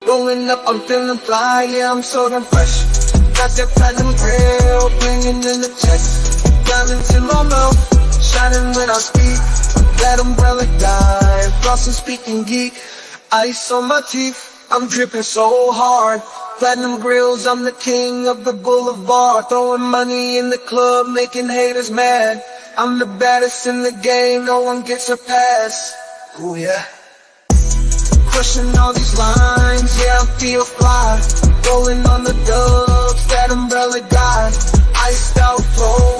Rolling up, I'm feeling fly, yeah, I'm so damn fresh. Got that platinum grill, blinging in the chest. Diamonds in my mouth, shining when I speak. That umbrella guy, flossing speaking geek. Ice on my teeth, I'm dripping so hard. Platinum grills, I'm the king of the boulevard. Throwing money in the club, making haters mad. I'm the baddest in the game, no one gets a pass. Ooh yeah. Crushing all these lines, yeah, I feel fly. Rolling on the dubs, that umbrella guy. Iced out flow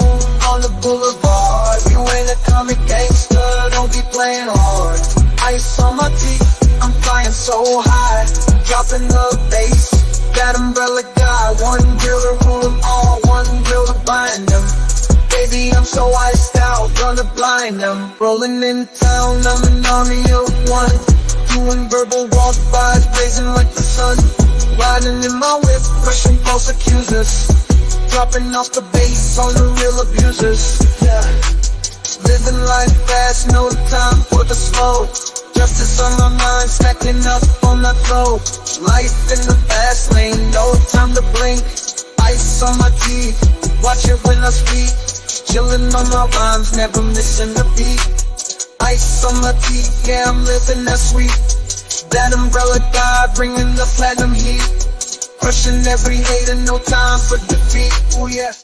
on the boulevard. You ain't a comic gangster, don't be playing hard. Ice on my teeth, I'm flying so high. Dropping the bass, that umbrella guy. One drill to rule them all, one drill to bind them. Baby, I'm so iced out, gonna blind them. Rolling in town, I'm an army of one. Doing verbal walk-bys, blazing like the sun. Riding in my whip, crushing false accusers. Dropping off the bass on the real abusers. Yeah. Living life fast, no time for the slow. Justice on my mind, stacking up on that flow. Life in the fast lane, no time to blink. Ice on my teeth, watch it when I speak. Chillin' on my rhymes, never missing a beat. Ice on my teeth, yeah, I'm living that sweet. That umbrella guy, bringing the platinum heat. Crushing every hater, no time for defeat. Oh yeah.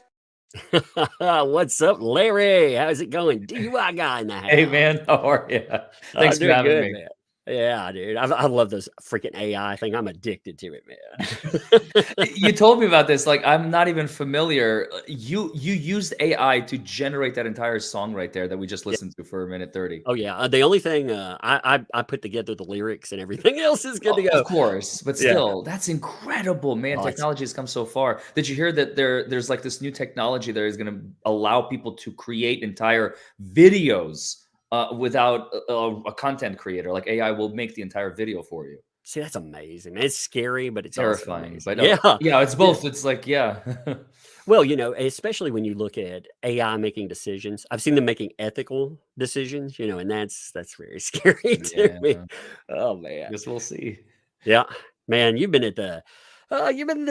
What's up, Larry? How's it going? DUI guy in the house. Hey man, how are you? Thanks for having me. Man. Yeah, dude. I love this freaking AI thing. I'm addicted to it, man. You told me about this. Like, I'm not even familiar. You used AI to generate that entire song right there that we just listened to for 1:30. Oh yeah. The only thing I put together the lyrics and everything else is good to go. Of course, but still, that's incredible, man. Technology has come so far. Did you hear that there's like this new technology that is going to allow people to create entire videos without a content creator? Like AI will make the entire video for you. See, that's amazing. It's scary, but it's terrifying. But yeah, it's both. It's like, yeah. Well, you know, especially when you look at AI making decisions, I've seen them making ethical decisions, you know, and that's very scary to me. Oh man, Guess we'll see. Yeah, man, you've been in the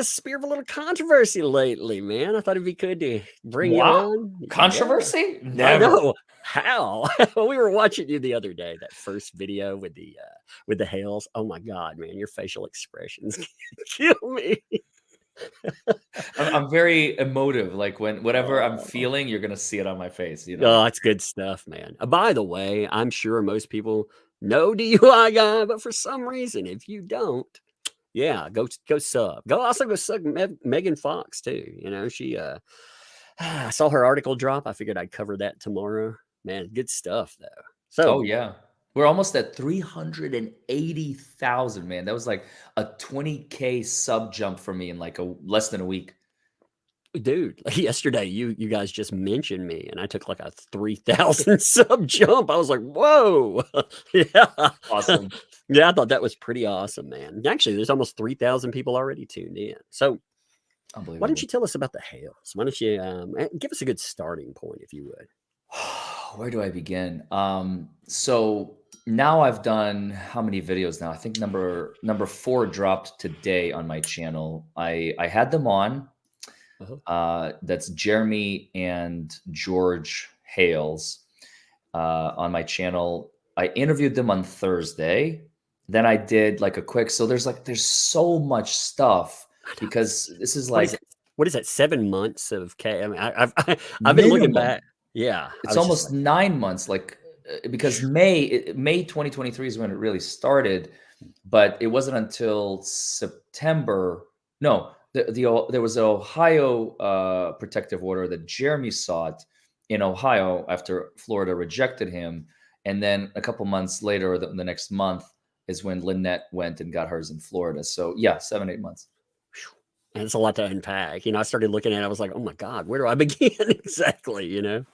spear of a little controversy lately, man. I thought it'd be good to bring you on. Controversy? Yeah. Never. I know. How? We were watching you the other day, that first video with the Hales. Oh my God, man, your facial expressions kill me. I'm very emotive. Like whatever I'm feeling, you're gonna see it on my face. You know. Oh, that's good stuff, man. By the way, I'm sure most people know DUI guy, but for some reason, if you don't, yeah, go sub. Go sub Megan Fox too. You know, she I saw her article drop. I figured I'd cover that tomorrow. Man, good stuff though. So yeah. We're almost at 380,000, man. That was like a 20K sub jump for me in like less than a week. Dude, yesterday you guys just mentioned me and I took like a 3,000 sub jump. I was like, whoa. Yeah. Awesome. Yeah, I thought that was pretty awesome, man. Actually, there's almost 3,000 people already tuned in. So why don't you tell us about the Hales? Why don't you give us a good starting point, if you would? Where do I begin? So now I've done how many videos now? I think number 4 dropped today on my channel. I had them on. That's Jeremy and George Hales on my channel. I interviewed them on Thursday. Then I did like a quick. So there's so much stuff because this is like what is that? 7 months of K? I mean, I've been looking back. Yeah, it's almost 9 months. Like because May 2023 is when it really started, but it wasn't until September. No, there was an Ohio protective order that Jeremy sought in Ohio after Florida rejected him, and then a couple months later, the next month is when Lynette went and got hers in Florida. So yeah, 7-8 months. And it's a lot to unpack. You know, I started looking at it. I was like, oh my God, where do I begin exactly? You know?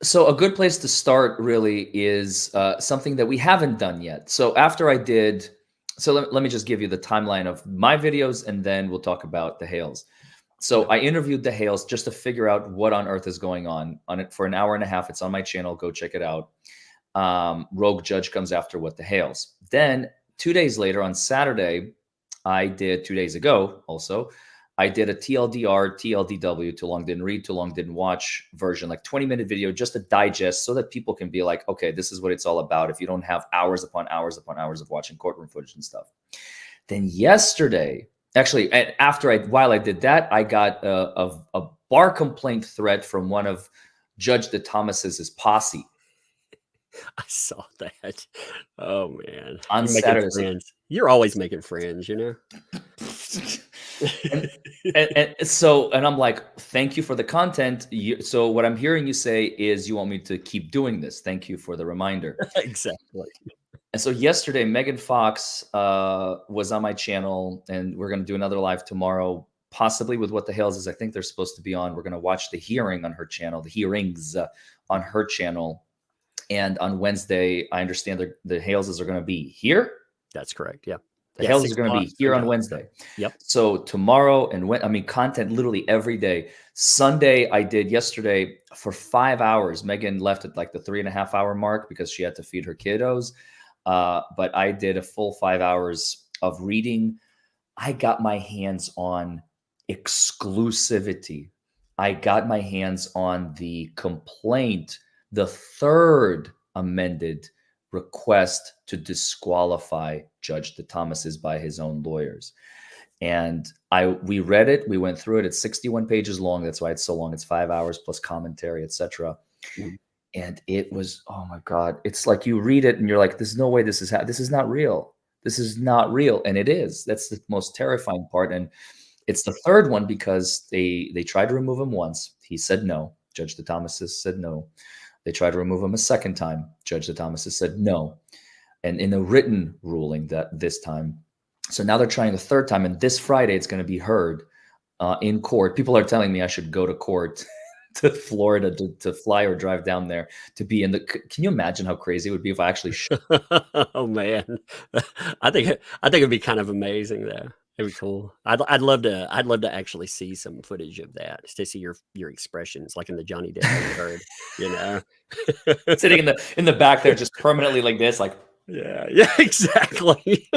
So a good place to start really is something that we haven't done yet. So after I did, so let me just give you the timeline of my videos and then we'll talk about the Hales. So I interviewed the Hales just to figure out what on earth is going on it for an hour and a half. It's on my channel. Go check it out. Rogue Judge comes after what the Hales. Then 2 days later on Saturday, I did 2 days ago also. I did a TLDR, TLDW, too long didn't read, too long didn't watch version, like 20-minute video, just a digest so that people can be like, okay, this is what it's all about if you don't have hours upon hours upon hours of watching courtroom footage and stuff. Then yesterday, actually, while I did that, I got a bar complaint threat from one of Judge Thomas's posse. I saw that. Oh man, On you're making Saturday. friends. You're always making friends, you know. and so, and I'm like, thank you for the content. So what I'm hearing you say is you want me to keep doing this. Thank you for the reminder. Exactly. And so yesterday, Megan Fox was on my channel, and we're going to do another live tomorrow, possibly with What the Hales is. I think they're supposed to be on. We're going to watch the hearing on her channel, the hearings on her channel. And on Wednesday, I understand the Haleses are going to be here. That's correct. Yeah. The Hales are going to be here on Wednesday. Yep. So tomorrow and content literally every day. Sunday, I did yesterday for 5 hours. Megan left at like the 3.5 hour mark because she had to feed her kiddos. But I did a full 5 hours of reading. I got my hands on exclusivity. I got my hands on the complaint, the third amended request to disqualify Judge Thomas's by his own lawyers. And we read it. We went through it. It's 61 pages long. That's why it's so long. It's 5 hours plus commentary, etc. And it was, oh my God. It's like you read it and you're like, there's no way this is not real. This is not real. And it is. That's the most terrifying part. And it's the third one because they tried to remove him once. He said no. Judge Thomas said no. They tried to remove him a second time. Judge Thomas said no. And in a written ruling that this time. So now they're trying the third time. And this Friday, it's going to be heard in court. People are telling me I should go to court to Florida to fly or drive down there to be in the. Can you imagine how crazy it would be if I actually? Oh man, I think it'd be kind of amazing though. It'd be cool. I'd love to actually see some footage of that to see your expressions like in the Johnny Depp you heard, you know, sitting in the back there just permanently like this, like yeah, exactly.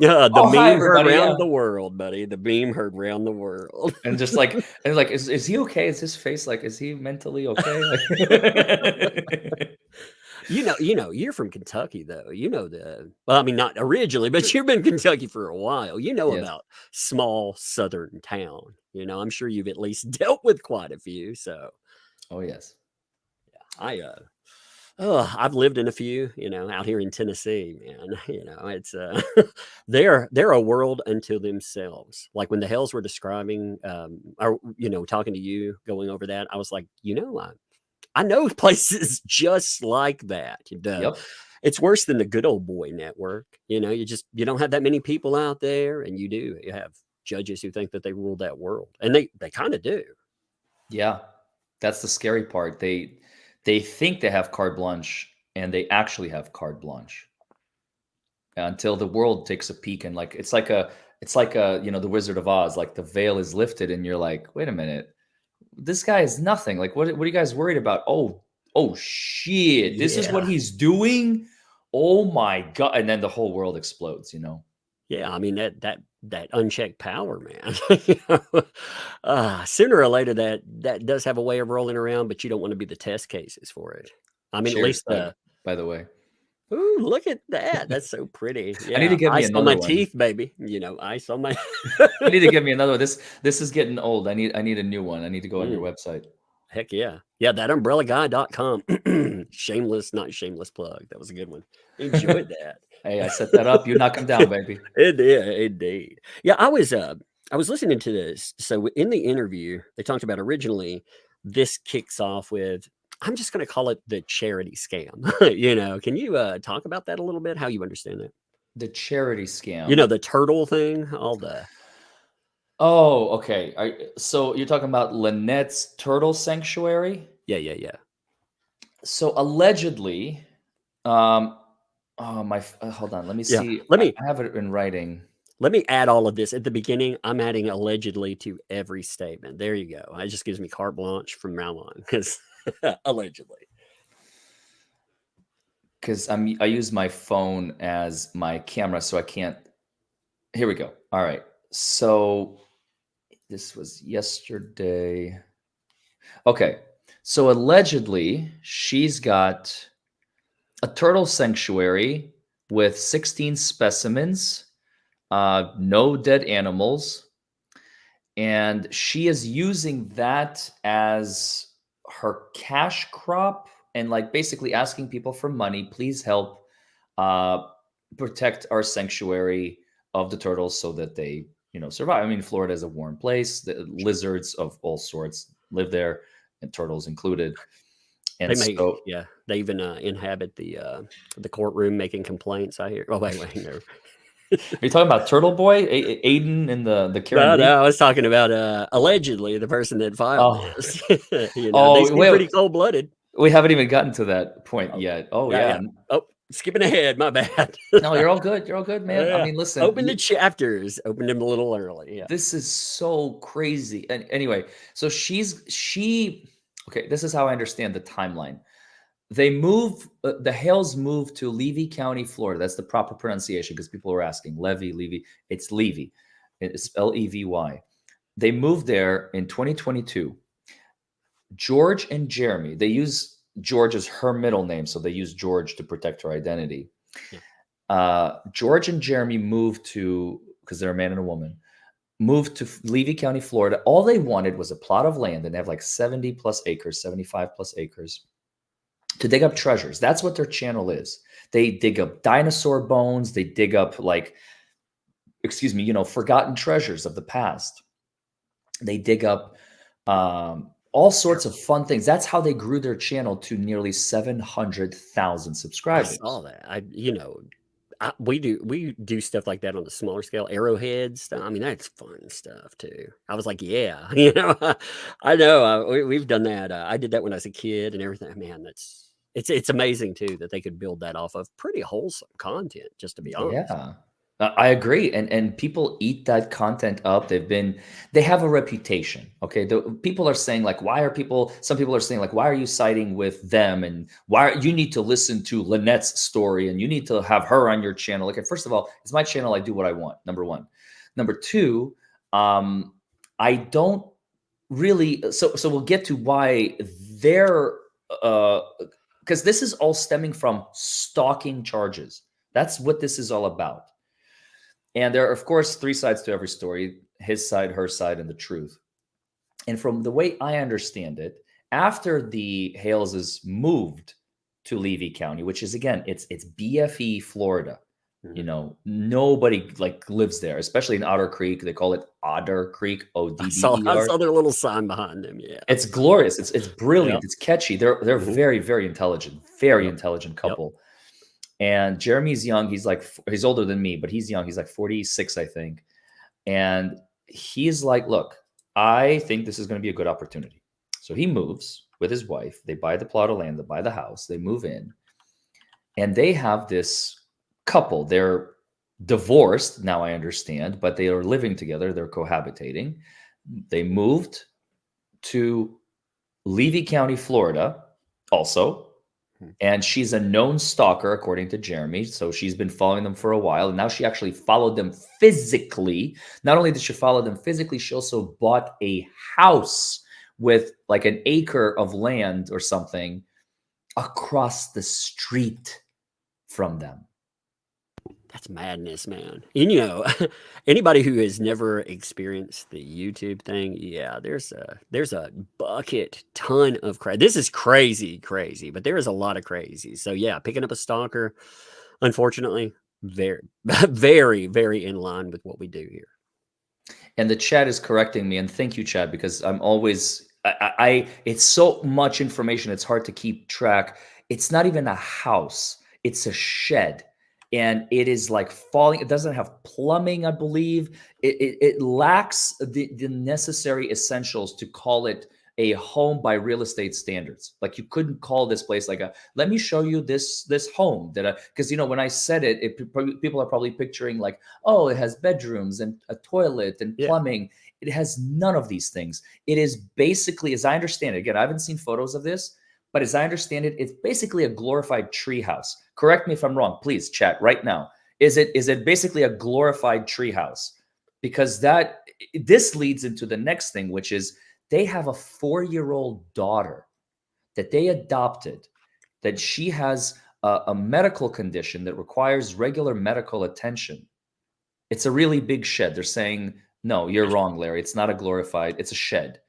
Yeah, the meme heard around the world, buddy. The meme heard around the world, and just like is he okay? Is his face like is he mentally okay? You know, you're from Kentucky, though. You know well, I mean, not originally, but you've been in Kentucky for a while. You know about small southern town. You know, I'm sure you've at least dealt with quite a few. So, oh yes, yeah, I've lived in a few. You know, out here in Tennessee, man. You know, it's they're a world unto themselves. Like when the Hales were describing, or you know, talking to you, going over that, I was like, you know, I know places just like that. Yep. It's worse than the good old boy network. You know, you don't have that many people out there, and you have judges who think that they rule that world, and they kind of do. Yeah, that's the scary part. They think they have carte blanche, and they actually have carte blanche until the world takes a peek and like it's like a you know the Wizard of Oz, like the veil is lifted, and you're like, wait a minute. This guy is nothing. Like, what are you guys worried about? Oh shit. This is what he's doing. Oh my God. And then the whole world explodes, you know? Yeah. I mean, that unchecked power, man. Sooner or later that does have a way of rolling around, but you don't want to be the test cases for it. I mean, Cheers, at least by the way. Ooh, look at that. That's so pretty. Yeah. I need to get me ice another on my one. teeth, baby. You know, ice on my You need to get me another one. This is getting old. I need a new one. I need to go on your website. Heck yeah. Yeah, ThatUmbrellaGuy.com. Shameless, not shameless plug. That was a good one. Enjoyed that. Hey, I set that up. You knock them down, baby. Indeed. Yeah, I was listening to this. So in the interview, they talked about originally this kicks off with, I'm just going to call it the charity scam. You know, can you talk about that a little bit? How you understand that? The charity scam. You know, the turtle thing, all the. Oh, okay. So you're talking about Lynette's Turtle Sanctuary? Yeah. So allegedly, hold on. Let me see. I have it in writing. Let me add all of this at the beginning. I'm adding allegedly to every statement. There you go. It just gives me carte blanche from now on because allegedly. Because I use my phone as my camera, so I can't here we go. All right. So this was yesterday. Okay. So allegedly, she's got a turtle sanctuary with 16 specimens, no dead animals. And she is using that as her cash crop and like basically asking people for money. Please help uh, protect our sanctuary of the turtles so that they, survive. I mean, Florida is a warm place. The lizards of all sorts live there, and turtles included. They And make, so, yeah, they even inhabit the courtroom making complaints. I hear. Oh wait, no. are you talking about Turtle Boy, Aiden in the Karen No, Reed? I was talking about allegedly the person that filed Oh, this. They oh, seem pretty wait, cold blooded. we haven't even gotten to that point Oh, yet. Oh yeah, yeah. yeah. Oh, skipping ahead. My bad. No, you're all good. You're all good, man. I Yeah. mean, listen, Open the chapters. Opened them a little early. Yeah. this is so crazy. And anyway, so okay, this is how I understand the timeline. The Hales moved to Levy County, Florida. That's the proper pronunciation because people were asking. Levy. It's Levy. It's Levy. They moved there in 2022. George and Jeremy, they use George as her middle name, so they use George to protect her identity. Yeah. George and Jeremy moved to, because they're a man and a woman, moved to Levy County, Florida. All they wanted was a plot of land, and they have like 70 plus acres, 75 plus acres, to dig up treasures. That's what their channel is. They dig up dinosaur bones. They dig up forgotten treasures of the past. They dig up all sorts of fun things. That's how they grew their channel to nearly 700,000 I subscribers. saw that. We do stuff like that on the smaller scale, arrowheads. I mean, that's fun stuff too. I was like, yeah, I know. We've done that. I did that when I was a kid and everything. Man, it's amazing too that they could build that off of pretty wholesome content. Just to be honest. Yeah. I agree, and people eat that content up. They have a reputation. Okay, people are saying like, some people are saying like, why are you siding with them, and you need to listen to Lynette's story, and you need to have her on your channel. Like, first of all, it's my channel. I do what I want. Number one. Number two, I don't really. So we'll get to why they're because this is all stemming from stalking charges. That's what this is all about. And there are, of course, three sides to every story: his side, her side, and the truth. And from the way I understand it, after the Haleses moved to Levy County, which is, again, it's BFE, Florida. Mhm. Nobody like lives there, especially in Otter Creek. They call it Otter Creek, I saw ODDER. their little sign behind them. Yeah. It's glorious. It's brilliant. Yep. It's catchy. They're Mhm. very, very intelligent, very Yep. intelligent Yep. couple. And Jeremy's young. He's older than me, but he's young. He's like 46, I think. And he's like, look, I think this is going to be a good opportunity. So he moves with his wife. They buy the plot of land, they buy the house, they move in. And they have this couple. They're divorced, now I understand, but they are living together. They're cohabitating. They moved to Levy County, Florida, also. And she's a known stalker, according to Jeremy. So she's been following them for a while. And now she actually followed them physically. Not only did she follow them physically, she also bought a house with like an acre of land or something across the street from them. That's madness, man. And anybody who has never experienced the YouTube thing, yeah, there's a bucket ton of crazy. This is crazy, but there is a lot of crazy. So yeah, picking up a stalker, unfortunately, very, very, very in line with what we do here. And the chat is correcting me, and thank you, chat, because I'm always it's so much information, it's hard to keep track. It's not even a house, it's a shed. And it is like falling. It doesn't have plumbing, I believe. It lacks the necessary essentials to call it a home by real estate standards. Like, you couldn't call this place like let me show you this home because when I said it, people are probably picturing like, oh, it has bedrooms and a toilet and plumbing. It has none of these things. It is basically, as I understand it, again, I haven't seen photos of this, but as I understand it, it's basically a glorified tree house. Correct me if I'm wrong, please, chat right now. Is it basically a glorified treehouse? Because this leads into the next thing, which is they have a 4-year-old daughter that they adopted, that she has a medical condition that requires regular medical attention. It's a really big shed. They're saying, no, you're wrong, Larry. It's not a glorified, it's a shed.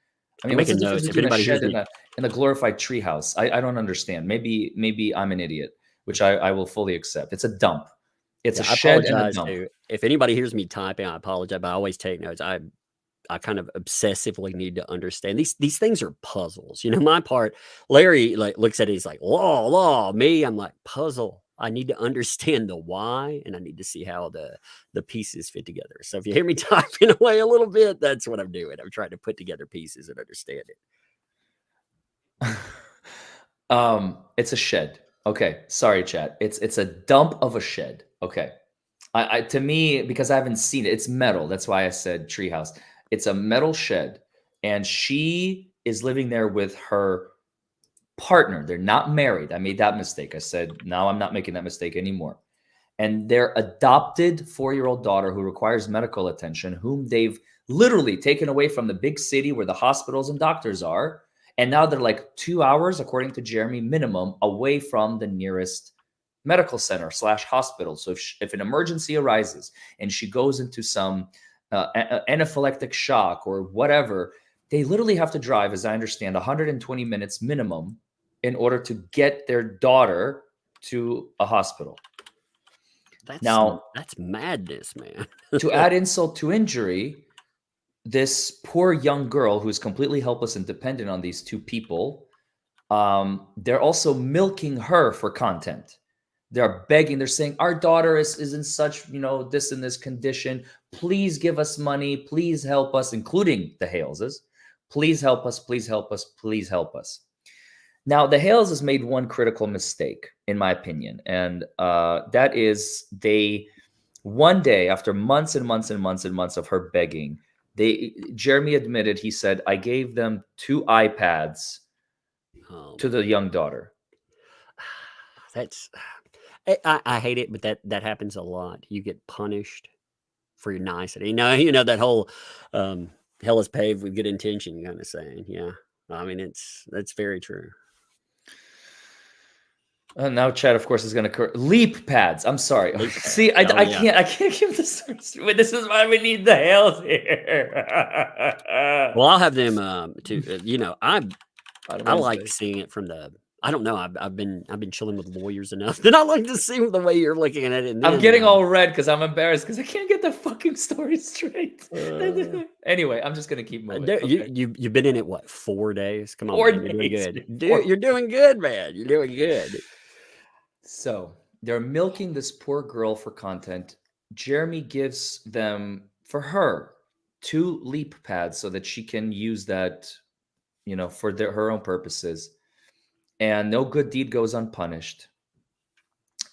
I mean, what's the difference between a shed and a glorified treehouse? I don't understand. Maybe I'm an idiot, which I will fully accept. It's a dump. It's a shed and a dump. If anybody hears me typing, I apologize, but I always take notes. I kind of obsessively need to understand these things are puzzles. You know, my part, Larry like looks at it, he's like, law, me. I'm like, puzzle. I need to understand the why, and I need to see how the pieces fit together. So if you hear me typing away a little bit, that's what I'm doing. I'm trying to put together pieces and understand it. It's a shed. Okay, sorry, chat. It's a dump of a shed. Okay, to me, because I haven't seen it, it's metal. That's why I said treehouse. It's a metal shed, and she is living there with her partner. They're not married. I made that mistake. I said, now I'm not making that mistake anymore. And their adopted 4-year-old daughter who requires medical attention, whom they've literally taken away from the big city where the hospitals and doctors are. And now they're like 2 hours, according to Jeremy, minimum away from the nearest medical center / hospital. So if an emergency arises and she goes into some anaphylactic shock or whatever, they literally have to drive, as I understand, 120 minutes minimum in order to get their daughter to a hospital. That's madness, man. To add insult to injury, this poor young girl who's completely helpless and dependent on these two people, they're also milking her for content. They're begging, they're saying, our daughter is in such, this and this condition. Please give us money. Please help us, including the Haleses. Please help us. Please help us. Please help us. Now, the Hales has made one critical mistake, in my opinion, and that is one day, after months and months and months and months of her begging, Jeremy admitted, he said, I gave them 2 iPads to the young daughter. I hate it, but that happens a lot. You get punished for your nicety. You know that whole hell is paved with good intention kind of saying. Yeah, I mean that's very true. Now chat, of course, is going to leap pads. I'm sorry. See, I can't give this. This is why we need the Hales here. Well, I'll have them too. I like seeing it from the. I don't know. I've been chilling with lawyers enough that I like to see the way you're looking at it. I'm getting all red because I'm embarrassed because I can't get the fucking story straight. Anyway, I'm just gonna keep moving. You've been in it what, 4 days? Come on, 4 man, days. You're doing good. Dude, you're doing good, man. You're doing good. So they're milking this poor girl for content. Jeremy gives them, for her, 2 leap pads so that she can use that, for her own purposes. And no good deed goes unpunished.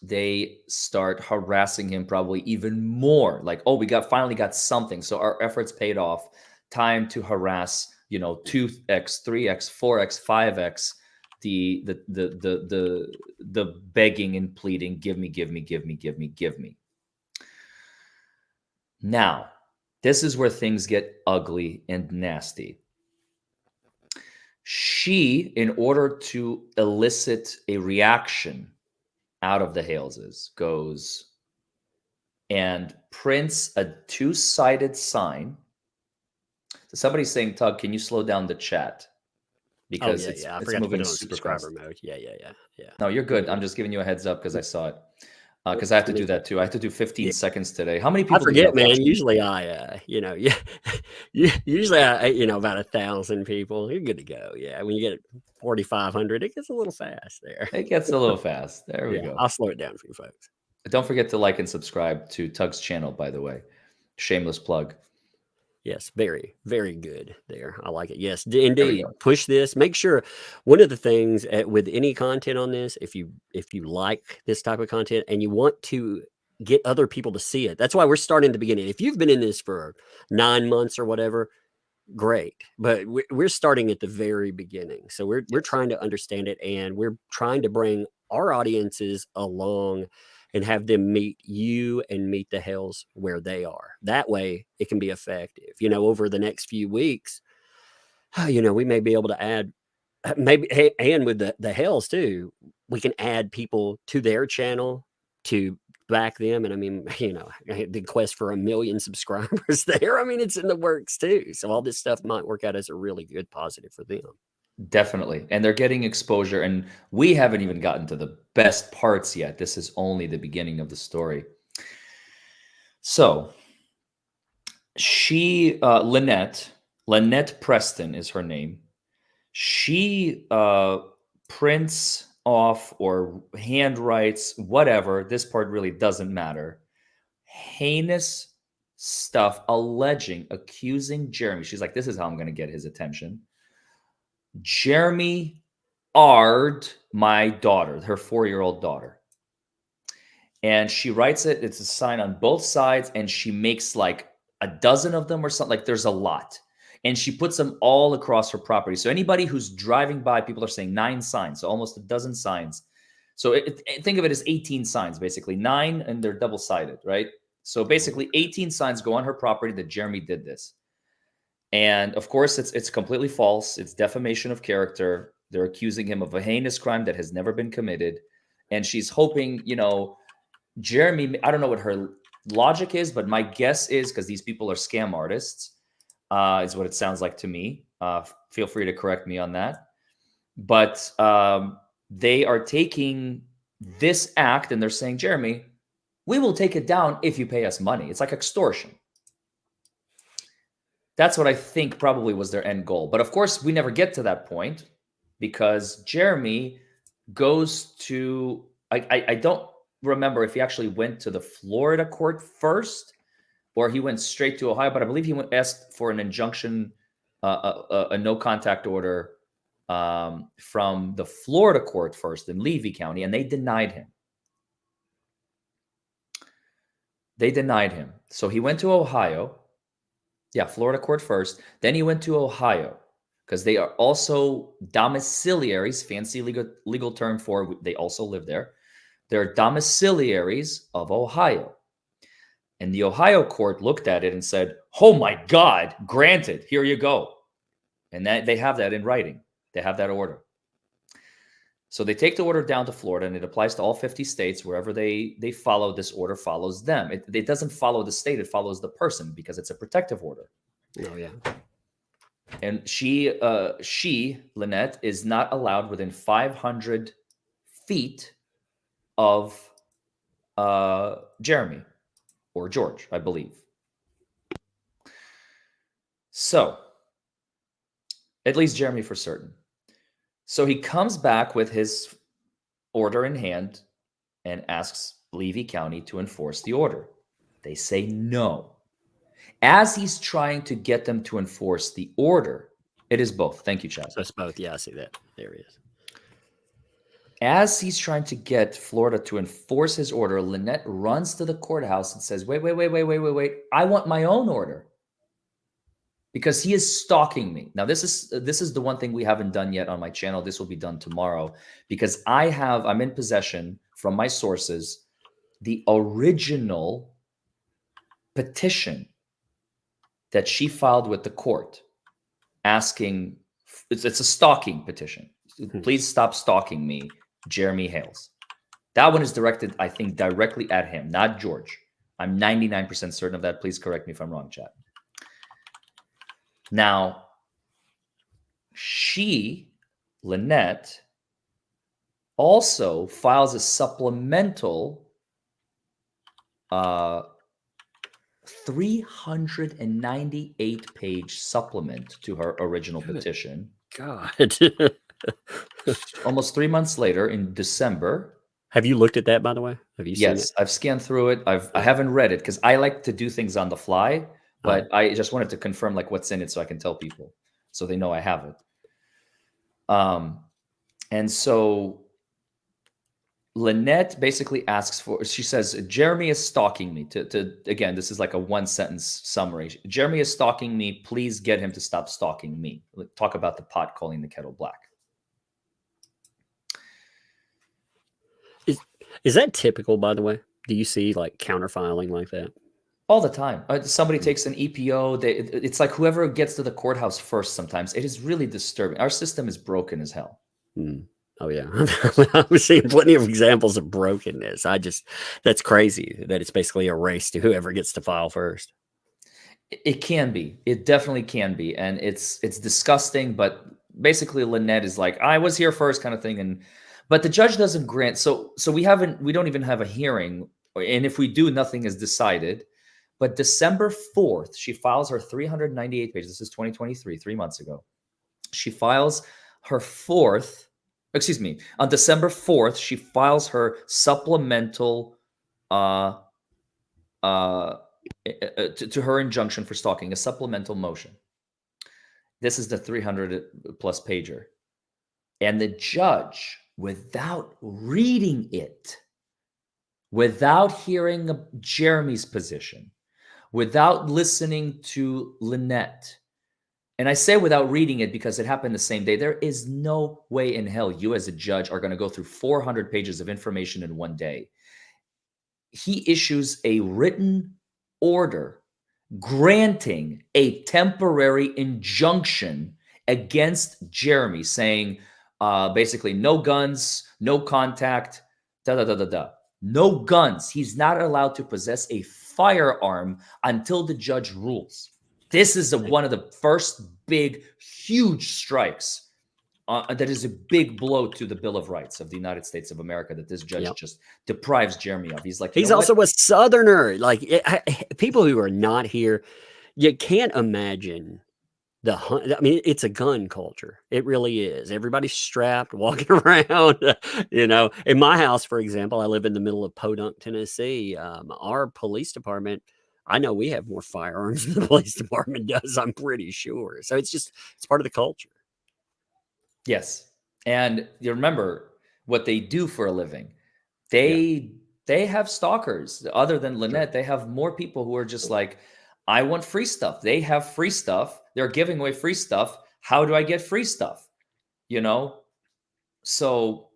They start harassing him probably even more. Like, oh, we finally got something. So our efforts paid off. Time to harass, 2x, 3x, 4x, 5x. The begging and pleading, give me. Now, this is where things get ugly and nasty. She, in order to elicit a reaction out of the Haleses, goes and prints a 2-sided sign. So somebody's saying, Tug, can you slow down the chat? Because it's moving super fast. Mode. Yeah. No, you're good. I'm just giving you a heads up because I saw it. Because I have to do that too. I have to do 15 seconds today. How many people? I forget, man. Usually usually about 1,000 people. You're good to go. Yeah, when you get 4,500, it gets a little fast there. It gets a little fast. There we go. I'll slow it down for you folks. Don't forget to like and subscribe to Tug's channel, by the way. Shameless plug. Yes, very, very good there. I like it. Yes, indeed. Push this. Make sure one of the things with any content on this, if you like this type of content and you want to get other people to see it, that's why we're starting at the beginning. If you've been in this for 9 months or whatever, great. But we're starting at the very beginning. So we're trying to understand it, and we're trying to bring our audiences along and have them meet you and meet the Hales where they are. That way it can be effective. You know, over the next few weeks, you know, we may be able to add maybe, and with the Hales too, we can add people to their channel to back them. And I mean, you know, the quest for 1 million subscribers there. I mean, it's in the works too. So all this stuff might work out as a really good positive for them. Definitely. And they're getting exposure. And we haven't even gotten to the best parts yet. This is only the beginning of the story. So she, Lynette Preston is her name. She prints off or handwrites, whatever, this part really doesn't matter, heinous stuff accusing Jeremy. She's like, this is how I'm going to get his attention. Jeremy Ard, my daughter, her 4-year-old daughter. And she writes it. It's a sign on both sides. And she makes like a dozen of them or something. Like there's a lot. And she puts them all across her property. So anybody who's driving by, people are saying 9 signs. So almost a dozen signs. So think of it as 18 signs, basically 9, and they're double-sided, right? So basically 18 signs go on her property that Jeremy did this. And of course, it's completely false. It's defamation of character. They're accusing him of a heinous crime that has never been committed. And she's hoping, you know, Jeremy, I don't know what her logic is, but my guess is, because these people are scam artists, is what it sounds like to me. Feel free to correct me on that. But they are taking this act and they're saying, Jeremy, we will take it down if you pay us money. It's like extortion. That's what I think probably was their end goal. But of course, we never get to that point because Jeremy goes to, I don't remember if he actually went to the Florida court first or he went straight to Ohio, but I believe he asked for an injunction, a no contact order from the Florida court first in Levy County, and they denied him. They denied him. So he went to Ohio. Yeah, Florida court first. Then he went to Ohio because they are also domiciliaries, fancy legal term for they also live there. They're domiciliaries of Ohio. And the Ohio court looked at it and said, oh my God, granted, here you go. And that they have that in writing. They have that order. So they take the order down to Florida, and it applies to all 50 states. Wherever they follow, this order follows them. It doesn't follow the state. It follows the person because it's a protective order. Oh, yeah. And she, Lynette, is not allowed within 500 feet of Jeremy or George, I believe. So, at least Jeremy for certain. So he comes back with his order in hand and asks Levy County to enforce the order. They say no. As he's trying to get them to enforce the order, it is both. Thank you, Chad. So it's both. Yeah, I see that. There he is. As he's trying to get Florida to enforce his order, Lynette runs to the courthouse and says, wait. I want my own order. Because he is stalking me. Now, this is the one thing we haven't done yet on my channel. This will be done tomorrow because I'm in possession from my sources, the original petition that she filed with the court asking, it's a stalking petition. Please stop stalking me, Jeremy Hales. That one is directed, I think, directly at him, not George. I'm 99% certain of that. Please correct me if I'm wrong, chat. Now, Lynette, also files a supplemental 398-page supplement to her original petition. God. Almost 3 months later, in December. Have you looked at that, by the way? Have you seen it? Yes, I've scanned through it. I haven't read it because I like to do things on the fly. But I just wanted to confirm like what's in it so I can tell people so they know I have it. And so Lynette basically asks for, she says, Jeremy is stalking me. Again, this is like a 1-sentence summary. Jeremy is stalking me. Please get him to stop stalking me. Talk about the pot calling the kettle black. Is that typical, by the way? Do you see like counterfiling like that? All the time. Somebody takes an EPO. It's like whoever gets to the courthourse first sometimes. It is really disturbing. Our system is broken as hell. Oh, yeah. I've seen plenty of examples of brokenness. That's crazy that it's basically a race to whoever gets to file first. It can be. It definitely can be. And it's disgusting. But basically, Lynette is like, I was here first kind of thing. But the judge doesn't grant. So we don't even have a hearing. And if we do, nothing is decided. But December 4th, she files her 398 pages. This is 2023, 3 months ago. She files her on December 4th, she files her supplemental to her injunction for stalking, a supplemental motion. This is the 300 plus pager. And the judge, without reading it, without hearing Jeremy's position, without listening to Lynette, and I say without reading it because it happened the same day, there is no way in hell you as a judge are going to go through 400 pages of information in one day. He issues a written order granting a temporary injunction against Jeremy, saying basically no guns, no contact, no guns. He's not allowed to possess a firearm until the judge rules. This is one of the first big, huge strikes that is a big blow to the Bill of Rights of the United States of America that this judge just deprives Jeremy of. He's like, he's also a Southerner. Like people who are not here, you can't imagine I mean, it's a gun culture. It really is. Everybody's strapped, walking around. In my house, for example, I live in the middle of Podunk, Tennessee. Our police department, I know we have more firearms than the police department does. I'm pretty sure. So it's part of the culture. Yes. And you remember what they do for a living. They have stalkers. Other than Lynette, they have more people who are just like, I want free stuff. They have free stuff. They're giving away free stuff. How do I get free stuff? So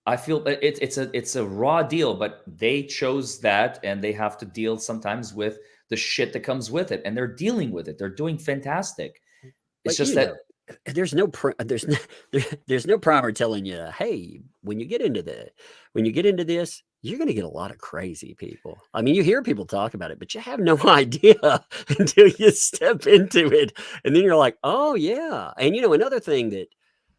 I feel it's a raw deal, but they chose that, and they have to deal sometimes with the shit that comes with it, and they're dealing with it. They're doing fantastic. It's just that there's no primer telling you, hey, when you get into this, you're going to get a lot of crazy people. I mean, you hear people talk about it, but you have no idea until you step into it. And then you're like, oh yeah. And another thing that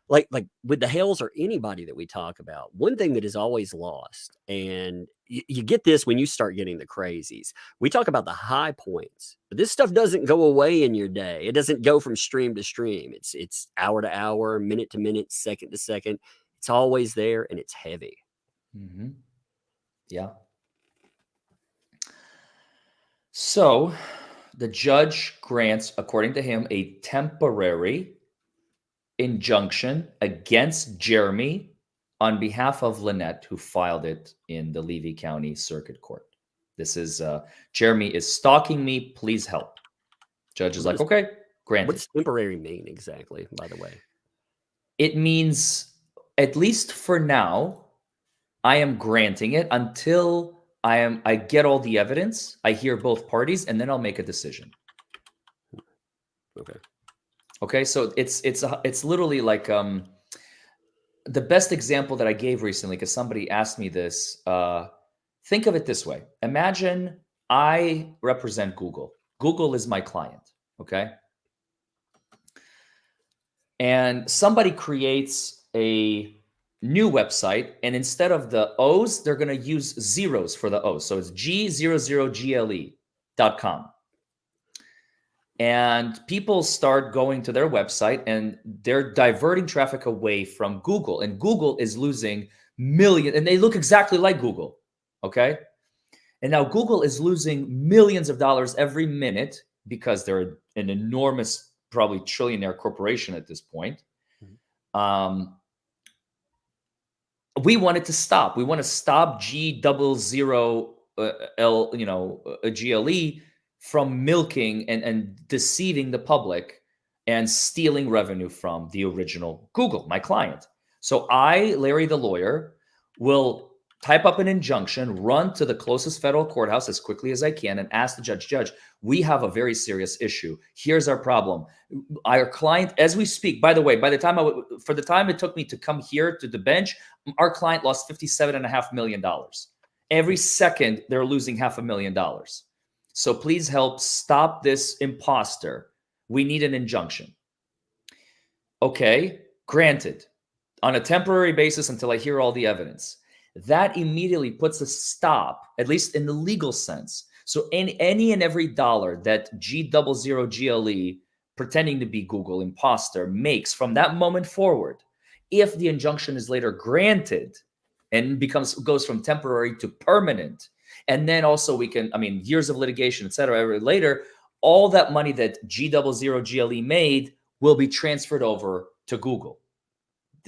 like with the Hales or anybody that we talk about, one thing that is always lost, and you get this when you start getting the crazies. We talk about the high points, but this stuff doesn't go away in your day. It doesn't go from stream to stream. It's hour to hour, minute to minute, second to second. It's always there, and it's heavy. Mm-hmm. Yeah. So the judge grants, according to him, a temporary injunction against Jeremy on behalf of Lynette, who filed it in the Levy County Circuit Court. This is Jeremy is stalking me. Please help. Judge is like, okay, granted. What does temporary mean exactly, by the way? It means, at least for now, I am granting it until I get all the evidence, I hear both parties, and then I'll make a decision. Okay, so it's literally like the best example that I gave recently, because somebody asked me this. Think of it this way. Imagine I represent Google. Google is my client, okay? And somebody creates a new website, and instead of the O's, they're going to use zeros for the O's. So it's G00gle.com. And people start going to their website, and they're diverting traffic away from Google. And Google is losing millions, and they look exactly like Google, okay? And now Google is losing millions of dollars every minute because they're an enormous, probably trillionaire corporation at this point. We want it to stop. We want to stop G00L, GLE from milking and deceiving the public and stealing revenue from the original Google, my client. So I, Larry the lawyer, will type up an injunction, run to the closest federal courthouse as quickly as I can, and ask the judge, we have a very serious issue. Here's our problem. Our client, as we speak, by the way, for the time it took me to come here to the bench, our client lost $57.5 million. Every second, they're losing $500,000. So please help stop this imposter. We need an injunction. Okay, granted, on a temporary basis until I hear all the evidence. That immediately puts a stop, at least in the legal sense. So any and every dollar that G00GLE, pretending to be Google imposter, makes from that moment forward, if the injunction is later granted and goes from temporary to permanent, and then also we can, years of litigation, et cetera, later, all that money that G00GLE made will be transferred over to Google.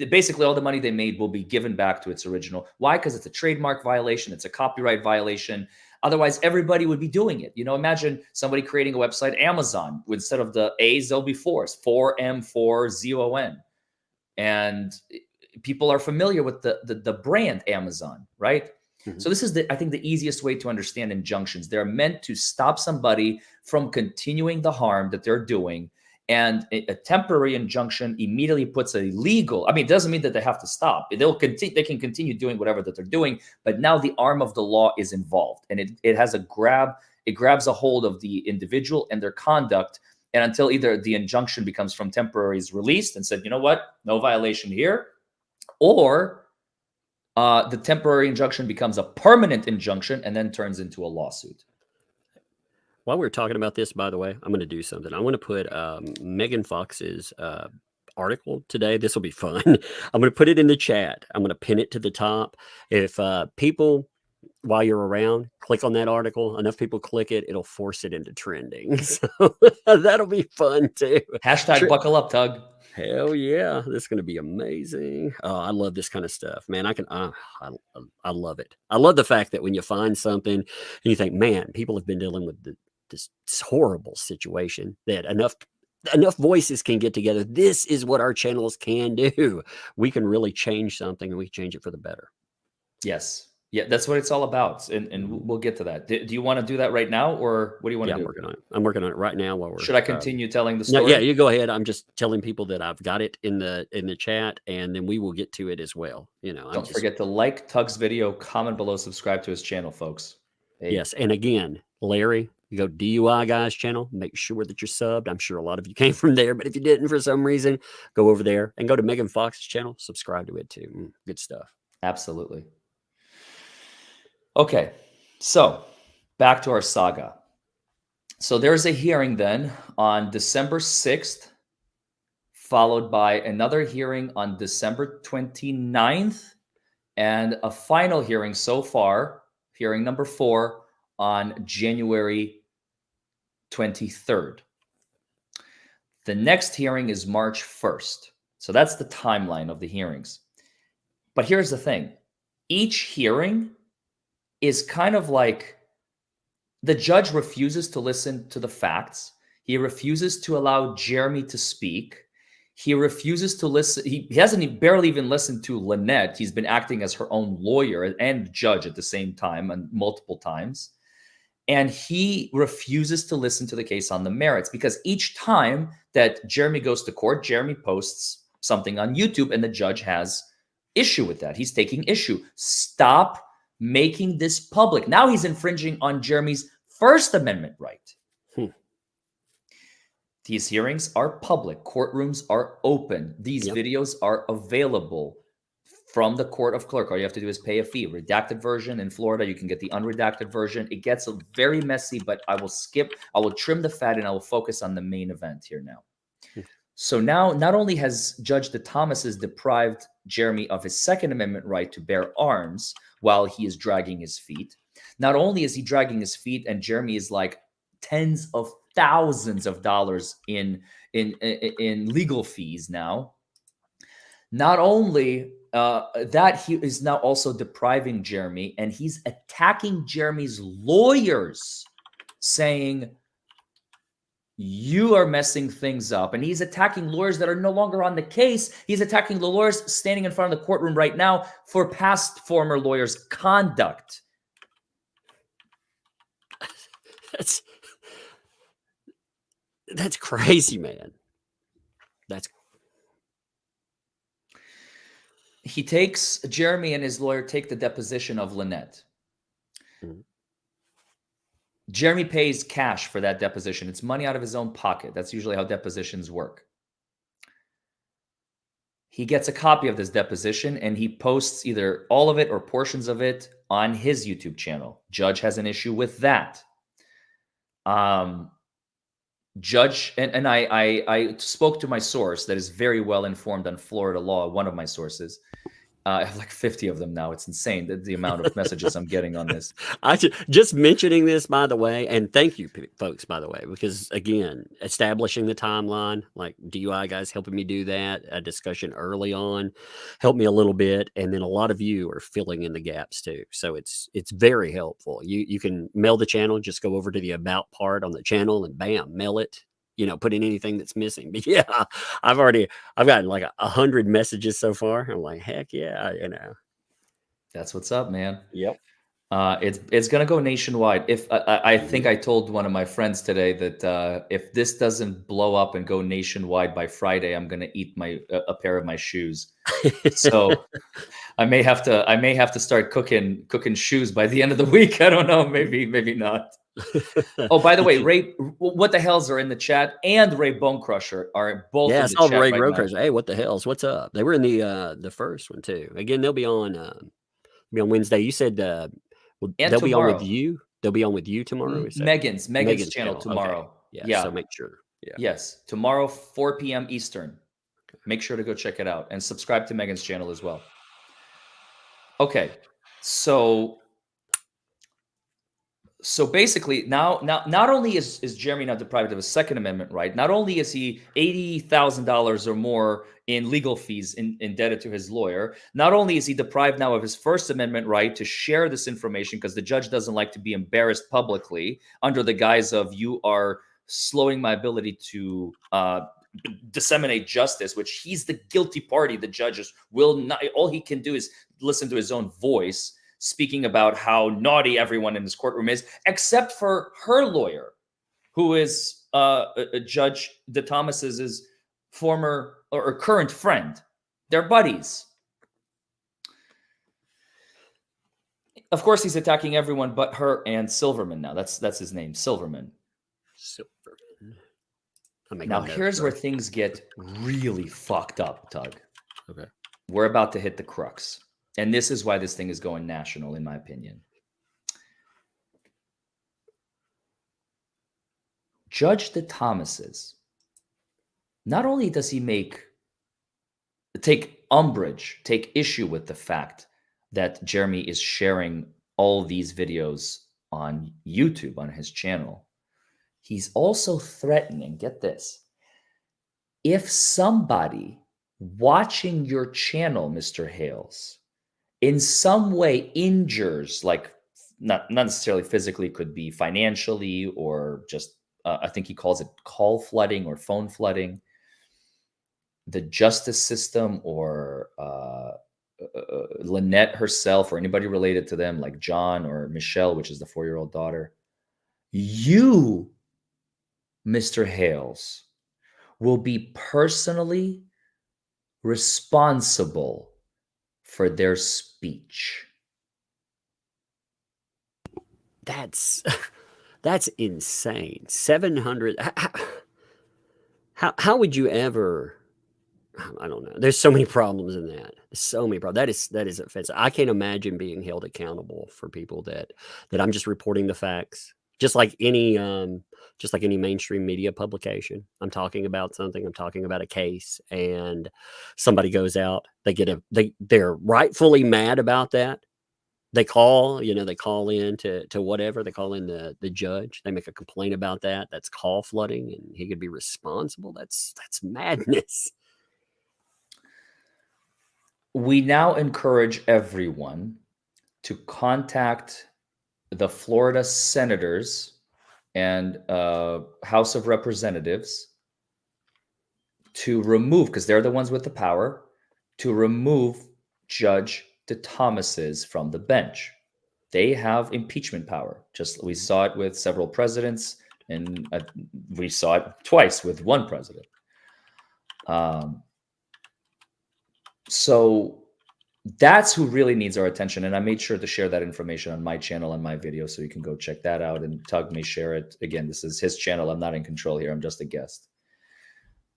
Basically, all the money they made will be given back to its original. Why? Because it's a trademark violation. It's a copyright violation. Otherwise, everybody would be doing it. Imagine somebody creating a website, Amazon, instead of the A's, there'll be 4's, 4M4ZON. And people are familiar with the brand Amazon, right? Mm-hmm. So this is, I think, the easiest way to understand injunctions. They're meant to stop somebody from continuing the harm that they're doing. And a temporary injunction immediately puts a legal, it doesn't mean that they have to stop. They can continue doing whatever that they're doing, but now the arm of the law is involved, and it grabs a hold of the individual and their conduct. And until either the injunction becomes from temporary is released and said, you know what, no violation here, or the temporary injunction becomes a permanent injunction and then turns into a lawsuit. While we're talking about this, by the way, I'm going to do something. I want to put Megan Fox's article today. This will be fun. I'm going to put it in the chat. I'm going to pin it to the top. If people, while you're around, click on that article, enough people click it, it'll force it into trending. So that'll be fun too. Hashtag buckle up, Tug. Hell yeah. This is going to be amazing. Oh, I love this kind of stuff, man. I love it. I love the fact that when you find something and you think, man, people have been dealing with this horrible situation, that enough voices can get together. This is what our channels can do. We can really change something, and we can change it for the better. Yes. Yeah, that's what it's all about. And we'll get to that. Do you want to do that right now, or what do you want to do? I'm working on it. I'm working on it right now while we're. Should I continue telling the story? No, yeah, you go ahead. I'm just telling people that I've got it in the chat, and then we will get to it as well. Don't forget to like Tug's video, comment below, subscribe to his channel, folks. Hey. Yes, and again, Larry, you go DUI Guy's channel, make sure that you're subbed. I'm sure a lot of you came from there, but if you didn't for some reason, go over there and go to Megan Fox's channel, subscribe to it too. Good stuff. Absolutely. Okay, so back to our saga. So there's a hearing then on December 6th, followed by another hearing on December 29th, and a final hearing so far, hearing number 4, on January 23rd. The next hearing is March 1st. So that's the timeline of the hearings. But here's the thing. Each hearing is kind of like the judge refuses to listen to the facts. He refuses to allow Jeremy to speak. He refuses to listen. He hasn't barely even listened to Lynette. He's been acting as her own lawyer and judge at the same time and multiple times. And he refuses to listen to the case on the merits, because each time that Jeremy goes to court, Jeremy posts something on YouTube and the judge has issue with that. He's taking issue. Stop making this public. Now he's infringing on Jeremy's First Amendment right. These hearings are public. Courtrooms are open. These videos are available from the Court of Clerk. All you have to do is pay a fee. Redacted version in Florida. You can get the unredacted version. It gets very messy, but I will trim the fat and I will focus on the main event here now. So now, not only has Judge DeThomas deprived Jeremy of his Second Amendment right to bear arms while he is dragging his feet, not only is he dragging his feet and Jeremy is like tens of thousands of dollars in legal fees now, not only that, he is now also depriving Jeremy, and he's attacking Jeremy's lawyers, saying, You are messing things up. And he's attacking lawyers that are no longer on the case. He's attacking the lawyers standing in front of the courtroom right now for past former lawyers' conduct. That's crazy, man. Jeremy and his lawyer take the deposition of Lynette. Mm-hmm. Jeremy pays cash for that deposition. It's money out of his own pocket. That's usually how depositions work. He gets a copy of this deposition and he posts either all of it or portions of it on his YouTube channel. Judge has an issue with that. Judge, and I spoke to my source that is very well informed on Florida law, one of my sources. I have like 50 of them now. It's insane the amount of messages I'm getting on this. Just mentioning this, by the way, and thank you, folks, by the way, because again, establishing the timeline, like DUI guys helping me do that, a discussion early on helped me a little bit, and then a lot of you are filling in the gaps too. So it's very helpful. You can mail the channel, just go over to the about part on the channel, and bam, mail it. Put in anything that's missing. But yeah, I've gotten like 100 messages so far. I'm like, heck yeah, That's what's up, man. Yep. It's gonna go nationwide. If I think I told one of my friends today that if this doesn't blow up and go nationwide by Friday, I'm gonna eat a pair of my shoes. So I may have to start cooking shoes by the end of the week. I don't know. Maybe not. Oh, by the way, Ray, what the hells are in the chat, and Ray Bone Crusher are both in the chat Ray right Bone now. Crusher. Hey, what the hells? What's up? They were in the first one too. Again, they'll be on Wednesday. You said they'll be on with you. They'll be on with you tomorrow. Megan's channel tomorrow. Okay. Yeah. So make sure. Yeah. Yes, tomorrow 4 p.m. Eastern. Okay. Make sure to go check it out and subscribe to Megan's channel as well. Okay, so basically now not only is Jeremy now deprived of his Second Amendment right, not only is he $80,000 or more in legal fees indebted to his lawyer, not only is he deprived now of his First Amendment right to share this information because the judge doesn't like to be embarrassed publicly under the guise of you are slowing my ability to disseminate justice, which he's the guilty party. The judges will not, all he can do is listen to his own voice speaking about how naughty everyone in this courtroom is, except for her lawyer, who is Judge DeThomas's former or current friend. They're buddies. Of course, he's attacking everyone but her and Silverman now. That's his name, Silverman. Now, here's where things get really fucked up, Tug. Okay. We're about to hit the crux. And this is why this thing is going national, in my opinion. Judge DeThomas's, not only does he take issue with the fact that Jeremy is sharing all these videos on YouTube, on his channel, he's also threatening, get this, if somebody watching your channel, Mr. Hales, in some way injures, like not necessarily physically, could be financially or just, I think he calls it call flooding or phone flooding, the justice system or Lynette herself or anybody related to them, like John or Michelle, which is the 4-year-old daughter, you, Mr. Hales, will be personally responsible for their speech. That's insane. 700. How would you ever? I don't know. There's so many problems in that. So many problems. That is offensive. I can't imagine being held accountable for people that I'm just reporting the facts. Just like any mainstream media publication. I'm talking about something. I'm talking about a case, and somebody goes out. They're rightfully mad about that. They call in to whatever. They call in the judge. They make a complaint about that. That's call flooding, and he could be responsible. That's madness. We now encourage everyone to contact the Florida senators and House of Representatives to remove, because they're the ones with the power, to remove Judge DeThomas's from the bench. They have impeachment power. Just we saw it with several presidents, and we saw it twice with one president. So that's who really needs our attention. And I made sure to share that information on my channel and my video, so you can go check that out. And Tug may share it. Again, this is his channel. I'm not in control here. I'm just a guest.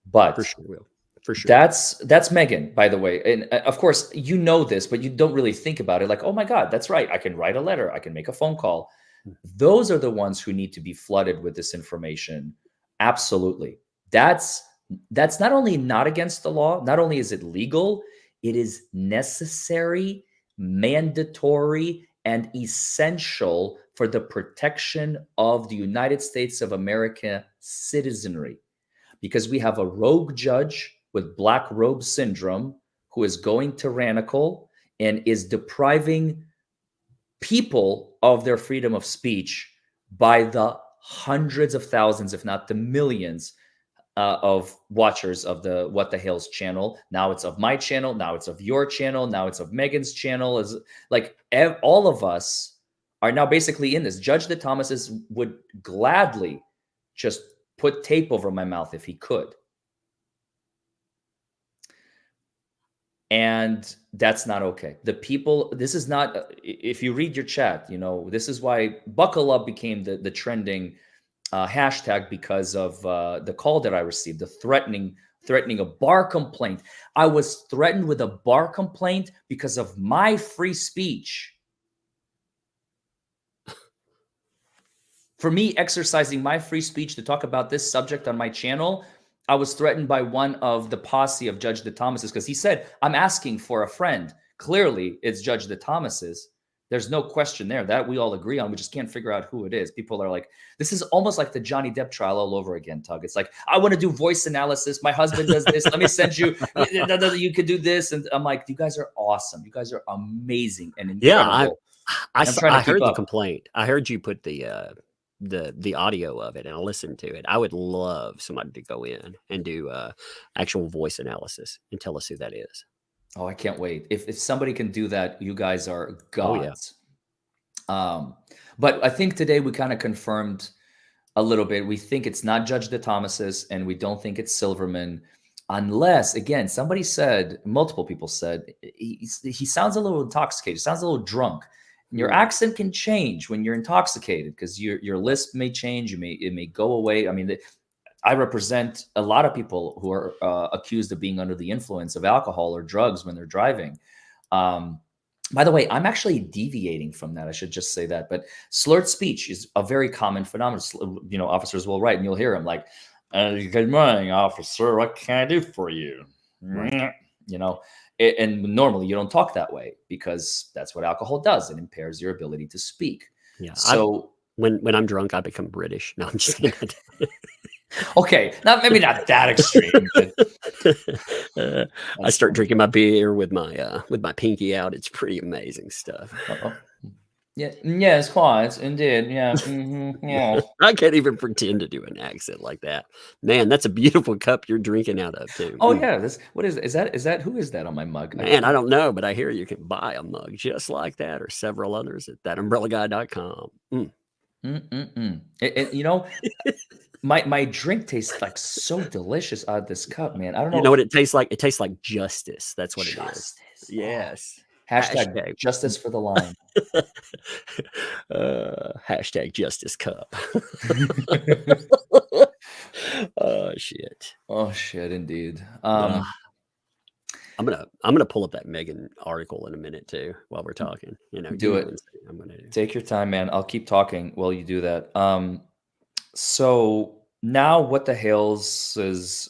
But For sure, Will. For sure. That's Megan, by the way. And of course, you know this, but you don't really think about it. Like, oh my God, that's right. I can write a letter. I can make a phone call. Those are the ones who need to be flooded with this information. Absolutely. That's not only not against the law, not only is it legal, it is necessary, mandatory, and essential for the protection of the United States of America citizenry. Because we have a rogue judge with black robe syndrome who is going tyrannical and is depriving people of their freedom of speech by the hundreds of thousands, if not the millions, of watchers of the What the Hales channel. Now it's of my channel. Now it's of your channel. Now it's of Megan's channel. Is like all of us are now basically in this. Judge DeThomas would gladly just put tape over my mouth if he could. And that's not okay. The people, this is not, if you read your chat, you know, this is why Buckle Up became the trending hashtag, because of the call that I received, the threatening a bar complaint. I was threatened with a bar complaint because of my free speech. For me exercising my free speech to talk about this subject on my channel, I was threatened by one of the posse of Judge DeThomas's, because he said, I'm asking for a friend. Clearly, it's Judge DeThomas's. There's no question there. That we all agree on. We just can't figure out who it is. People are like, this is almost like the Johnny Depp trial all over again, Tug. It's like, I want to do voice analysis. My husband does this. Let me send you. You could do this. And I'm like, you guys are awesome. You guys are amazing and incredible. Yeah, I heard the complaint. I heard you put the audio of it, and I listened to it. I would love somebody to go in and do actual voice analysis and tell us who that is. Oh, I can't wait. If somebody can do that, you guys are gods. Oh, yeah. But I think today we kind of confirmed a little bit. We think it's not Judge DeThomas's, and we don't think it's Silverman, unless, again, somebody said, multiple people said, he sounds a little intoxicated, sounds a little drunk. Your accent can change when you're intoxicated, because your lisp may change. It may go away. I mean, I represent a lot of people who are accused of being under the influence of alcohol or drugs when they're driving. By the way, I'm actually deviating from that. I should just say that. But slurred speech is a very common phenomenon. You know, officers will write, and you'll hear them like, "Good morning, officer. What can I do for you?" Right. You know. And normally you don't talk that way, because that's what alcohol does. It impairs your ability to speak. Yeah. So when I'm drunk, I become British. No, I'm just kidding. Okay, maybe not that extreme. But I start drinking my beer with my pinky out. It's pretty amazing stuff. Yeah. Yes, quite indeed. Yeah. Yeah. I can't even pretend to do an accent like that. Man, that's a beautiful cup you're drinking out of too. Oh yeah. What is that? Is that who is that on my mug? Man, I don't know, but I hear you can buy a mug just like that, or several others at ThatUmbrellaGuy.com. And, you know, my drink tastes like so delicious out of this cup, man. I don't know. You know what it tastes like? It tastes like justice. That's what it is. Yes. Hashtag justice for the line. Hashtag justice cup. Oh shit. Oh shit, indeed. I'm gonna pull up that Megan article in a minute too while we're talking. You know, do it. I'm gonna take your time, man. I'll keep talking while you do that. So now What the Hales'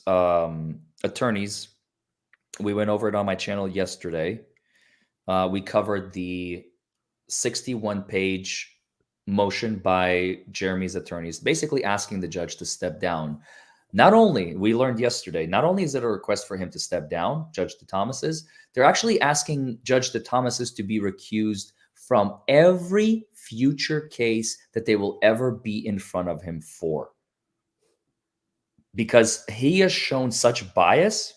attorneys, we went over it on my channel yesterday. We covered the 61-page motion by Jeremy's attorneys, basically asking the judge to step down. Not only, we learned yesterday, not only is it a request for him to step down, Judge DeThomas's, they're actually asking Judge DeThomas's to be recused from every future case that they will ever be in front of him for. Because he has shown such bias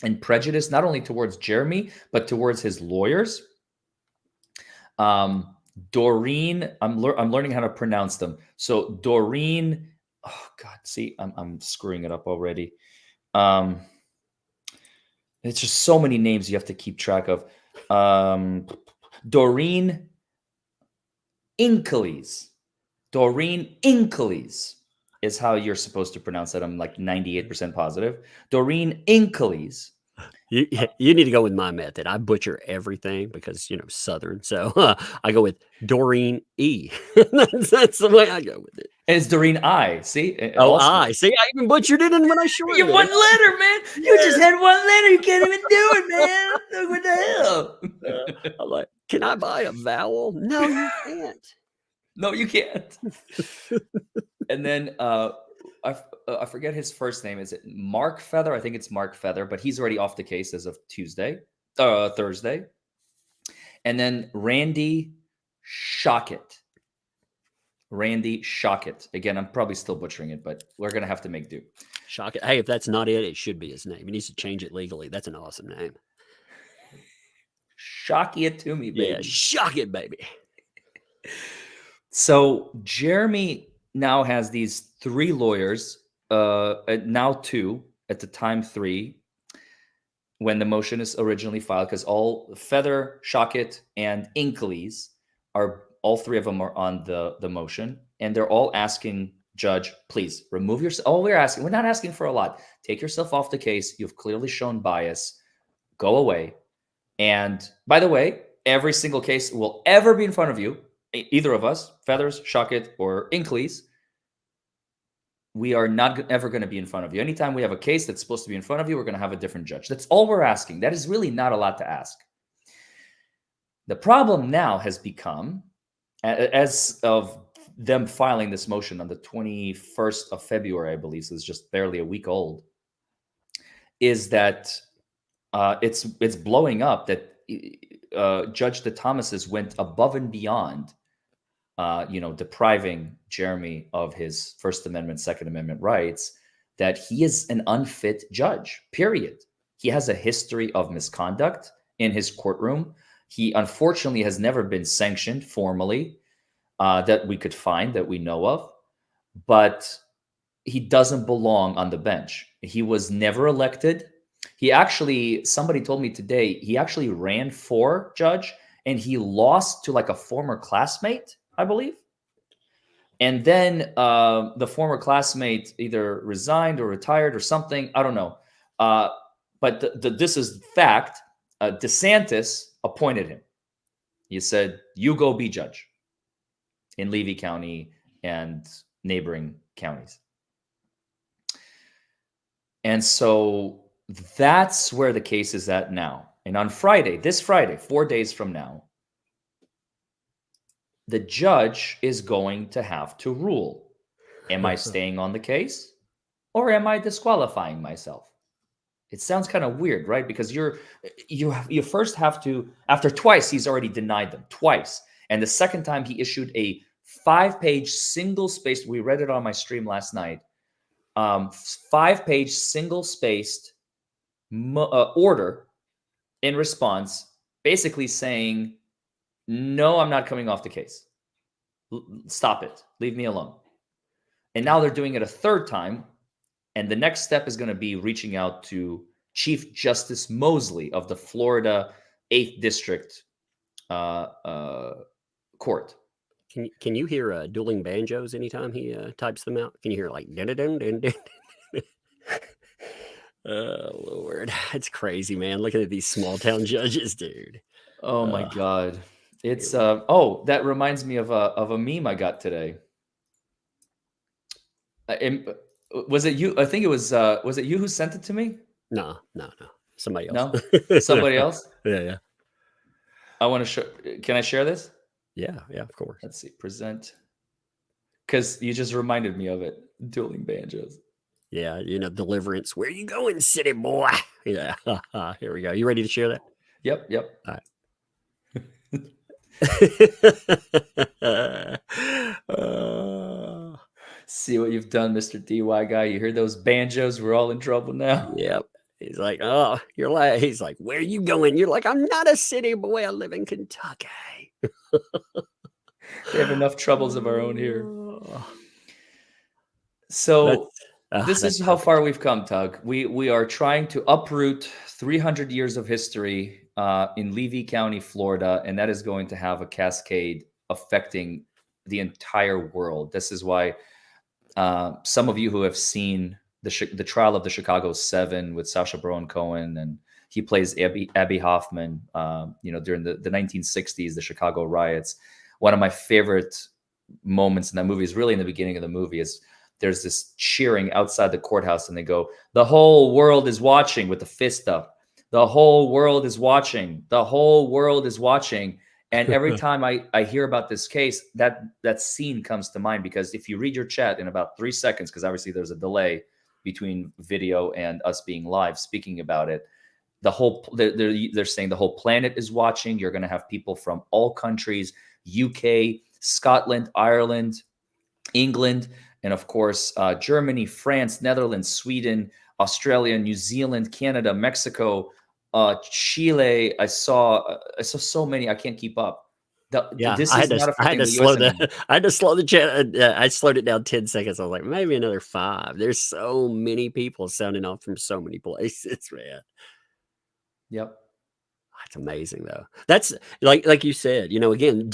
and prejudice, not only towards Jeremy, but towards his lawyers. Doreen, I'm learning how to pronounce them. So Doreen, oh God, see, I'm screwing it up already. It's just so many names you have to keep track of. Doreen Inkles. Doreen Inkles is how you're supposed to pronounce that. I'm like 98% positive. Doreen Inkles. You need to go with my method. I butcher everything because, you know, Southern. So I go with Doreen E. That's the way I go with it. And it's Doreen I. See? Oh, Also. I. See, I even butchered it when I shortened You it. one letter, man. You just had one letter. You can't even do it, man. What the hell? I'm like, can I buy a vowel? No, you can't. No, you can't. And then I forget his first name. Is it Mark Feather? I think it's Mark Feather, but he's already off the case as of Thursday. And then Randy Shockett. Randy Shockett. Again, I'm probably still butchering it, but we're going to have to make do. Shockett. Hey, if that's not it, it should be his name. He needs to change it legally. That's an awesome name. Shock it to me, baby. Yeah, shock it, baby. So Jeremy now has these 3 lawyers, now 2, at the time 3, when the motion is originally filed, because all Feather, Shockett, and Inkles are, all 3 of them are on the motion, and they're all asking, Judge, please remove yourself. All we're not asking for a lot. Take yourself off the case. You've clearly shown bias. Go away. And by the way, every single case will ever be in front of you, either of us, Feathers, Shockett, or Inkles, we are not ever going to be in front of you. Anytime we have a case that's supposed to be in front of you, we're going to have a different judge. That's all we're asking. That is really not a lot to ask. The problem now has become, as of them filing this motion on the 21st of February, I believe, so it's just barely a week old, is that it's blowing up that Judge DeThomasis went above and beyond, depriving Jeremy of his First Amendment, Second Amendment rights, that he is an unfit judge, period. He has a history of misconduct in his courtroom. He unfortunately has never been sanctioned formally that we could find, that we know of, but he doesn't belong on the bench. He was never elected. He actually, somebody told me today, he actually ran for judge and he lost to like a former classmate, I believe. And then the former classmate either resigned or retired or something. I don't know. But this is fact. DeSantis appointed him. He said, you go be judge in Levy County and neighboring counties. And so that's where the case is at now. And on Friday, this Friday, 4 days from now, the judge is going to have to rule. Am I staying on the case or am I disqualifying myself? It sounds kind of weird, right? Because you first have to, after twice, he's already denied them, twice. And the second time he issued a 5-page single-spaced, we read it on my stream last night, 5-page single-spaced order in response, basically saying, no, I'm not coming off the case. Stop it. Leave me alone. And now they're doing it a third time. And the next step is going to be reaching out to Chief Justice Mosley of the Florida 8th District Court. Can you hear dueling banjos anytime he types them out? Can you hear like dun dun dun dun? Oh Lord, it's crazy, man. Looking at these small town judges, dude. Oh my God. It's that reminds me of a meme I got today. Was it you? I think it was it you who sent it to me? No. Somebody else. No? Somebody else? Yeah. I want to show. Can I share this? Yeah, of course. Let's see. Present. Because you just reminded me of it. Dueling banjos. Yeah, Deliverance. Where you going, city boy? Yeah. Here we go. You ready to share that? Yep. All right. Uh, See what you've done, Mr. DUI guy. You hear those banjos? We're all in trouble now. yep. He's like, oh, you're like, he's like, where are you going? You're like, I'm not a city boy. I live in Kentucky. We have enough troubles of our own here. Oh, So this that's is how perfect. far we've come, Tug. We are trying to uproot 300 years of history in Levy County, Florida, and that is going to have a cascade affecting the entire world. This is why some of you who have seen the trial of the Chicago Seven with Sacha Baron Cohen, and he plays Abby Hoffman, during the 1960s, the Chicago riots. One of my favorite moments in that movie is really in the beginning of the movie. Is there's this cheering outside the courthouse, and they go, "The whole world is watching," with the fist up. The whole world is watching. The whole world is watching. And every time I hear about this case, that scene comes to mind, because if you read your chat in about 3 seconds, because obviously there's a delay between video and us being live speaking about it, they're saying the whole planet is watching. You're going to have people from all countries, UK, Scotland, Ireland, England, and of course, Germany, France, Netherlands, Sweden, Australia, New Zealand, Canada, Mexico, Chile. I saw so many. I can't keep up. Yeah, This is not I had affecting to the slow U.S. anymore. I had to slow the chat. I slowed it down 10 seconds. I was like, maybe another 5. There's so many people sounding off from so many places, man. Yep. That's amazing, though. That's like you said. Again,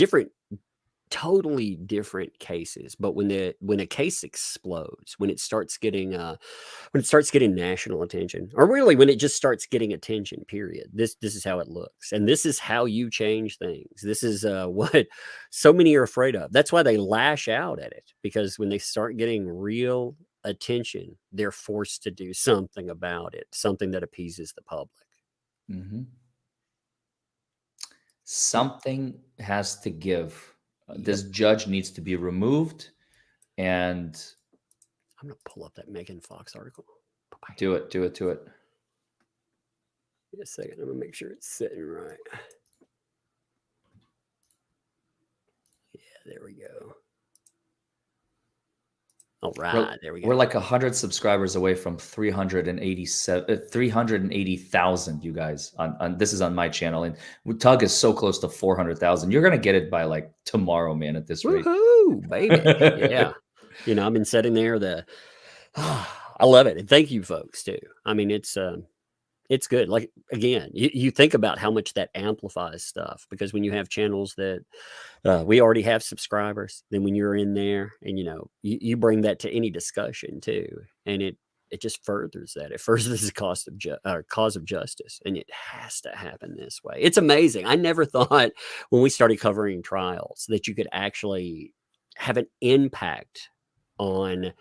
totally different cases. But when a case explodes, when it starts getting national attention, or really when it just starts getting attention, period, this is how it looks, and this is how you change things. This is what so many are afraid of. That's why they lash out at it, because when they start getting real attention, they're forced to do something about it, something that appeases the public. Mm-hmm. Something has to give. This judge needs to be removed, and I'm gonna pull up that Megan Fox article. do it. Wait a second. I'm gonna make sure it's sitting right. Yeah, there we go. All right, there we go. We're like 100 subscribers away from 380,000. You guys, on this is on my channel, and Tug is so close to 400,000. You're gonna get it by like tomorrow, man. At this rate, Woohoo, baby! Yeah, I've been sitting there. I love it, and thank you, folks, too. I mean, it's good. Like, again, you think about how much that amplifies stuff, because when you have channels that we already have subscribers, then when you're in there and you bring that to any discussion too, and it just furthers that. It furthers the cause of justice, and it has to happen this way. It's amazing. I never thought when we started covering trials that you could actually have an impact on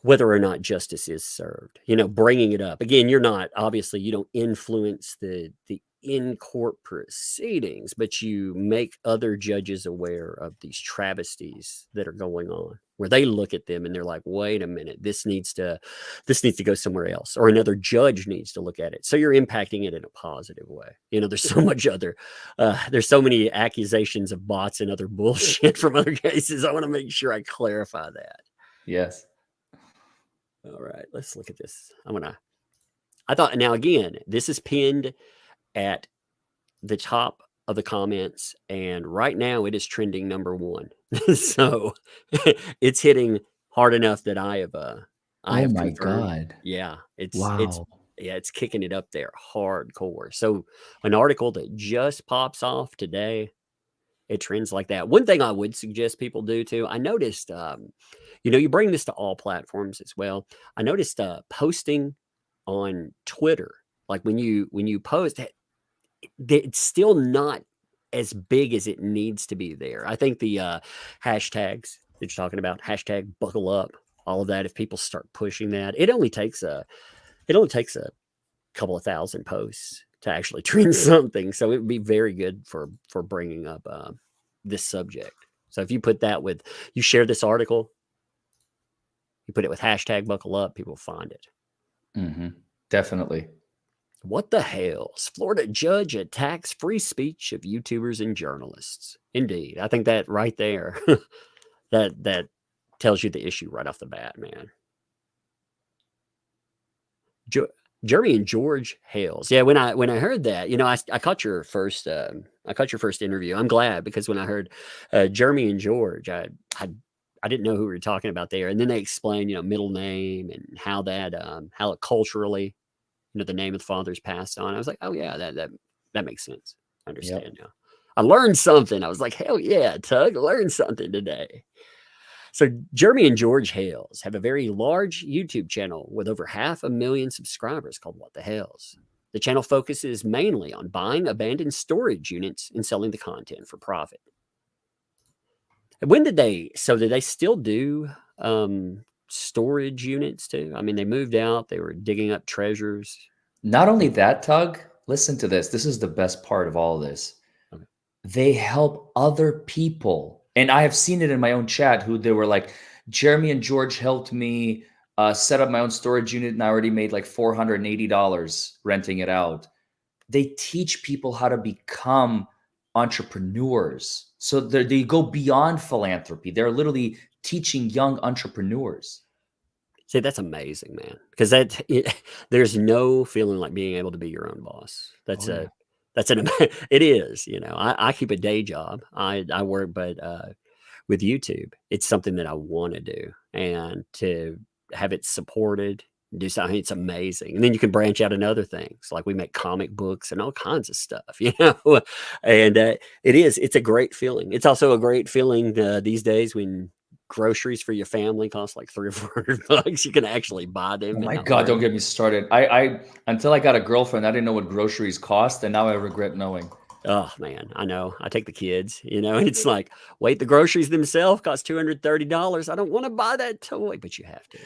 whether or not justice is served. Bringing it up again, you don't influence the in-court proceedings, but you make other judges aware of these travesties that are going on, where they look at them and they're like, wait a minute, this needs to go somewhere else, or another judge needs to look at it. So you're impacting it in a positive way. There's so much there's so many accusations of bots and other bullshit from other cases. I want to make sure I clarify that. yes. All right, let's look at this. Now again, this is pinned at the top of the comments, and right now it is trending number 1. So it's hitting hard enough that I have Oh my confirmed. God. Yeah, Wow. it's kicking it up there hardcore. So an article that just pops off today, it trends like that. One thing I would suggest people do too, I noticed, you bring this to all platforms as well. I noticed posting on Twitter, like when you post, it's still not as big as it needs to be there. I think the hashtags that you're talking about, hashtag buckle up, all of that, if people start pushing that, it only takes a couple of thousand posts to actually trend something. So it would be very good for bringing up this subject. So if you put that you share this article, you put it with hashtag buckle up, people find it. Mm-hmm. Definitely. What the Hales? Florida judge attacks free speech of YouTubers and journalists. Indeed. I think that right there, that tells you the issue right off the bat, man. Jeremy and George Hales. Yeah, when I heard that, I caught your first interview. I'm glad, because when I heard Jeremy and George, I didn't know who we were talking about there, and then they explained middle name and how it culturally, the name of the father's passed on. I was like, oh yeah, that makes sense. I understand now. I learned something. I was like, hell yeah, Tug, I learned something today. So Jeremy and George Hales have a very large YouTube channel with over 500,000 subscribers called What the Hales. The channel focuses mainly on buying abandoned storage units and selling the content for profit. Did they still do storage units too? I mean, they moved out, they were digging up treasures. Not only that, Tug, listen to this. This is the best part of all of this. Okay. They help other people. And I have seen it in my own chat who they were like, Jeremy and George helped me set up my own storage unit, and I already made like $480 renting it out. They teach people how to become entrepreneurs. So they go beyond philanthropy. They're literally teaching young entrepreneurs. See, that's amazing, man. Because there's no feeling like being able to be your own boss. It is, I keep a day job. I work, but with YouTube, it's something that I want to do, and to have it supported, do something, it's amazing. And then you can branch out in other things. Like we make comic books and all kinds of stuff, and it's a great feeling. It's also a great feeling these days when groceries for your family cost like $300 or $400. You can actually buy them. Oh my God, don't get me started. I until I got a girlfriend, I didn't know what groceries cost, and now I regret knowing. Oh man, I know. I take the kids, and it's like, wait, the groceries themselves cost $230. I don't want to buy that toy, but you have to.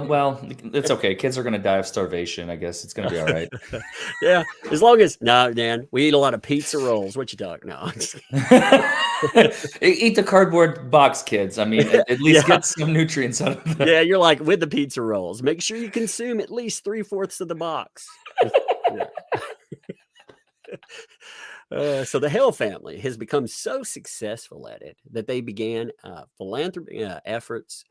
Well, it's okay. Kids are going to die of starvation. I guess it's going to be all right. Yeah, as long as Dan, we eat a lot of pizza rolls. What you talking? No, eat the cardboard box, kids. I mean, at least get some nutrients out of them. Yeah, you're like, with the pizza rolls, make sure you consume at least 3/4 of the box. So the Hale family has become so successful at it that they began philanthropy efforts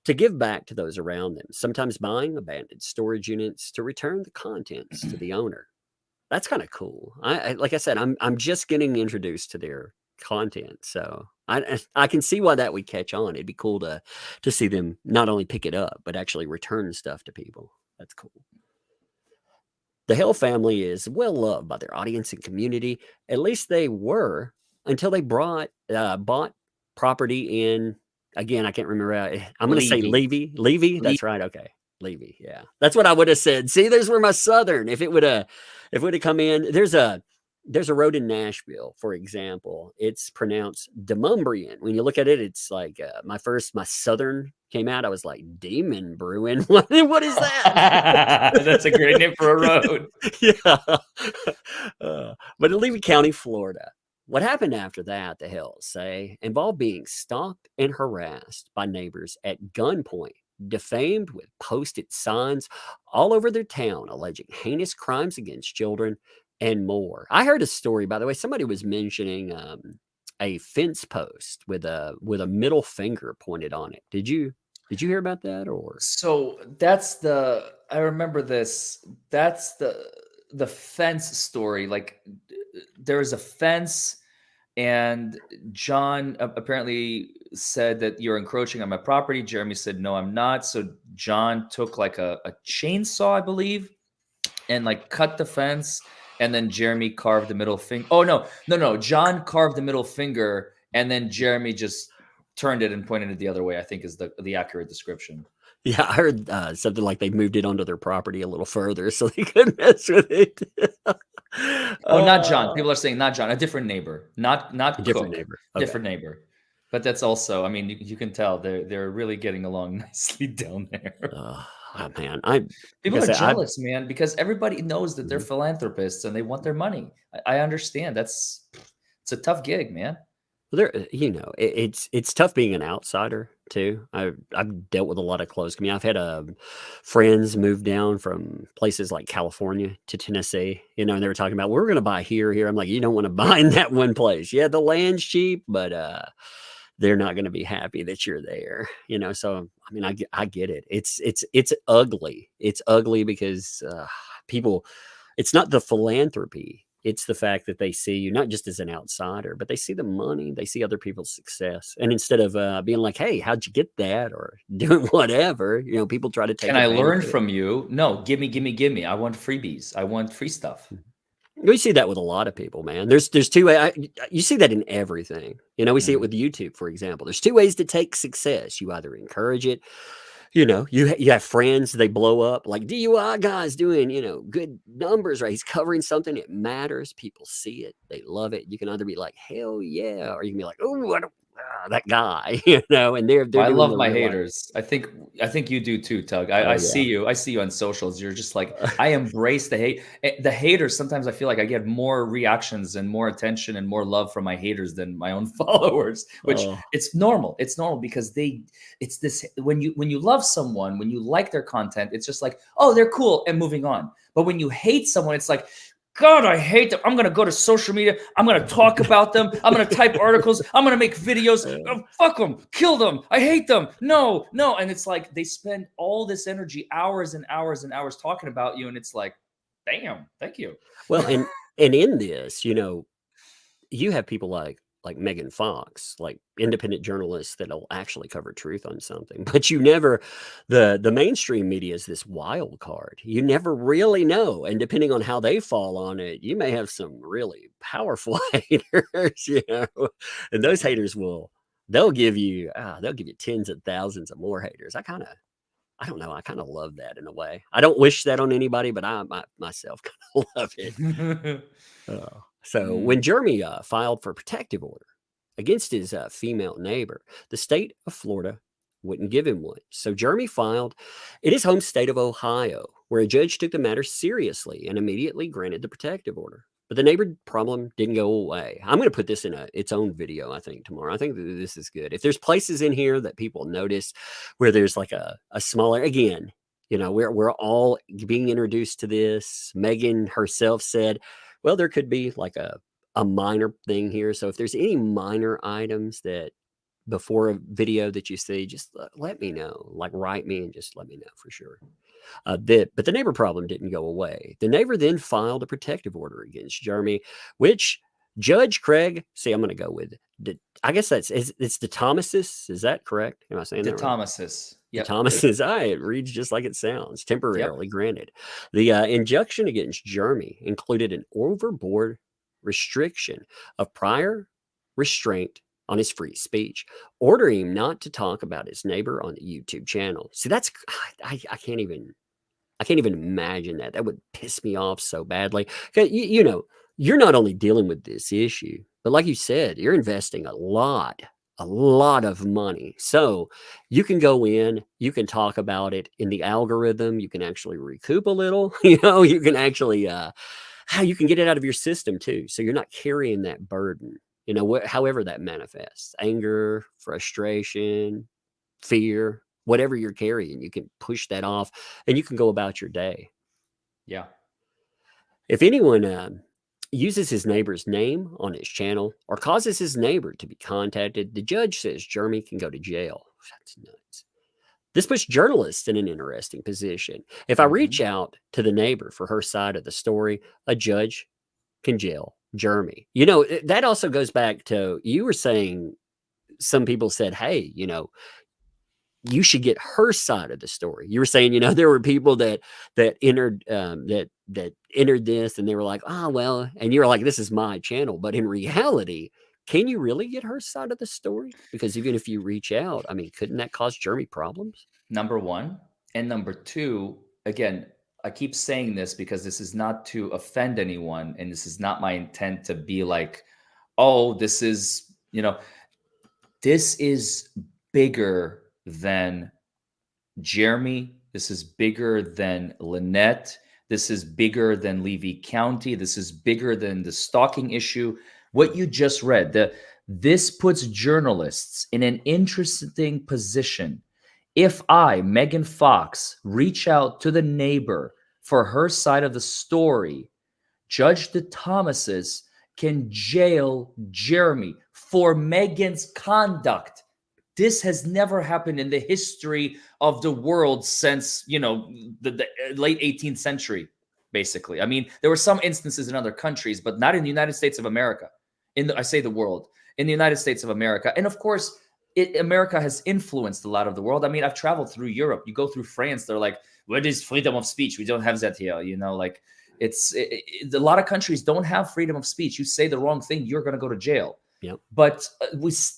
to give back to those around them, sometimes buying abandoned storage units to return the contents to the owner. That's kind of cool. Like I said, I'm just getting introduced to their content, so I can see why that would catch on. It'd be cool to see them not only pick it up, but actually return stuff to people. That's cool. The Hale family is well loved by their audience and community. At least they were, until they bought property in, again, I can't remember. I'm going to say Levy. Levy? That's right. Okay. Levy. Yeah. That's what I would have said. See, there's where my Southern, if it would have come in, there's a road in Nashville, for example. It's pronounced Demumbrian. When you look at it, it's like my Southern came out. I was like, Demon Brewing. What is that? That's a great name for a road. Yeah. But in Levy County, Florida. What happened after that, the Hales say, involved being stalked and harassed by neighbors at gunpoint, defamed with posted signs all over their town, alleging heinous crimes against children, and more. I heard a story, by the way. Somebody was mentioning a fence post with a middle finger pointed on it. Did you hear about that? Or so I remember this. That's the fence story. Like there was a fence, and John apparently said that you're encroaching on my property. Jeremy said, no, I'm not. So John took like a chainsaw, I believe, and like cut the fence. And then Jeremy carved the middle finger. Oh, no. John carved the middle finger, and then Jeremy just turned it and pointed it the other way, I think is the accurate description. Yeah, I heard something like they moved it onto their property a little further so they couldn't mess with it. Oh, not John. People are saying not John, a different neighbor. Not a different neighbor. Okay. Different neighbor. But that's also, I mean, you can tell they're really getting along nicely down there. Oh, man, people are jealous, man, because everybody knows that they're philanthropists and they want their money. I understand. It's a tough gig, man. It's tough being an outsider too. I've dealt with a lot of closed community. I've had friends move down from places like California to Tennessee, and they were talking about, we're going to buy here. I'm like, you don't want to buy in that one place. Yeah, the land's cheap, but they're not going to be happy that you're there. So I mean, I get it. It's ugly. It's ugly because people. It's not the philanthropy. It's the fact that they see you not just as an outsider, but they see the money, they see other people's success. And instead of being like, hey, how'd you get that? Or doing whatever, people try to take Can I learn advantage of it. from you? No, give me. I want freebies. I want free stuff. We see that with a lot of people, man. There's two ways. You see that in everything. We see it with YouTube, for example. There's two ways to take success. You either encourage it. You have friends, they blow up, like DUI Guy's doing, good numbers, right? He's covering something that matters. People see it. They love it. You can either be like, hell yeah, or you can be like, oh, that guy, and they're I doing love the my real life. haters. I think you do too, Tug. I see you. I see you on socials. You're just like, I embrace the hate. The haters, sometimes I feel like I get more reactions and more attention and more love from my haters than my own followers, which it's normal. It's normal because it's this, when you love someone, when you like their content, it's just like, oh, they're cool and moving on. But when you hate someone, it's like, God, I hate them. I'm going to go to social media. I'm going to talk about them. I'm going to type articles. I'm going to make videos. Oh, fuck them. Kill them. I hate them. No. And it's like they spend all this energy, hours and hours and hours talking about you. And it's like, damn, thank you. Well, and in this, you have people like Megan Fox, like independent journalists that'll actually cover truth on something, but you never, the mainstream media is this wild card. You never really know. And depending on how they fall on it, you may have some really powerful haters, and those haters they'll give you tens of thousands of more haters. I don't know. I kind of love that in a way. I don't wish that on anybody, but I myself kind of love it. So when Jeremy filed for protective order against his female neighbor, the state of Florida wouldn't give him one. So Jeremy filed in his home state of Ohio, where a judge took the matter seriously and immediately granted the protective order. But the neighbor problem didn't go away. I'm going to put this in its own video, I think, tomorrow. I think that this is good. If there's places in here that people notice where there's like a smaller, again, we're all being introduced to this. Megan herself said, well, there could be like a minor thing here. So if there's any minor items that before a video that you see, just let me know, like write me and just let me know for sure. But the neighbor problem didn't go away. The neighbor then filed a protective order against Jeremy, which Judge Craig, I'm going to go with, I guess it's the Thomases. Is that correct? Am I saying that right? Thomases. Yep. Thomases. It reads just like it sounds. Temporarily granted. The injunction against Jeremy included an overboard restriction of prior restraint on his free speech, ordering him not to talk about his neighbor on the YouTube channel. See, that's I can't even imagine that. That would piss me off so badly. You're not only dealing with this issue, but like you said, you're investing a lot of money. So you can go in, you can talk about it in the algorithm. You can actually recoup a little, you can actually, you can get it out of your system too. So you're not carrying that burden, however that manifests, anger, frustration, fear, whatever you're carrying, you can push that off and you can go about your day. Yeah. If anyone, uses his neighbor's name on his channel or causes his neighbor to be contacted, the judge says Jeremy can go to jail. That's nuts. This puts journalists in an interesting position. If I reach out to the neighbor for her side of the story, a judge can jail Jeremy. That also goes back to, you were saying, some people said, hey, you should get her side of the story. You were saying, there were people that entered that entered this and they were like, well, and you're like, this is my channel. But in reality, can you really get her side of the story? Because even if you reach out, I mean, couldn't that cause Jeremy problems? Number one. And number two, again, I keep saying this because this is not to offend anyone. And this is not my intent to be like, oh, this is bigger than Jeremy. This is bigger than Lynette. This is bigger than Levy County. This is bigger than the stalking issue. What you just read, This puts journalists in an interesting position. If I, Megan Fox, reach out to the neighbor for her side of the story, Judge DeThomasis can jail Jeremy for Megan's conduct. This has never happened in the history of the world since, you know, the late 18th century, basically. I mean, there were some instances in other countries, but not in the United States of America. I say the world, in the United States of America. And of course, America has influenced a lot of the world. I mean, I've traveled through Europe. You go through France, they're like, what is freedom of speech? We don't have that here, you know, like a lot of countries don't have freedom of speech. You say the wrong thing, you're going to go to jail. Yep. But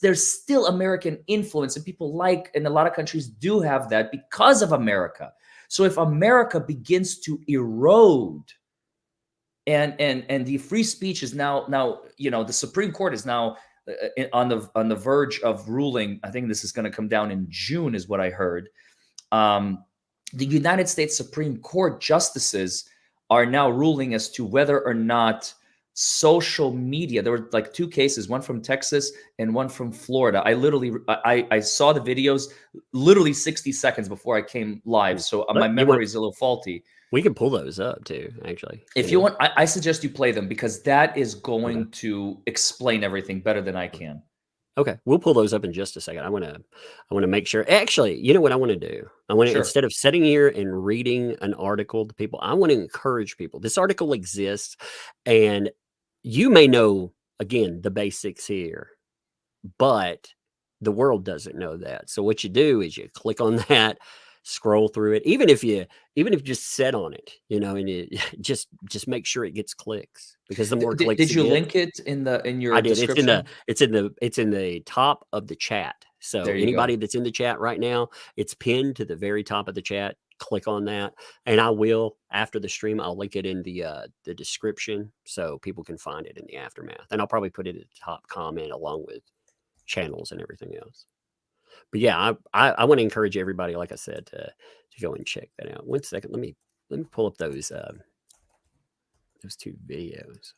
there's still American influence, and people and a lot of countries do have that because of America. So if America begins to erode, and the free speech is now, you know, the Supreme Court is now on the verge of ruling. I think this is going to come down in June, is what I heard. The United States Supreme Court justices are now ruling as to whether or not social media, there were like 2 cases, one from Texas and one from Florida. I saw the videos literally 60 seconds before I came live. So my memory is a little faulty. We can pull those up too, actually. If you want, I suggest you play them, because that is going to explain everything better than I can. Okay, we'll pull those up in just a second. I want to make sure. Actually, you know what I want to do? I want to, instead of sitting here and reading an article to people, I want to encourage people. This article exists, and you may know, again, the basics here, but the world doesn't know that. So what you do is you click on that, scroll through it, even if you just sit on it, you know, and you just make sure it gets clicks, because the more clicks. Did you link it in your description? It's in the top of the chat. So anybody that's in the chat right now, it's pinned to the very top of the chat. Click on that, and I will, after the stream, I'll link it in the description so people can find it in the aftermath, and I'll probably put it at the top comment along with channels and everything else. But yeah, I want to encourage everybody, like I said, to go and check that out. 1 second, let me pull up those 2 videos.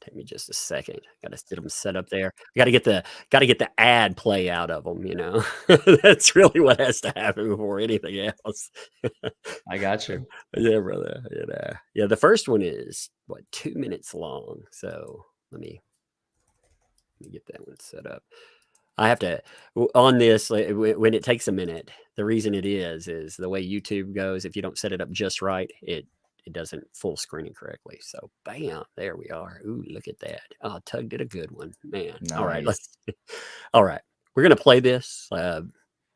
Take me just a second. Got to get them set up there. Got to get the ad play out of them. You know, that's really what has to happen before anything else. I got you. Yeah, brother. Yeah. The first one is 2 minutes long. So let me get that one set up. I have to on this when it takes a minute. The reason it is the way YouTube goes. If you don't set it up just right, it doesn't full screen it correctly. So bam, there we are. Ooh, look at that. Oh, Tug did a good one, man. Nice. All right, we're gonna play this.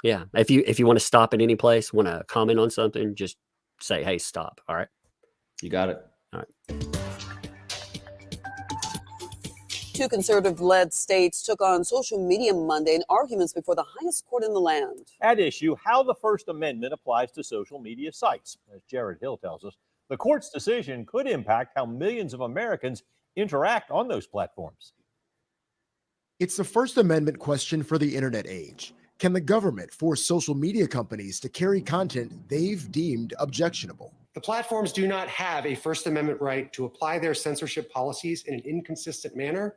Yeah, if you want to stop at any place, want to comment on something, just say, hey, stop. All right, you got it. All right. 2 conservative-led states took on social media Monday in arguments before the highest court in the land. At issue, how the First Amendment applies to social media sites. As Jared Hill tells us, the court's decision could impact how millions of Americans interact on those platforms. It's the First Amendment question for the internet age. Can the government force social media companies to carry content they've deemed objectionable? The platforms do not have a First Amendment right to apply their censorship policies in an inconsistent manner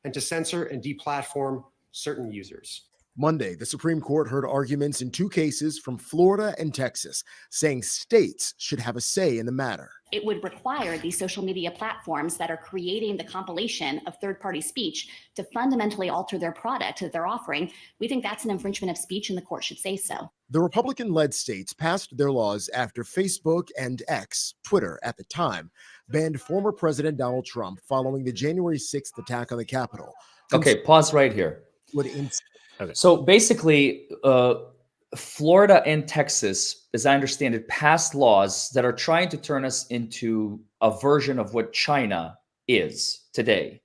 and to censor and deplatform certain users. Monday, the Supreme Court heard arguments in 2 cases from Florida and Texas, saying states should have a say in the matter. It would require these social media platforms that are creating the compilation of third-party speech to fundamentally alter their product that they're offering. We think that's an infringement of speech, and the court should say so. The Republican-led states passed their laws after Facebook and X, Twitter at the time, banned former President Donald Trump following the January 6th attack on the Capitol. Okay, pause right here. Okay. So basically, Florida and Texas, as I understand it, passed laws that are trying to turn us into a version of what China is today.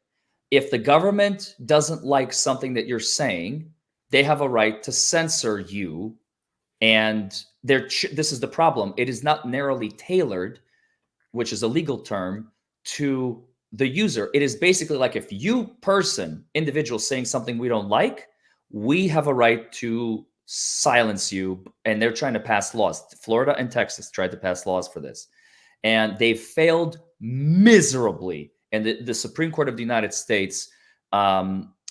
If the government doesn't like something that you're saying, they have a right to censor you. And this is the problem. It is not narrowly tailored, which is a legal term, to the user. It is basically like if you individual saying something we don't like, we have a right to silence you. And they're trying to pass laws. Florida and Texas tried to pass laws for this. And they failed miserably And the Supreme Court of the United States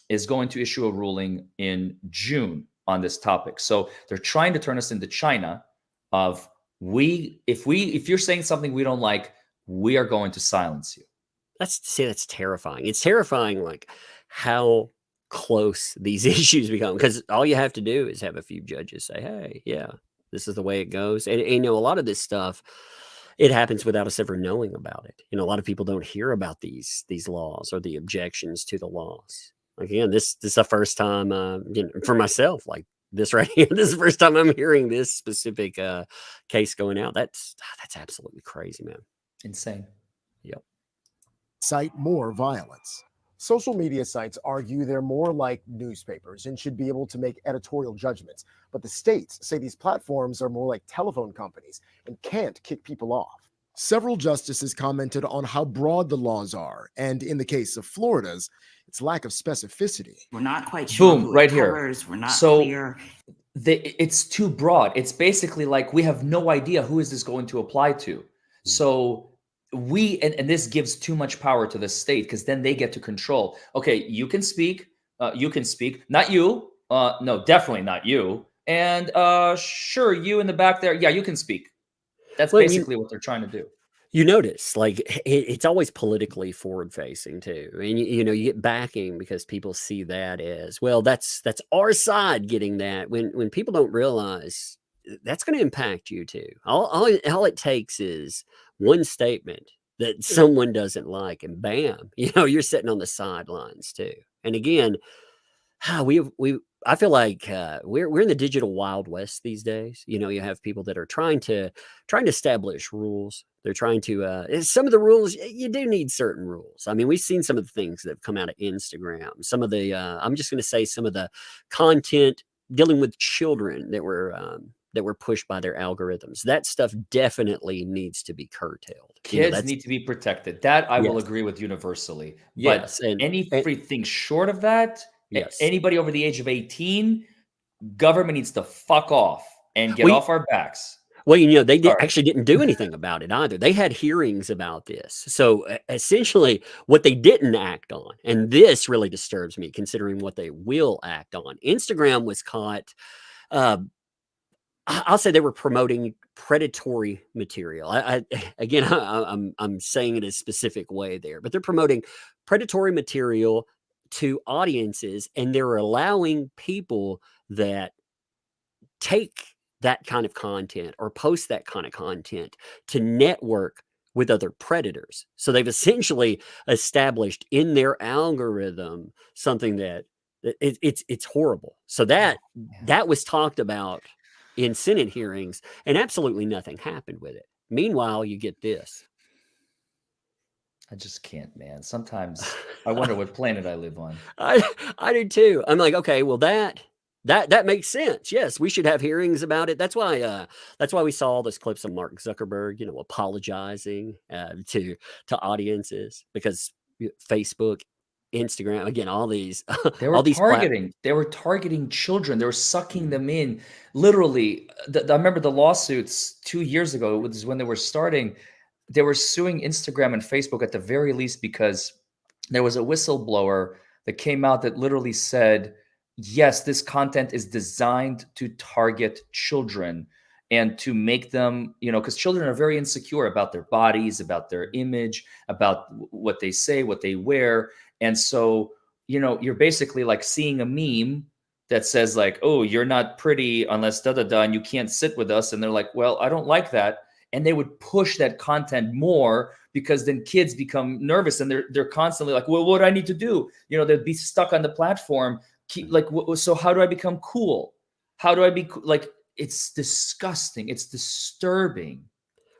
is going to issue a ruling in June on this topic. So they're trying to turn us into China of if you're saying something we don't like, we are going to silence you. That's terrifying. It's terrifying, like how close these issues become, because all you have to do is have a few judges say, hey, yeah, this is the way it goes. And you know, a lot of this stuff, it happens without us ever knowing about it. You know, a lot of people don't hear about these laws or the objections to the laws. Again, this is the first time, you know, for myself, like this right here. This is the first time I'm hearing this specific case going out. That's absolutely crazy, man. Insane. Yep. Cite more violence. Social media sites argue they're more like newspapers and should be able to make editorial judgments. But the states say these platforms are more like telephone companies and can't kick people off. Several justices commented on how broad the laws are, and in the case of Florida's, its lack of specificity. We're not quite sure. Boom, who right it here. covers. We're not So clear. it's too broad. It's basically like we have no idea who is this going to apply to. So and this gives too much power to the state, because then they get to control. Okay, you can speak. Not you. No, definitely not you. And sure, you in the back there. Yeah, you can speak. That's Well, basically what they're trying to do. you notice, like it's always politically forward facing too, and you know, you get backing because people see that as, well, that's our side getting that, when people don't realize that's going to impact you too. All it takes is one statement that someone doesn't like, and bam, you know, you're sitting on the sidelines too. And again, I feel like we're in the digital Wild West these days. You know, you have people that are trying to establish rules. They're trying to some of the rules, you do need certain rules. I mean, we've seen some of the things that have come out of Instagram. Some of the I'm just going to say some of the content dealing with children that were pushed by their algorithms. That stuff definitely needs to be curtailed. Kids need to be protected. That I will agree with universally. Yes, But anything short of that, yes. anybody over the age of 18, government needs to fuck off and get off our backs. Well, you know, they actually didn't do anything about it either. They had hearings about this. So essentially what they didn't act on, and this really disturbs me considering what they will act on. Instagram was caught, I'll say they were promoting predatory material. I'm saying it a specific way there, but they're promoting predatory material to audiences, and they're allowing people that take that kind of content or post that kind of content to network with other predators. So they've essentially established in their algorithm something that it's horrible. So that was talked about in Senate hearings, and absolutely nothing happened with it. Meanwhile, you get this. I just can't, man. Sometimes I wonder what planet I live on. I do too. I'm like, okay, well that makes sense. Yes, we should have hearings about it. That's why we saw all those clips of Mark Zuckerberg, you know, apologizing to audiences, because Facebook, Instagram, again, all these they were targeting children. They were sucking them in. Literally, I remember the lawsuits 2 years ago, which is when they were starting. They were suing Instagram and Facebook at the very least because there was a whistleblower that came out that literally said, yes, this content is designed to target children and to make them, you know, because children are very insecure about their bodies, about their image, about what they say, what they wear. And so, you know, you're basically like seeing a meme that says like, oh, you're not pretty unless da-da-da, and you can't sit with us. And they're like, well, I don't like that. And they would push that content more, because then kids become nervous and they're constantly like, well, what do I need to do? You know, they'd be stuck on the platform. So how do I become cool? How do I be like, it's disgusting. It's disturbing.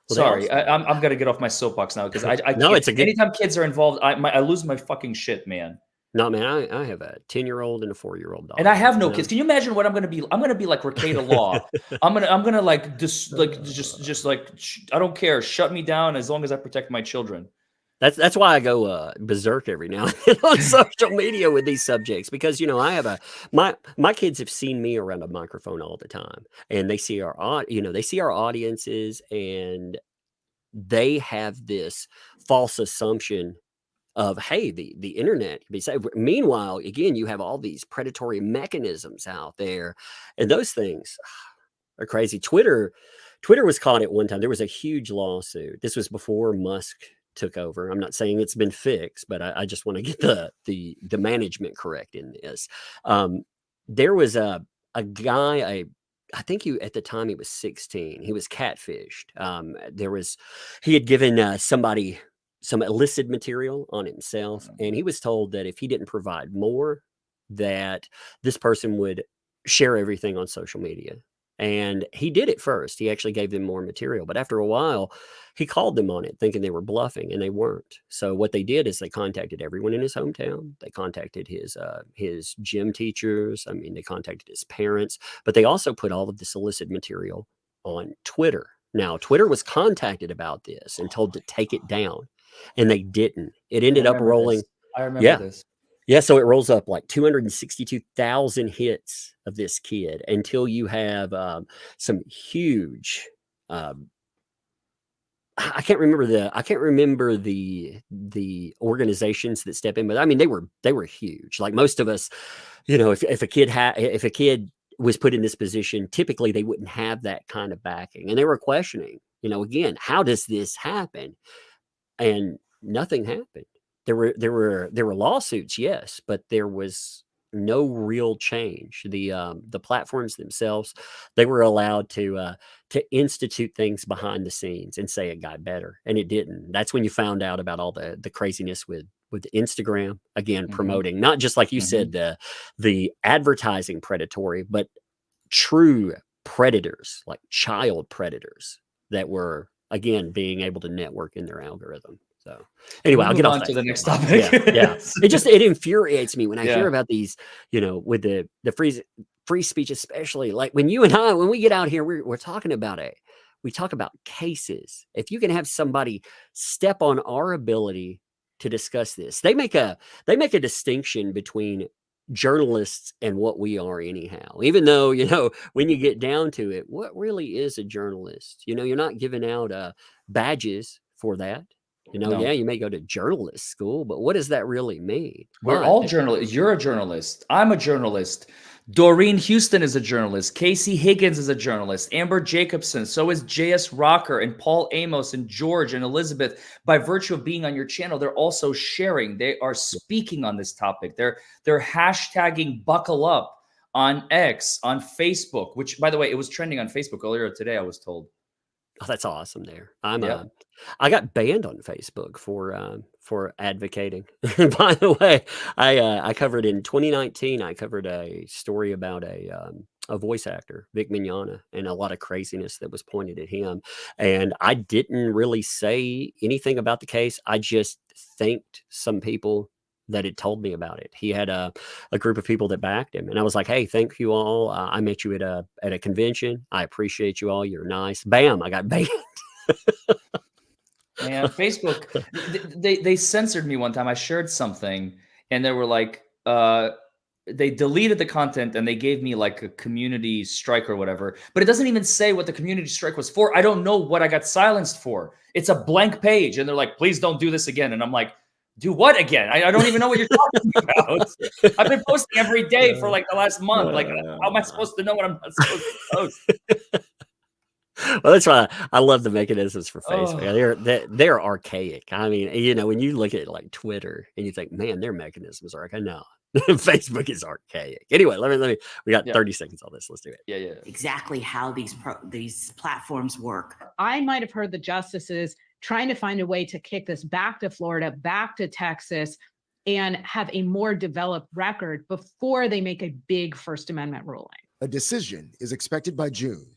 Well, sorry, I'm gonna get off my soapbox now, because I no, it's a good. Anytime kids are involved, I lose my fucking shit, man. No, man, I have a 10-year-old and a 4-year-old daughter. And I have no kids. Can you imagine what I'm going to be? I'm going to be like Rekieta Law. I'm going to like just I don't care. Shut me down as long as I protect my children. That's why I go berserk every now and then on social media with these subjects, because, you know, I have my kids have seen me around a microphone all the time, and they see our audiences, and they have this false assumption of, hey, the internet can be safe. Meanwhile, again, you have all these predatory mechanisms out there, and those things are crazy. Twitter was caught at one time. There was a huge lawsuit. This was before Musk took over. I'm not saying it's been fixed, but I just want to get the management correct in this. There was a guy, I think at the time he was 16. He was catfished. He had given somebody some illicit material on himself, and he was told that if he didn't provide more, that this person would share everything on social media. And he did it first. He actually gave them more material, but after a while, he called them on it, thinking they were bluffing, and they weren't. So what they did is they contacted everyone in his hometown. They contacted his gym teachers. I mean, they contacted his parents, but they also put all of this illicit material on Twitter. Now, Twitter was contacted about this and told to take it down, and they didn't. It ended up rolling. I remember this. Yeah, so it rolls up like 262,000 hits of this kid until you have some huge. I can't remember the organizations that step in, but I mean they were huge. Like most of us, if a kid was put in this position, typically they wouldn't have that kind of backing, and they were questioning, again, how does this happen? And nothing happened. There were lawsuits, yes, but there was no real change. The platforms themselves, they were allowed to institute things behind the scenes and say it got better, and it didn't. That's when you found out about all the craziness with Instagram, again, promoting not just like you said, the advertising predatory, but true predators, like child predators that were, again, being able to network in their algorithm. So anyway, I'll get off to the next topic. Yeah. It infuriates me when I hear about these, with the free speech, especially like when you and I, when we get out here, we're talking about we talk about cases. If you can have somebody step on our ability to discuss this, they make a distinction between journalists and what we are anyhow, even though, when you get down to it, what really is a journalist? You're not giving out badges for that. No. Yeah, you may go to journalist school, but what does that really mean? We're all journalists. You're a journalist. I'm a journalist. Doreen Houston is a journalist. Casey Higgins is a journalist. Amber Jacobson. So is J.S. Rocker and Paul Amos and George and Elizabeth. By virtue of being on your channel, they're also sharing. They are speaking on this topic. They're hashtagging Buckle Up on X, on Facebook, which, by the way, it was trending on Facebook earlier today, I was told. Oh, that's awesome. There, I got banned on Facebook for advocating. By the way, I covered in 2019. I covered a story about a voice actor, Vic Mignogna, and a lot of craziness that was pointed at him. And I didn't really say anything about the case. I just thanked some people that had told me about it. He had a group of people that backed him, and I was like, "Hey, thank you all. I met you at a convention. I appreciate you all. You're nice." Bam! I got banned. Man, Facebook, they censored me one time. I shared something, and they were like, they deleted the content, and they gave me like a community strike or whatever. But it doesn't even say what the community strike was for. I don't know what I got silenced for. It's a blank page, and they're like, "Please don't do this again." And I'm like, do what again? I don't even know what you're talking about. I've been posting every day for like the last month. Like, how am I supposed to know what I'm not supposed to post? Well, that's why I love the mechanisms for Facebook. They're archaic. I mean, when you look at like Twitter and you think, man, their mechanisms are archaic. No, Facebook is archaic. Anyway, let me. We got 30 seconds on this. Let's do it. Yeah. Exactly how these platforms work. I might have heard the justices trying to find a way to kick this back to Florida, back to Texas, and have a more developed record before they make a big First Amendment ruling. A decision is expected by June.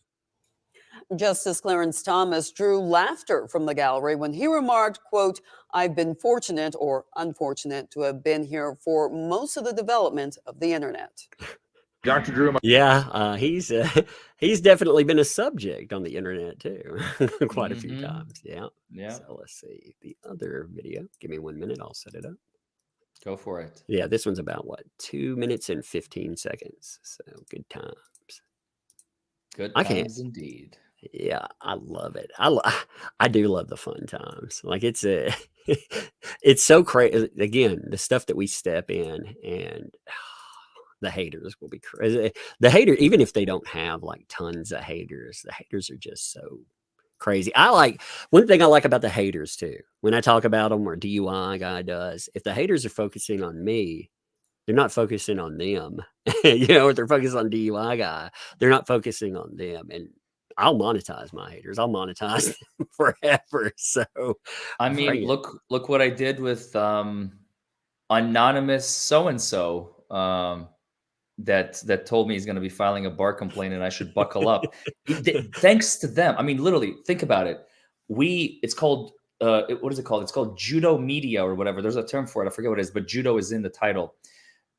Justice Clarence Thomas drew laughter from the gallery when he remarked, quote, "I've been fortunate or unfortunate to have been here for most of the development of the internet." Dr. Drew. Yeah, he's definitely been a subject on the internet too, quite a few times. Yeah. So let's see the other video. Give me 1 minute. I'll set it up. Go for it. Yeah, this one's about 2 minutes and 15 seconds. So good times. Good times indeed. Yeah, I love it. I do love the fun times. Like it's it's so crazy. Again, the stuff that we step in, and the haters will be crazy. The hater, even if they don't have like tons of haters, the haters are just so crazy. I like one thing I like about the haters too. When I talk about them, or DUI guy does, if the haters are focusing on me, they're not focusing on them. You know, if they're focused on DUI guy, they're not focusing on them. And I'll monetize my haters. I'll monetize them forever. So I mean, bring it. look what I did with anonymous so and so that told me he's going to be filing a bar complaint and I should buckle up. Thanks to them. I mean, literally, think about it. It's called what is it called? It's called judo media or whatever. There's a term for it. I forget what it is, but judo is in the title.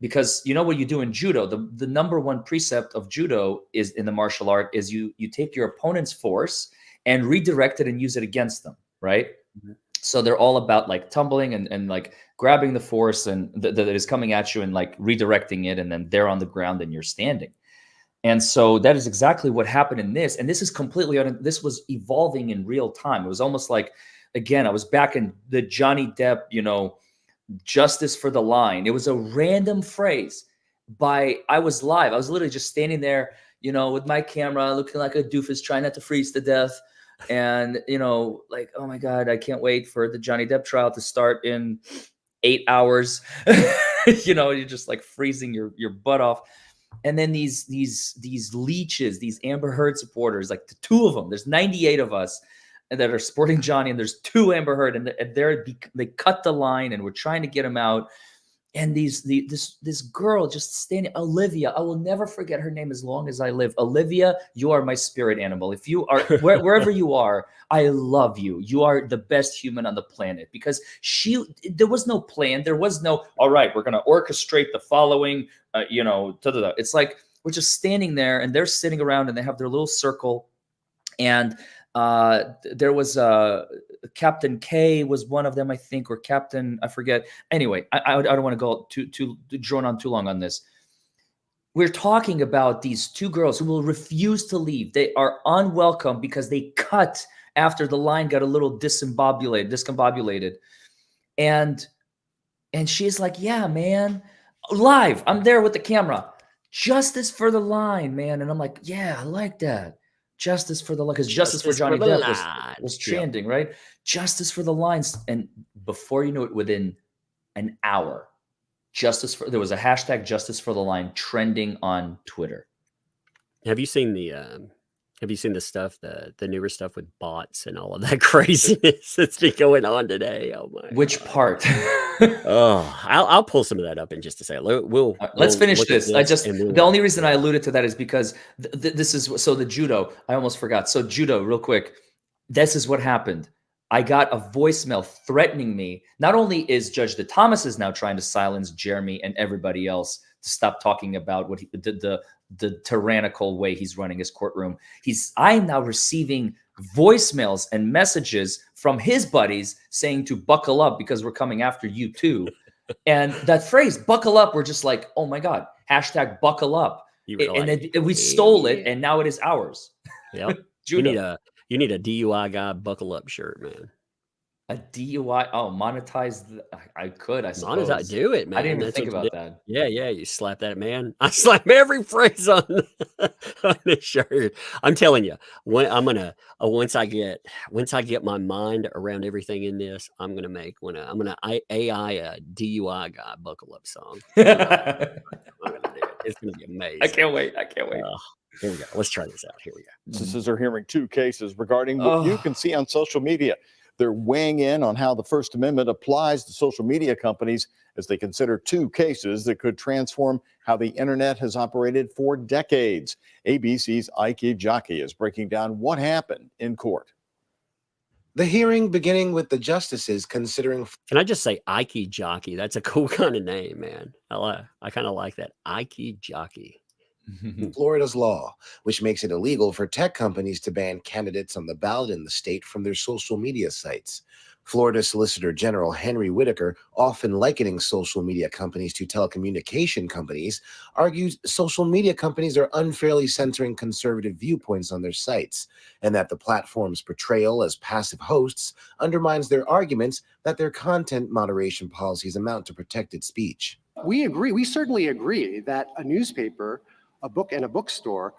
Because you know what you do in judo, the number one precept of judo is in the martial art is you take your opponent's force and redirect it and use it against them, right? Mm-hmm. So they're all about like tumbling and like grabbing the force and that is coming at you and like redirecting it, and then they're on the ground and you're standing. And so that is exactly what happened in this. And this is completely this was evolving in real time. It was almost like, again, I was back in the Johnny Depp, you know, justice for the line. It was a random phrase I was live. I was literally just standing there, you know, with my camera looking like a doofus trying not to freeze to death. And, you know, like, oh my God, I can't wait for the Johnny Depp trial to start in 8 hours. You know, you're just like freezing your butt off. And then these leeches, these Amber Heard supporters, like the two of them, there's 98 of us that are supporting Johnny, and there's 2 Amber Heard, and they cut the line, and we're trying to get him out. And this girl just standing, Olivia, I will never forget her name as long as I live. Olivia, you are my spirit animal. If you are wherever you are, I love you. You are the best human on the planet, because there was no plan. There was no, all right, we're going to orchestrate the following, you know, it's like we're just standing there, and they're sitting around, and they have their little circle. And there was Captain K was one of them, I think, or Captain, I forget. Anyway, I don't want to go too drawn on too long on this. We're talking about these 2 girls who will refuse to leave. They are unwelcome because they cut after the line got a little discombobulated. And she's like, yeah, man, live. I'm there with the camera. Justice for the line, man. And I'm like, yeah, I like that. Justice for the line, because justice for Johnny Depp was trending, right? Justice for the lines. And before you knew it, within an hour, there was a hashtag justice for the line trending on Twitter. Have you seen the stuff, the newer stuff with bots and all of that craziness that's been going on today? Oh my! Which part? Oh, I'll pull some of that up in just a second. Let's finish this. The only reason I I alluded to that is because this is the judo. I almost forgot. So judo, real quick. This is what happened. I got a voicemail threatening me. Not only is Judge Thomas is now trying to silence Jeremy and everybody else to stop talking about what the tyrannical way he's running his courtroom. I am now receiving voicemails and messages from his buddies saying to buckle up because we're coming after you too. And that phrase, buckle up, we're just like, oh my God, hashtag buckle up. And we stole it, and now it is ours. Yep. You need a DUI guy buckle up shirt, man. A DUI? Oh, monetize. I could, I suppose. Monetize, do it, man. I didn't even think about that. Yeah. You slap that, man. I slap every phrase on the shirt. I'm telling you, I'm gonna once I get my mind around everything in this, I'm gonna make I'm gonna AI a DUI guy buckle up song. I'm gonna do it. It's gonna be amazing. I can't wait. Here we go. Let's try this out. Here we go. Justices are hearing 2 cases regarding what you can see on social media. They're weighing in on how the First Amendment applies to social media companies as they consider 2 cases that could transform how the internet has operated for decades. ABC's DUIGuy is breaking down what happened in court. The hearing beginning with the justices considering. Can I just say DUIGuy? That's a cool kind of name, man. I kind of like that. DUIGuy. Florida's law, which makes it illegal for tech companies to ban candidates on the ballot in the state from their social media sites. Florida Solicitor General Henry Whitaker, often likening social media companies to telecommunication companies, argues social media companies are unfairly censoring conservative viewpoints on their sites, and that the platform's portrayal as passive hosts undermines their arguments that their content moderation policies amount to protected speech. We agree, we certainly agree that a newspaper, a book, and a bookstore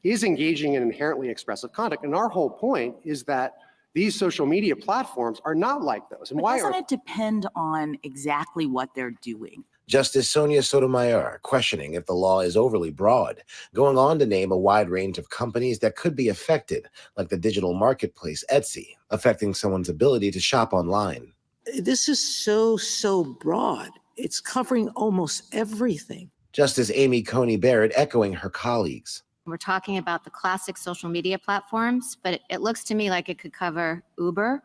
is engaging in inherently expressive conduct. And our whole point is that these social media platforms are not like those. And But doesn't it depend on exactly what they're doing? Justice Sonia Sotomayor questioning if the law is overly broad, going on to name a wide range of companies that could be affected, like the digital marketplace Etsy, affecting someone's ability to shop online. This is so broad. It's covering almost everything. Justice Amy Coney Barrett echoing her colleagues. We're talking about the classic social media platforms, but it looks to me like it could cover Uber.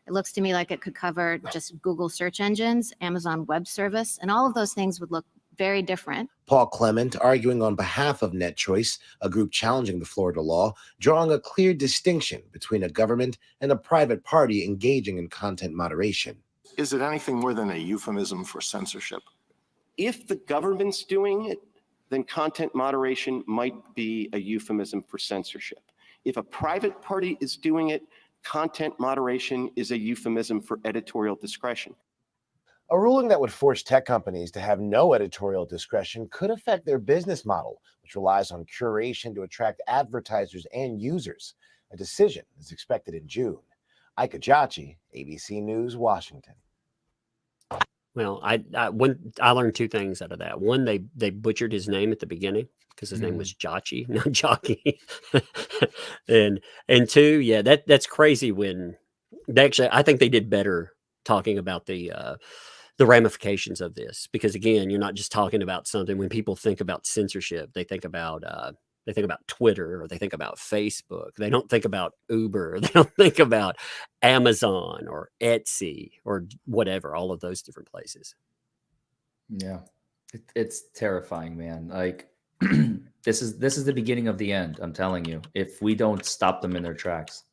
It looks to me like it could cover just Google search engines, Amazon Web Service, and all of those things would look very different. Paul Clement arguing on behalf of NetChoice, a group challenging the Florida law, drawing a clear distinction between a government and a private party engaging in content moderation. Is it anything more than a euphemism for censorship? If the government's doing it, then content moderation might be a euphemism for censorship. If a private party is doing it, content moderation is a euphemism for editorial discretion. A ruling that would force tech companies to have no editorial discretion could affect their business model, which relies on curation to attract advertisers and users. A decision is expected in June. Ike Ajachi, ABC News, Washington. Well, I learned two things out of that. One, they butchered his name at the beginning because his name was Jachi, not Jockey. and two, yeah, that's crazy when they actually, I think they did better talking about the ramifications of this, because again, you're not just talking about something. When people think about censorship, they think about Twitter, or they think about Facebook. They don't think about Uber. They don't think about Amazon or Etsy or whatever, all of those different places. Yeah, it's terrifying, man. Like this is the beginning of the end. I'm telling you, if we don't stop them in their tracks.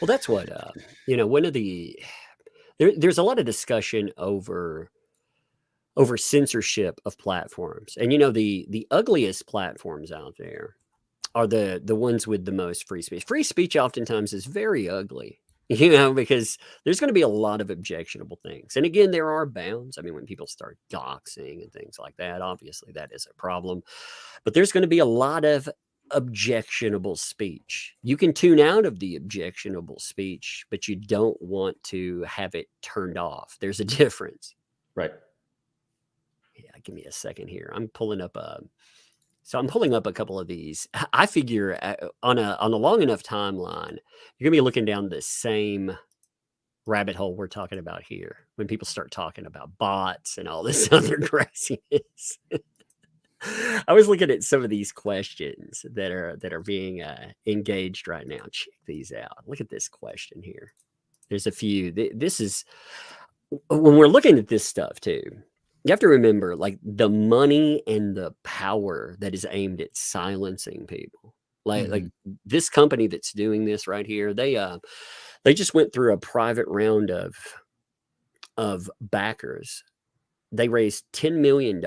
Well, that's what, one of the, there's a lot of discussion over censorship of platforms. And, the ugliest platforms out there are the ones with the most free speech. Free speech oftentimes is very ugly, because there's going to be a lot of objectionable things. And again, there are bounds. I mean, when people start doxing and things like that, obviously that is a problem. But there's going to be a lot of objectionable speech. You can tune out of the objectionable speech, but you don't want to have it turned off. There's a difference. Right. Yeah, give me a second here. I'm pulling up a couple of these. I figure on a long enough timeline, you're gonna be looking down the same rabbit hole we're talking about here when people start talking about bots and all this other craziness. I was looking at some of these questions that are being engaged right now. Check these out. Look at this question here. There's a few. This is when we're looking at this stuff too. You have to remember, like, the money and the power that is aimed at silencing people. Like this company that's doing this right here, they just went through a private round of backers. They raised $10 million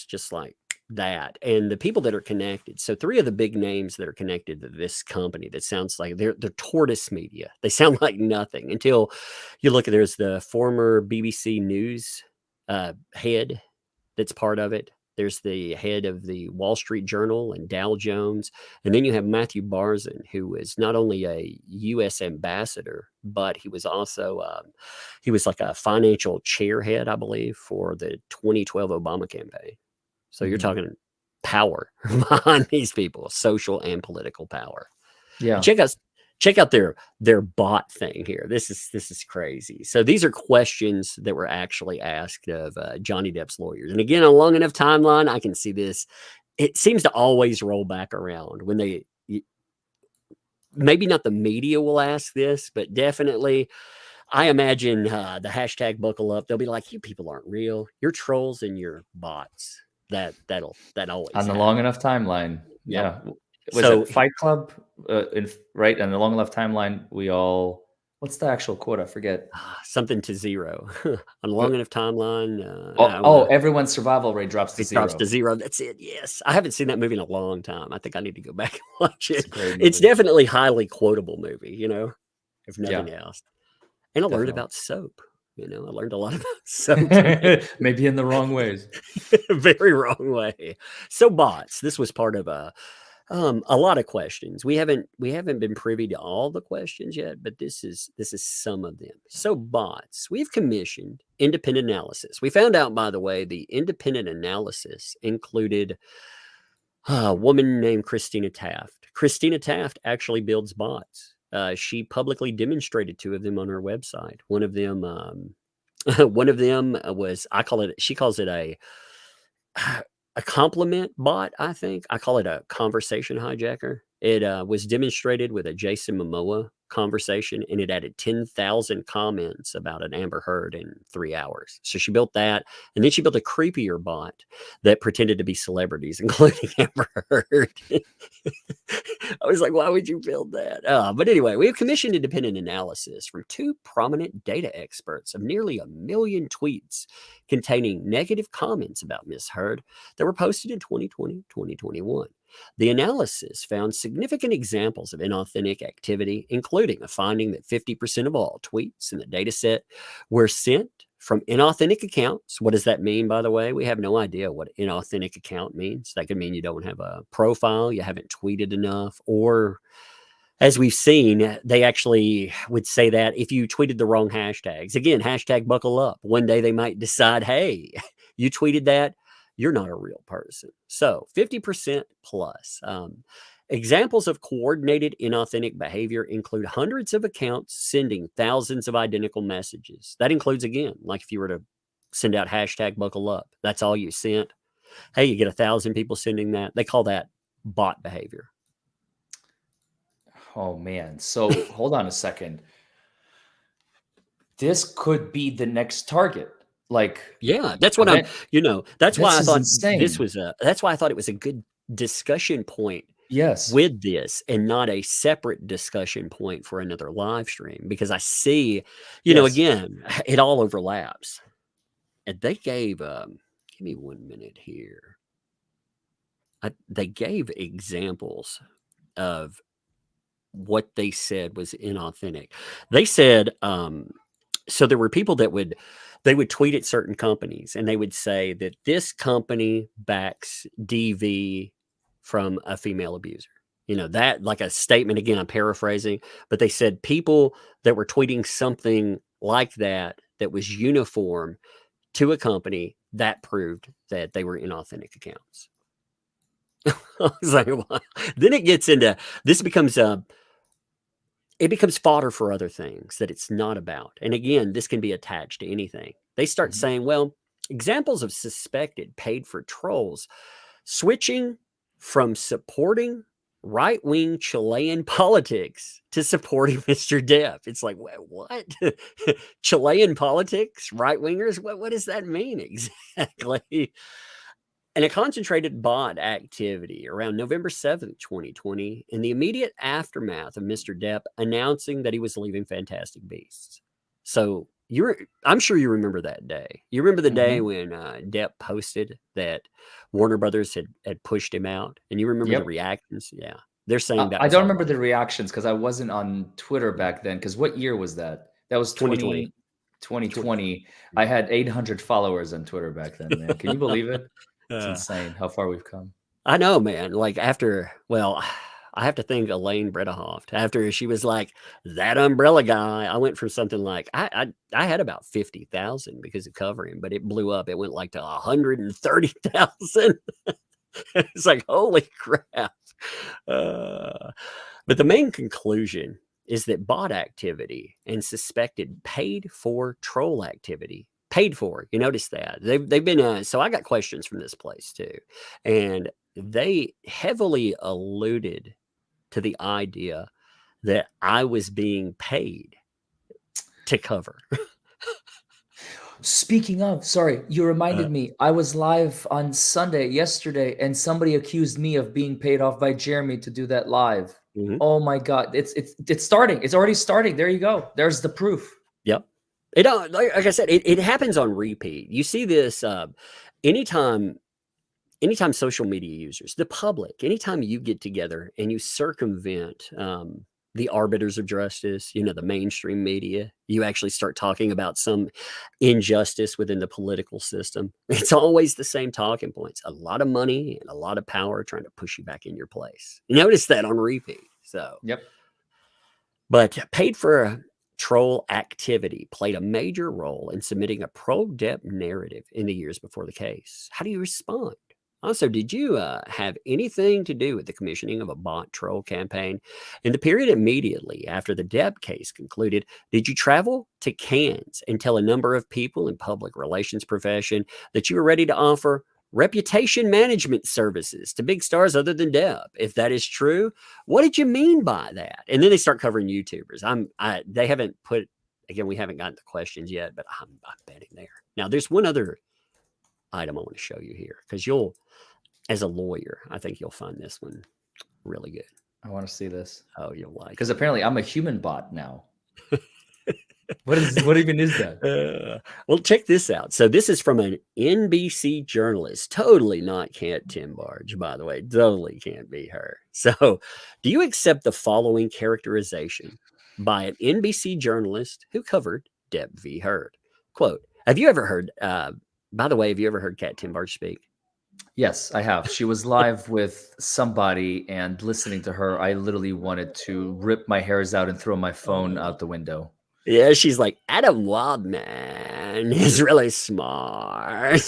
just like that. And the people that are connected, so three of the big names that are connected to this company, that sounds like they're tortoise media. They sound like nothing until you look at, there's the former BBC News head that's part of it. There's the head of the Wall Street Journal and Dow Jones. And then you have Matthew Barzin, who is not only a U.S. ambassador, but he was also, he was like a financial chairhead, I believe, for the 2012 Obama campaign. So you're talking power behind these people, social and political power. Yeah. Check out their bot thing here. This is crazy. So these are questions that were actually asked of Johnny Depp's lawyers. And again, a long enough timeline, I can see this. It seems to always roll back around when maybe not the media will ask this, but definitely I imagine the hashtag buckle up. They'll be like, you people aren't real. You're trolls and you're bots. That always on the happens. long enough timeline. Yeah. Was So it Fight Club? Right. On the long enough timeline, we all What's the actual quote? I forget. Something to zero on a long enough timeline. Everyone's survival rate drops to It zero. drops to zero. That's it. Yes. I haven't seen that movie in a long time. I think I need to go back and watch it. It's a great It's movie. definitely highly quotable movie, you know, if nothing else. And I learned Definitely. about soap. You know, I learned a lot about soap. Maybe in the wrong ways. Very wrong way. So bots. This was part of a lot of questions. We haven't been privy to all the questions yet, but this is some of them. So bots. We've commissioned independent analysis. We found out, by the way, the independent analysis included a woman named Christina Taft. Christina Taft actually builds bots. She publicly demonstrated 2 of them on her website. One of them was, she calls it a compliment bot, I think. I call it a conversation hijacker. It was demonstrated with a Jason Momoa conversation, and it added 10,000 comments about an Amber Heard in 3 hours. So she built that, and then she built a creepier bot that pretended to be celebrities, including Amber Heard. I was like, why would you build that? But anyway, we have commissioned independent analysis from 2 prominent data experts of nearly 1 million tweets containing negative comments about Miss Heard that were posted in 2020, 2021. The analysis found significant examples of inauthentic activity, including a finding that 50% of all tweets in the data set were sent from inauthentic accounts. What does that mean, by the way? We have no idea what inauthentic account means. That could mean you don't have a profile, you haven't tweeted enough, or as we've seen, they actually would say that if you tweeted the wrong hashtags. Again, hashtag buckle up. One day they might decide, hey, you tweeted that, you're not a real person. So 50% plus. Examples of coordinated inauthentic behavior include hundreds of accounts sending thousands of identical messages. That includes, again, like if you were to send out hashtag buckle up, that's all you sent. Hey, you get 1,000 people sending that. They call that bot behavior. Oh man. So hold on a second. This could be the next target. Like, yeah, that's what that's why I thought this was that's why I thought it was a good discussion point. Yes. With this, and not a separate discussion point for another live stream, because I see, you know, again, it all overlaps. And they gave, give me 1 minute here. They gave examples of what they said was inauthentic. They said, so there were people that would tweet at certain companies, and they would say that this company backs DV from a female abuser. You know, that, like a statement, again, I'm paraphrasing, but they said people that were tweeting something like that was uniform to a company, that proved that they were inauthentic accounts. I was like, well, then it gets into, this becomes it becomes fodder for other things that it's not about. And again, this can be attached to anything. They start saying, well, examples of suspected paid for trolls switching from supporting right-wing Chilean politics to supporting Mr. Depp. It's like, what? Chilean politics? Right-wingers? What does that mean exactly? And a concentrated bot activity around November 7th, 2020, in the immediate aftermath of Mr. Depp announcing that he was leaving Fantastic Beasts. So I'm sure you remember that day. You remember the day when Depp posted that Warner Brothers had pushed him out, and you remember the reactions? Yeah, they're saying that. I don't remember the reactions because I wasn't on Twitter back then. Because what year was that? That was 2020. I had 800 followers on Twitter back then, man. Can you believe it? It's insane how far we've come. I know, man. Like I have to thank Elaine Bredehoft. After she was like, that umbrella guy, I went from something like, I had about 50,000 because of covering, but it blew up. It went like to 130,000. It's like, holy crap. But the main conclusion is that bot activity and suspected paid for troll activity, paid for, you notice that they've been, so I got questions from this place too. And they heavily alluded to the idea that I was being paid to cover. Speaking of, sorry, you reminded me. I was live on Sunday yesterday, and somebody accused me of being paid off by Jeremy to do that live. Oh my God. It's starting. It's already starting. There you go. There's the proof. Yep. It like I said, it happens on repeat. You see this anytime social media users, the public, anytime you get together and you circumvent the arbiters of justice, the mainstream media, you actually start talking about some injustice within the political system. It's always the same talking points: a lot of money and a lot of power trying to push you back in your place. You notice that on repeat. So, yep. But paid for a troll activity played a major role in submitting a pro-Depp narrative in the years before the case. How do you respond? Also, did you have anything to do with the commissioning of a bot troll campaign? In the period immediately after the Depp case concluded, did you travel to Cannes and tell a number of people in public relations profession that you were ready to offer reputation management services to big stars other than Depp? If that is true, what did you mean by that? And then they start covering YouTubers. They haven't put, again, we haven't gotten the questions yet, but I'm betting there. Now, there's one other item I want to show you here, because you'll, as a lawyer, I think you'll find this one really good. I want to see this. Oh, you'll like it. Because apparently I'm a human bot now. What even is that? Well, check this out. So this is from an NBC journalist. Totally not Kat Timbarge, by the way. Totally can't be her. So do you accept the following characterization by an NBC journalist who covered Depp v. Heard? Quote, have you ever heard, by the way, have you ever heard Kat Timbarge speak? Yes, I have. She was live with somebody, and listening to her, I literally wanted to rip my hairs out and throw my phone out the window. Yeah, she's like, Adam Waldman is really smart.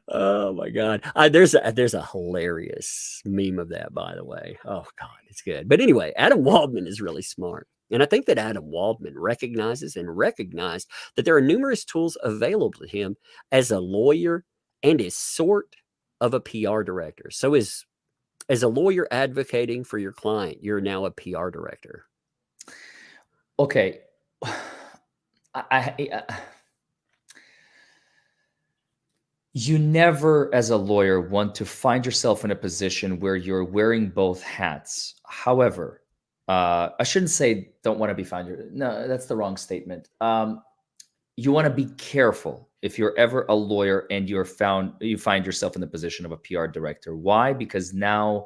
Oh my God. There's a hilarious meme of that, by the way. Oh God, it's good. But anyway, Adam Waldman is really smart. And I think that Adam Waldman recognized that there are numerous tools available to him as a lawyer and is sort of a PR director. So as a lawyer advocating for your client, you're now a PR director. Okay. You never, as a lawyer, want to find yourself in a position where you're wearing both hats. However, I shouldn't say don't want to be found. No, that's the wrong statement. You want to be careful if you're ever a lawyer and you find yourself in the position of a PR director. Why? Because now,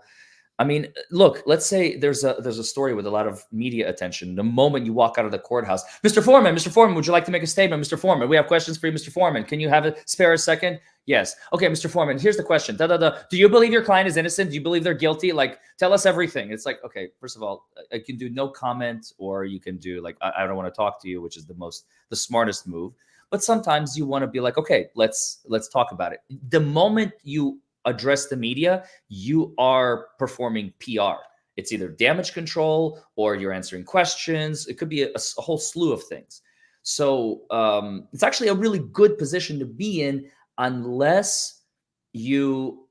I mean, look, let's say there's a story with a lot of media attention. The moment you walk out of the courthouse, Mr. Foreman, would you like to make a statement? Mr. Foreman, we have questions for you, Mr. Foreman. Can you spare a second? Yes. Okay, Mr. Foreman, here's the question. Do you believe your client is innocent? Do you believe they're guilty? Like, tell us everything. It's like, okay, first of all, I can do no comment, or you can do like, I don't want to talk to you, which is the smartest move. But sometimes you want to be like, okay, let's talk about it. The moment you address the media, you are performing PR. It's either damage control or you're answering questions. It could be a whole slew of things. So it's actually a really good position to be in, unless you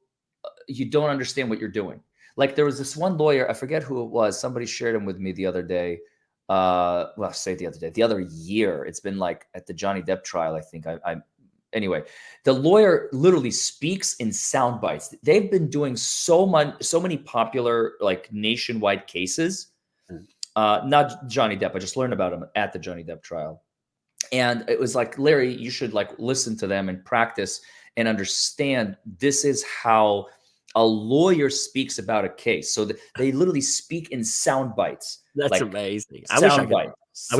don't understand what you're doing. Like, there was this one lawyer, I forget who it was. Somebody shared him with me the other day. The other year. It's been like at the Johnny Depp trial, I think. Anyway, the lawyer literally speaks in sound bites. They've been doing so many popular, like, nationwide cases. Not Johnny Depp. I just learned about him at the Johnny Depp trial. And it was like, Larry, you should like listen to them and practice and understand this is how a lawyer speaks about a case. So they literally speak in sound bites. That's like, amazing. I wish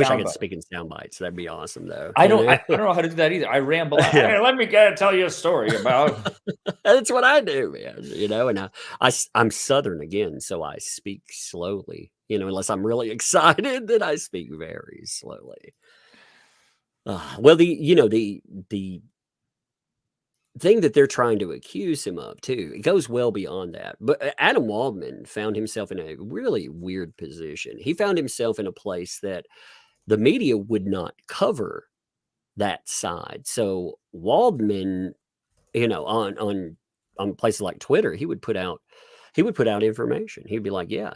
I could speak in sound bites. That'd be awesome, though. I don't know how to do that either. I ramble. Hey, let me tell you a story about. That's what I do, man. And I'm Southern again, so I speak slowly. Unless I'm really excited, then I speak very slowly. Well, the thing that they're trying to accuse him of too, it goes well beyond that. But Adam Waldman found himself in a really weird position. He found himself in a place that the media would not cover that side. So Waldman, on places like Twitter, he would put out information. He'd be like, yeah,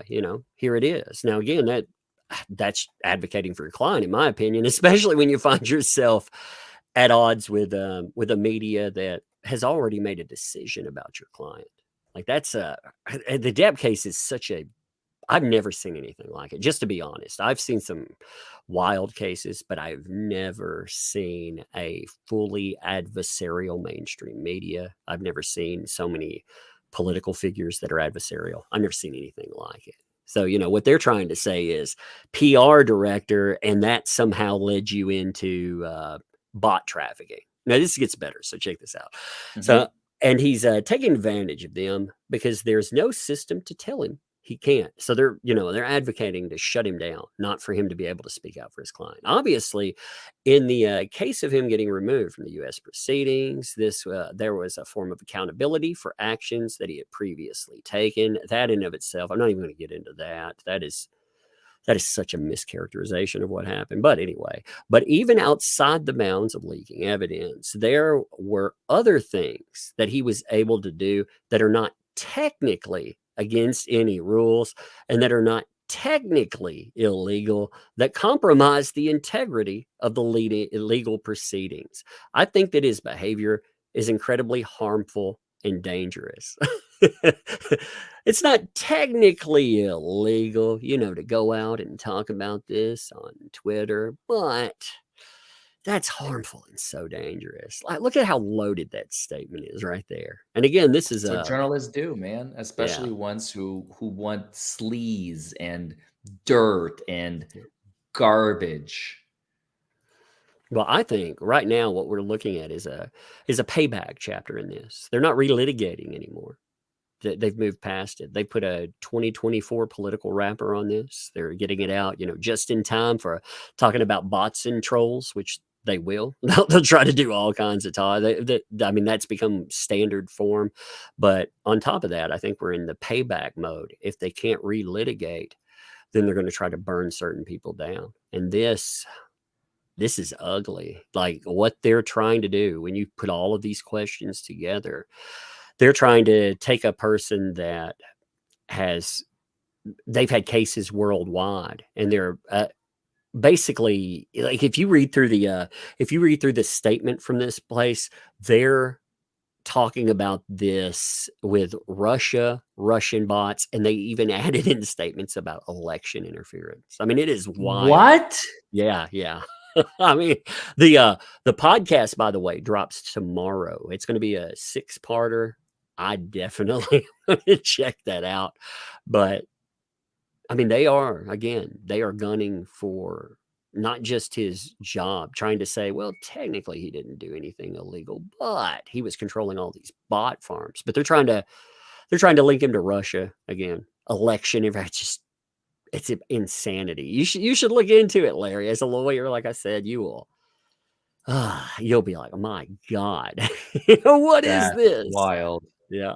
here it is. Now, again, that's advocating for your client, in my opinion, especially when you find yourself at odds with a media that has already made a decision about your client. Like that's the Depp case is such a I've never seen anything like it, just to be honest. I've seen some wild cases, but I've never seen a fully adversarial mainstream media. I've never seen so many political figures that are adversarial. I've never seen anything like it. So, you know, what they're trying to say is PR director, and that somehow led you into bot trafficking. Now, this gets better. So check this out. So, and he's taking advantage of them because there's no system to tell him he can't. So they're, you know, they're advocating to shut him down, not for him to be able to speak out for his client. Obviously, in the case of him getting removed from the U.S. proceedings, this there was a form of accountability for actions that he had previously taken. That in of itself, I'm not even going to get into that. That is such a mischaracterization of what happened. But anyway, but even outside the bounds of leaking evidence, there were other things that he was able to do that are not technically against any rules and that are not technically illegal, that compromise the integrity of the legal proceedings. I think that his behavior is incredibly harmful and dangerous. It's not technically illegal, you know, to go out and talk about this on Twitter, but that's harmful and so dangerous. Like, look at how loaded that statement is right there. And again, this is what journalists do, man, especially Yeah. ones who want sleaze and dirt and garbage. Well, I think right now what we're looking at is a payback chapter in this. They're not relitigating anymore. They've moved past it. They put a 2024 political wrapper on this. They're getting it out, you know, just in time for talking about bots and trolls, which they will. They'll try to do all kinds of talk. I mean, that's become standard form. But on top of that, I think we're in the payback mode. If they can't relitigate, then they're going to try to burn certain people down. And this is ugly. Like what they're trying to do when you put all of these questions together, they're trying to take a person that they've had cases worldwide, and they're basically, like, if you read through the statement from this place, they're talking about this with Russian bots, and they even added in statements about election interference. I mean, it is wild. What? Yeah. I mean, the podcast, by the way, drops tomorrow. It's going to be a 6-parter. I definitely want to check that out. But I mean, they are gunning for not just his job, trying to say, well, technically he didn't do anything illegal, but he was controlling all these bot farms. But they're trying to link him to Russia again. Election, it's insanity. You should look into it, Larry. As a lawyer, like I said, you'll be like, oh my God, what is this? Wild. Yeah.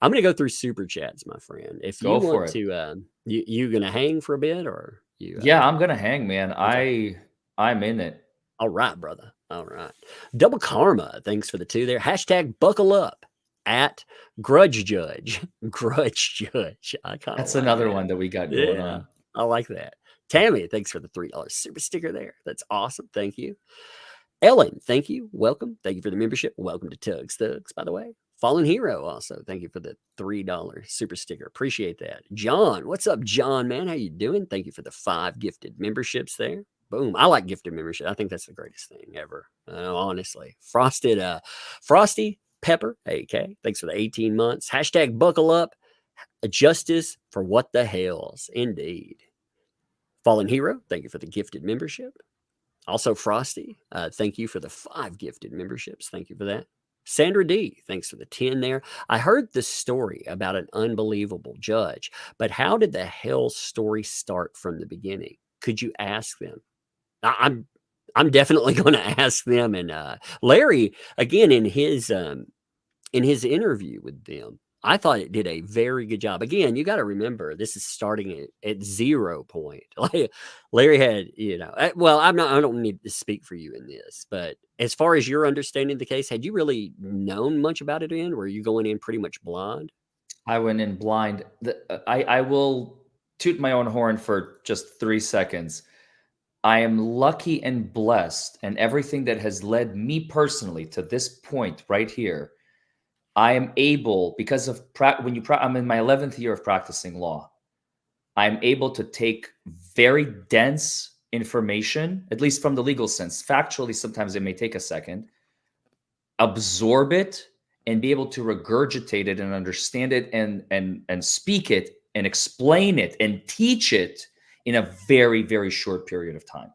I'm going to go through super chats, my friend. If you want to, you going to hang for a bit, or you? Yeah, I'm going to hang, man. Okay. I'm in it. All right, brother. All right. Double Karma. Thanks for the 2 there. # buckle up at Grudge Judge. Grudge Judge. That's another one that we got going on. I like that. Tammy, thanks for the $3 super sticker there. That's awesome. Thank you. Ellen, thank you. Welcome. Thank you for the membership. Welcome to Tugs Thugs, by the way. Fallen Hero also. Thank you for the $3 super sticker. Appreciate that. John, what's up, John, man? How you doing? Thank you for the 5 gifted memberships there. Boom. I like gifted membership. I think that's the greatest thing ever. Honestly. Frosty Pepper, AK. Thanks for the 18 months. # buckle up. Justice for what the Hales. Indeed. Fallen Hero, thank you for the gifted membership. Also, Frosty, thank you for the 5 gifted memberships. Thank you for that. Sandra D, thanks for the 10 there. I heard the story about an unbelievable judge, but how did the Hales story start from the beginning? Could you ask them? I'm definitely going to ask them. And Larry, again, in his interview with them, I thought it did a very good job. Again, you got to remember, this is starting at 0 point. Like Larry had, well, I don't need to speak for you in this, but as far as your understanding the case, had you really known much about it in? Were you going in pretty much blind? I went in blind. I will toot my own horn for just 3 seconds. I am lucky and blessed, and everything that has led me personally to this point right here I am able, because of I'm in my 11th year of practicing law, I'm able to take very dense information, at least from the legal sense. Factually, sometimes it may take a second, absorb it, and be able to regurgitate it and understand it and speak it and explain it and teach it in a very, very short period of time.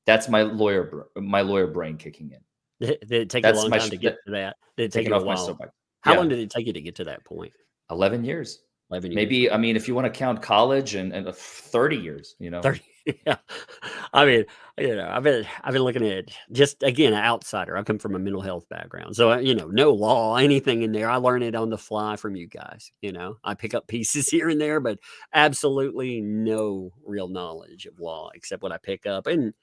That's my lawyer brain kicking in. Did it take you a long time to get to that? Did it take Taking you a off my while? soapbox. How Yeah. long did it take you to get to that point? 11 years. 11 years. Maybe, I mean, if you want to count college and 30 years, 30. Yeah. I mean, I've been looking at, just again, an outsider. I come from a mental health background. So, no law, anything in there. I learn it on the fly from you guys. I pick up pieces here and there, but absolutely no real knowledge of law except what I pick up. And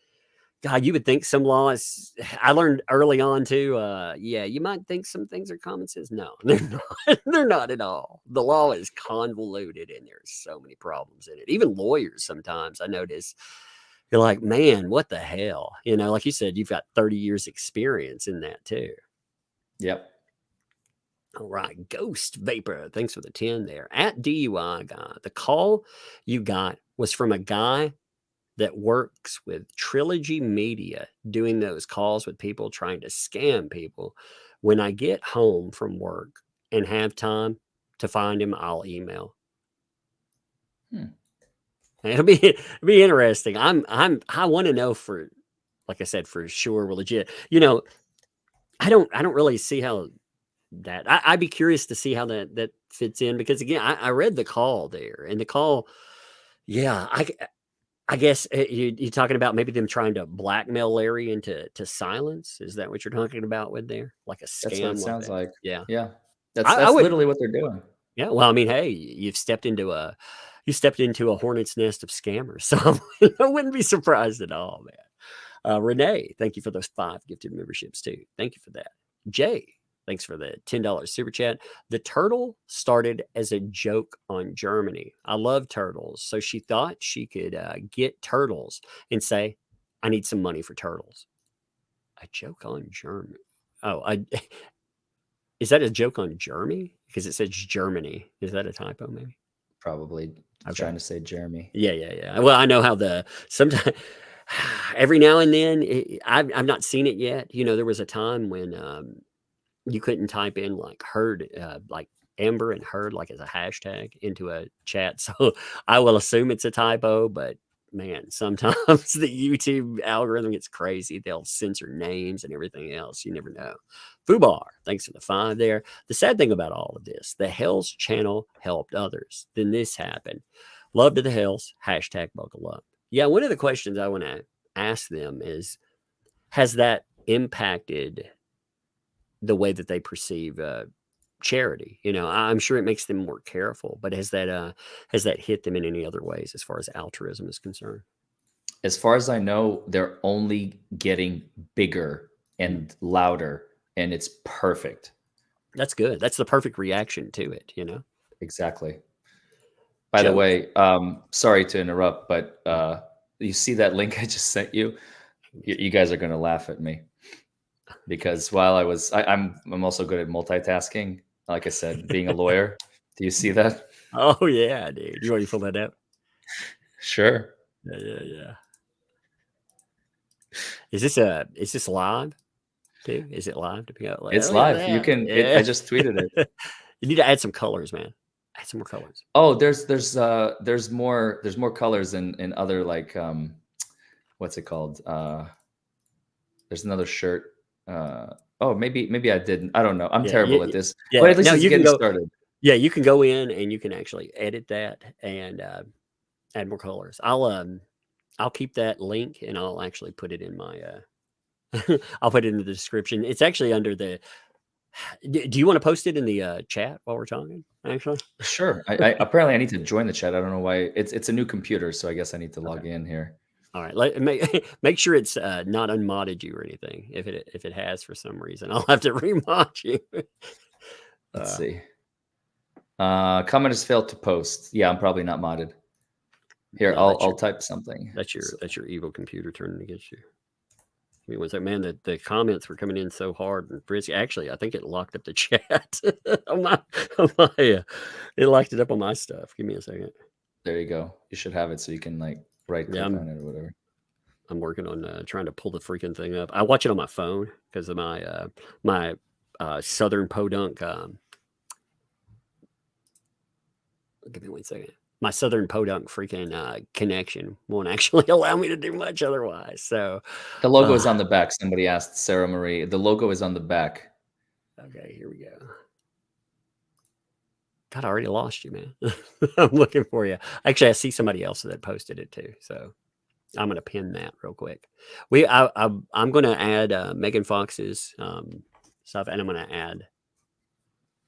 God, you would think some laws, I learned early on too. You might think some things are common sense. No, they're not. They're not at all. The law is convoluted and there's so many problems in it. Even lawyers sometimes, I notice, you're like, man, what the hell? Like you said, you've got 30 years experience in that too. Yep. All right. Ghost Vapor. Thanks for the 10 there. At DUI Guy. The call you got was from a guy that works with Trilogy Media, doing those calls with people trying to scam people. When I get home from work and have time to find him, I'll email. It'll be interesting. I want to know, for, like I said, for sure, we're legit. I don't really see how that. I'd be curious to see how that fits in, because again, I read the call there, and the call, yeah, I guess you're talking about maybe them trying to blackmail Larry into silence. Is that what you're talking about with there? Like a scam? That's what it sounds like. Yeah. Yeah. That's literally what they're doing. Yeah. Well, I mean, hey, you've stepped into a hornet's nest of scammers. So I wouldn't be surprised at all, man. Renee, thank you for those 5 gifted memberships too. Thank you for that. Jay, thanks for the $10 super chat. The turtle started as a joke on Germany. I love turtles. So she thought she could get turtles and say, I need some money for turtles. A joke on Germany. Oh, is that a joke on Germany? Because it says Germany. Is that a typo maybe? Probably. I'm trying to say Jeremy. Yeah. Well, I know how sometimes every now and then, I've not seen it yet. There was a time when you couldn't type in like herd, like Amber and herd, like as a hashtag into a chat. So I will assume it's a typo, but man, sometimes the YouTube algorithm gets crazy. They'll censor names and everything else. You never know. Fubar, thanks for the 5 there. The sad thing about all of this, the Hales channel helped others. Then this happened. Love to the Hales, hashtag buckle up. Yeah, one of the questions I want to ask them is, has that impacted the way that they perceive charity? I'm sure it makes them more careful, but has that hit them in any other ways as far as altruism is concerned? As far as I know, they're only getting bigger and louder, and it's perfect. That's good. That's the perfect reaction to it, Exactly. By the way, sorry to interrupt, but you see that link I just sent you? You guys are going to laugh at me, because while I'm also good at multitasking. Like I said, being a lawyer. Do you see that? Oh yeah, dude. You want to pull that up? Sure. Yeah. Is this live too? Is it live to pick up? It's live. You can. I just tweeted it. You need to add some colors, man. Add some more colors. Oh, there's more colors in other, like, what's it called? There's another shirt. Oh, maybe I didn't. I don't know. I'm terrible at this. Yeah. But at least No, it's getting started. Yeah, you can go in and you can actually edit that and add more colors. I'll keep that link and I'll actually put it in my I'll put it in the description. It's actually under the. Do you want to post it in the chat while we're talking? Actually, sure. I apparently I need to join the chat. I don't know why. It's a new computer, so I guess I need to log in here. All right, make sure it's not unmodded you or anything. If it has for some reason, I'll have to remod you. Let's see. Comment has failed to post. Yeah, I'm probably not modded. Here, No, I'll type something. That's your evil computer turning against you. Give me one second, man. The comments were coming in so hard and frisky. Actually, I think it locked up the chat on my it locked it up on my stuff. Give me a second. There you go. You should have it so you can like right click on it or whatever. I'm working on trying to pull the freaking thing up. I watch it on my phone because of my my Southern Podunk. Give me one second. My Southern Podunk freaking connection won't actually allow me to do much otherwise. So the logo is on the back. Somebody asked Sarah Marie. The logo is on the back. Okay, here we go. God, I already lost you, man. I'm looking for you. Actually, I see somebody else that posted it too. So I'm going to pin that real quick. I'm going to add Megan Fox's stuff, and I'm going to add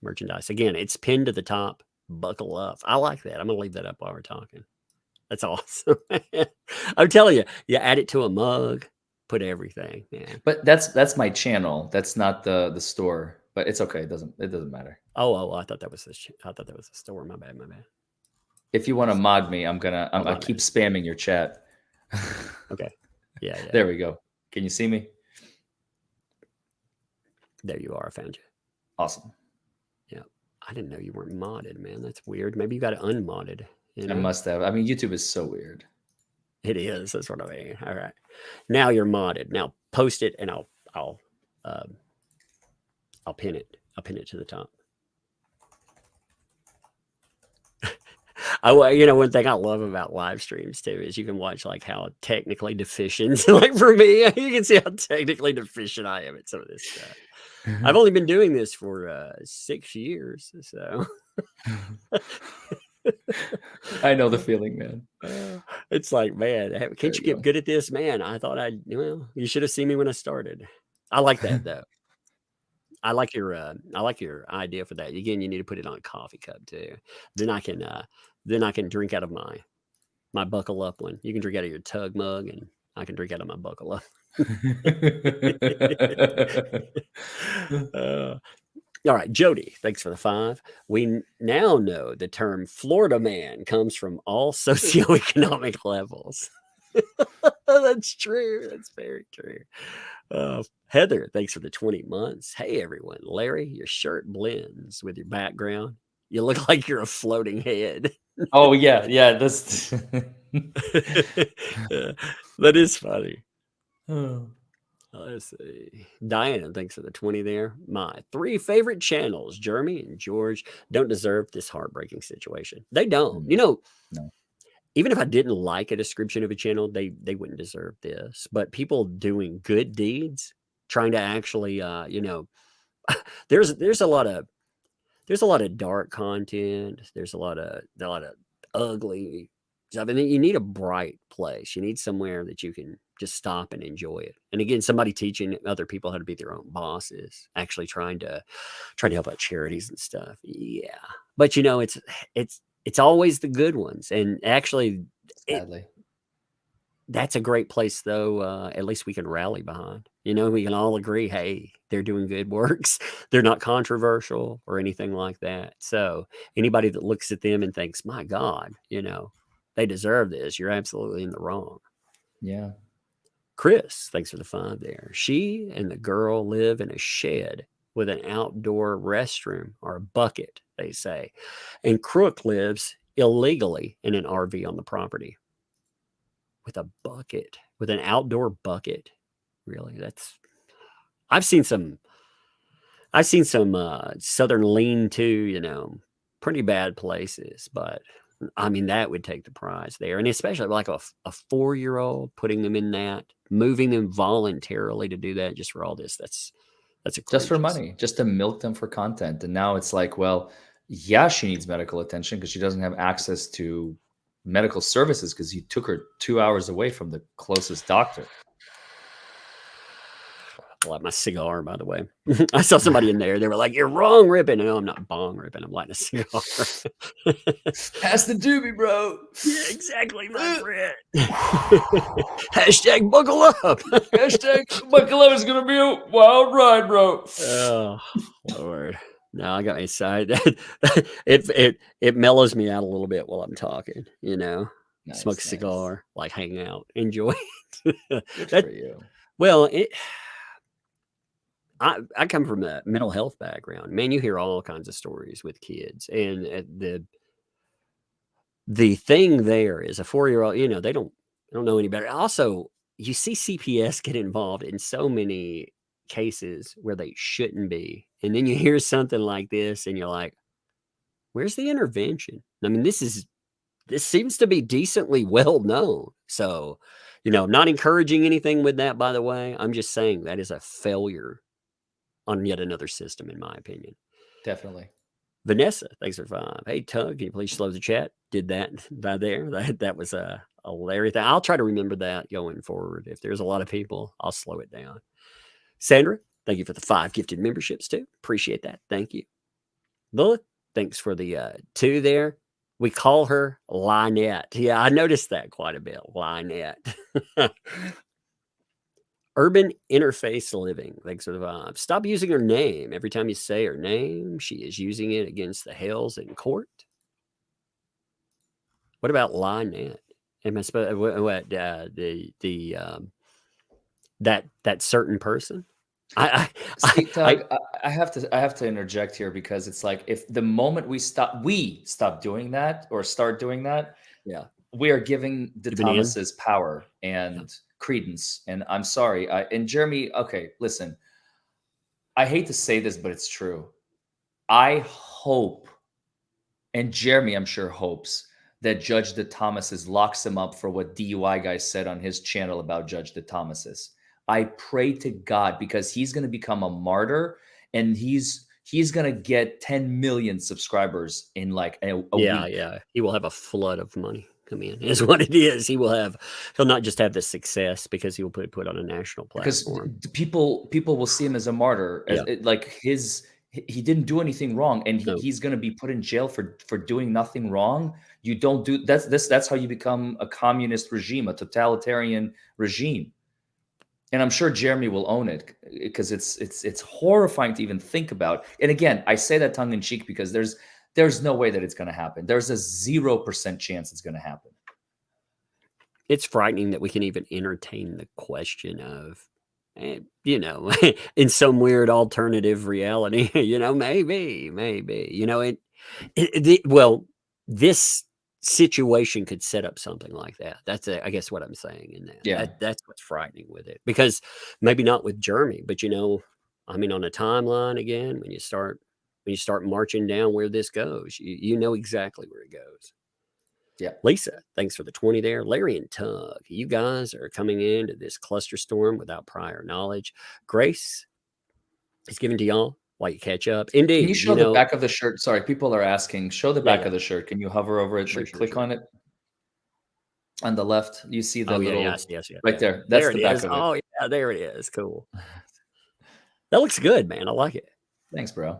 merchandise. Again, it's pinned to the top. Buckle up. I like that. I'm going to leave that up while we're talking. That's awesome. I'm telling you, you add it to a mug, put everything, man. But that's my channel. That's not the store. But it's okay. It doesn't matter. Oh, I thought that was I thought that was the store. My bad. If you want to mod me, I keep spamming your chat. Okay. Yeah. There we go. Can you see me? There you are. I found you. Awesome. Yeah. I didn't know you weren't modded, man. That's weird. Maybe you got it unmodded. You know? I must have. I mean, YouTube is so weird. It is. That's what I mean. All right. Now you're modded. Now post it, and I'll pin it. I'll pin it to the top. One thing I love about live streams too is you can watch like how technically deficient, like for me, you can see how technically deficient I am at some of this stuff. I've only been doing this for 6 years, so I know the feeling, man. It's like, man, can't you get good at this, man? I thought you should have seen me when I started. I like that though. I like your idea for that. Again, you need to put it on a coffee cup too. Then I can drink out of my buckle up one. You can drink out of your tug mug, and I can drink out of my buckle up. All right, Jody, thanks for the 5. We now know the term Florida man comes from all socioeconomic levels. That's true. That's very true. Heather, thanks for the 20 months. Hey, everyone. Larry, your shirt blends with your background. You look like you're a floating head. Oh, yeah. That's that is funny. Let's see. Diana, thanks for the 20 there. My 3 favorite channels, Jeremy and George, don't deserve this heartbreaking situation. They don't. No. Even if I didn't like a description of a channel, they wouldn't deserve this. But people doing good deeds, trying to actually, there's a lot of dark content. There's a lot of ugly stuff. And then you need a bright place. You need somewhere that you can just stop and enjoy it. And again, somebody teaching other people how to be their own bosses, actually trying to help out charities and stuff. Yeah. But it's always the good ones. And actually, that's a great place, though. At least we can rally behind. We can all agree, hey, they're doing good works. They're not controversial or anything like that. So anybody that looks at them and thinks, my God, they deserve this, you're absolutely in the wrong. Yeah. Chris, thanks for the 5 there. She and the girl live in a shed with an outdoor restroom or a bucket, they say. And Crook lives illegally in an RV on the property with a bucket, with an outdoor bucket. Really? I've seen some southern lean-to, pretty bad places, but I mean, that would take the prize there. And especially like a 4-year-old, putting them in that, moving them voluntarily to do that just for all this. That's just for money, just to milk them for content. And now it's like, well, yeah, she needs medical attention because she doesn't have access to medical services because you took her 2 hours away from the closest doctor. I light my cigar, by the way. I saw somebody in there. They were like, "You're wrong, ripping." No, I'm not bong ripping. I'm lighting a cigar. Pass the doobie, bro. Yeah, exactly, my friend. Hashtag buckle up. Hashtag buckle up is going to be a wild ride, bro. Oh, Lord. No, I got my side. It mellows me out a little bit while I'm talking, Nice, smoke a cigar, like hang out, enjoy it. Good for you. Well, I come from a mental health background. Man, you hear all kinds of stories with kids, and the thing there is a 4-year-old. You know, they don't know any better. Also, you see CPS get involved in so many cases where they shouldn't be, and then you hear something like this, and you're like, "Where's the intervention?" I mean, this seems to be decently well known. So, you know, I'm not encouraging anything with that, by the way. I'm just saying that is a failure on yet another system, in my opinion. Definitely. Vanessa, thanks for 5. Hey, Tug, can you please slow the chat? Did that by there. That was a hilarious thing. I'll try to remember that going forward. If there's a lot of people, I'll slow it down. Sandra, thank you for the 5 gifted memberships too. Appreciate that. Thank you. Lilith, thanks for the 2 there. We call her Lynette. Yeah, I noticed that quite a bit. Lynette. Urban Interface Living. Thanks for the 5. Stop using her name. Every time you say her name, she is using it against the Hales in court. What about Lynette? Am I supposed what that certain person? See, Doug, I have to interject here because it's like if the moment we stop doing that or start doing that, yeah, we are giving the Thomases power and credence. And I'm sorry, and Jeremy, okay, listen, I hate to say this, but it's true. I hope, and Jeremy, I'm sure hopes that Judge DeThomasis locks him up for what DUI Guy said on his channel about Judge DeThomasis. I pray to God because he's going to become a martyr and he's going to get 10 million subscribers in like a week. Yeah. He will have a flood of money come in is what it is. He'll not just have the success because he will put on a national platform. Because people will see him as a martyr, as he didn't do anything wrong, and he's going to be put in jail for doing nothing wrong. You don't do that's how you become a communist regime, a totalitarian regime. And I'm sure Jeremy will own it because it's horrifying to even think about. And again, I say that tongue in cheek because there's no way that it's going to happen. There's a 0% chance it's going to happen. It's frightening that we can even entertain the question of, you know, in some weird alternative reality, you know, maybe, you know, this situation could set up something like that. That's I guess what I'm saying in that. Yeah. That's what's frightening with it, because maybe not with Jeremy, but you know, I mean, on a timeline again, when you start marching down where this goes, you know exactly where it goes. Yeah. Lisa, thanks for the 20 there. Larry and Tug, you guys are coming into this cluster storm without prior knowledge. Grace is given to y'all while you catch up. Indeed. Can you show the back of the shirt? Sorry, people are asking. Show the back of the shirt. Can you hover over it? Click on it. On the left, you see the little yes. right there. That's the back of it. Oh, yeah, there it is. Cool. That looks good, man. I like it. Thanks, bro.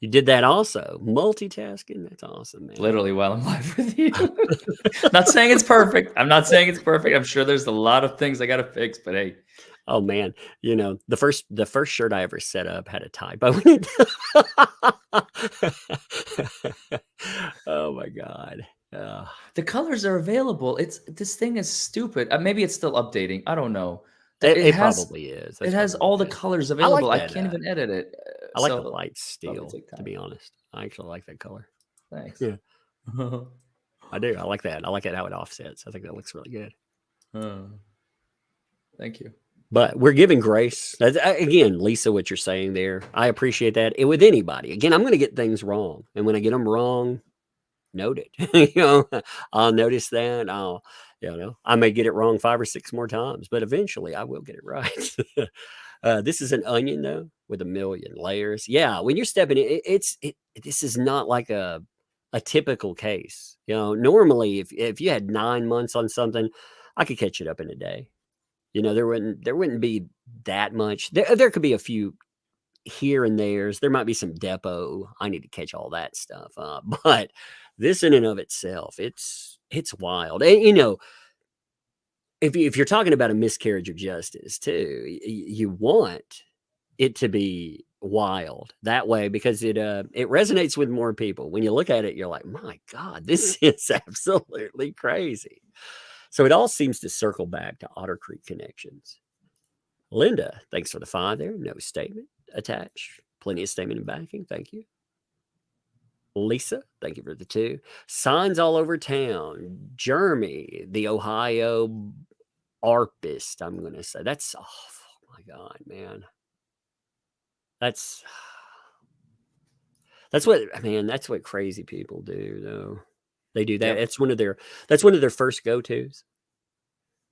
You did that also. Multitasking. That's awesome, man. Literally while I'm live with you. Not saying it's perfect. I'm not saying it's perfect. I'm sure there's a lot of things I got to fix, but hey. Oh man, you know, the first shirt I ever set up had a typo in it. Oh my God. The colors are available. This thing is stupid. Maybe it's still updating. I don't know. It probably is. It has all the colors available. I can't even edit it. I like the light steel, to be honest. I actually like that color. Thanks. Yeah. I do. I like that. I like it how it offsets. I think that looks really good. Thank you. But we're giving grace. Again, Lisa, what you're saying there, I appreciate that. And with anybody, again, I'm going to get things wrong. And when I get them wrong, note it. You know, I'll notice that. I may get it wrong 5 or 6 more times, but eventually I will get it right. This is an onion, though, with a million layers. Yeah, when you're stepping in, this is not like a typical case. You know, normally if you had 9 months on something, I could catch it up in a day. You know, there wouldn't be that much. There could be a few here and there's. There might be some depot. I need to catch all that stuff up. But this in and of itself, it's wild. And, you know, if you're talking about a miscarriage of justice too, you want it to be wild that way because it resonates with more people. When you look at it, you're like, my God, this is absolutely crazy. So it all seems to circle back to Otter Creek connections. Linda, thanks for the 5 there. No statement attached. Plenty of statement and backing. Thank you. Lisa, thank you for the 2. Signs all over town. Jeremy, the Ohio arpist, I'm going to say. That's, oh my God, man. That's what crazy people do, though. They do that. Yep. That's one of their first go-tos.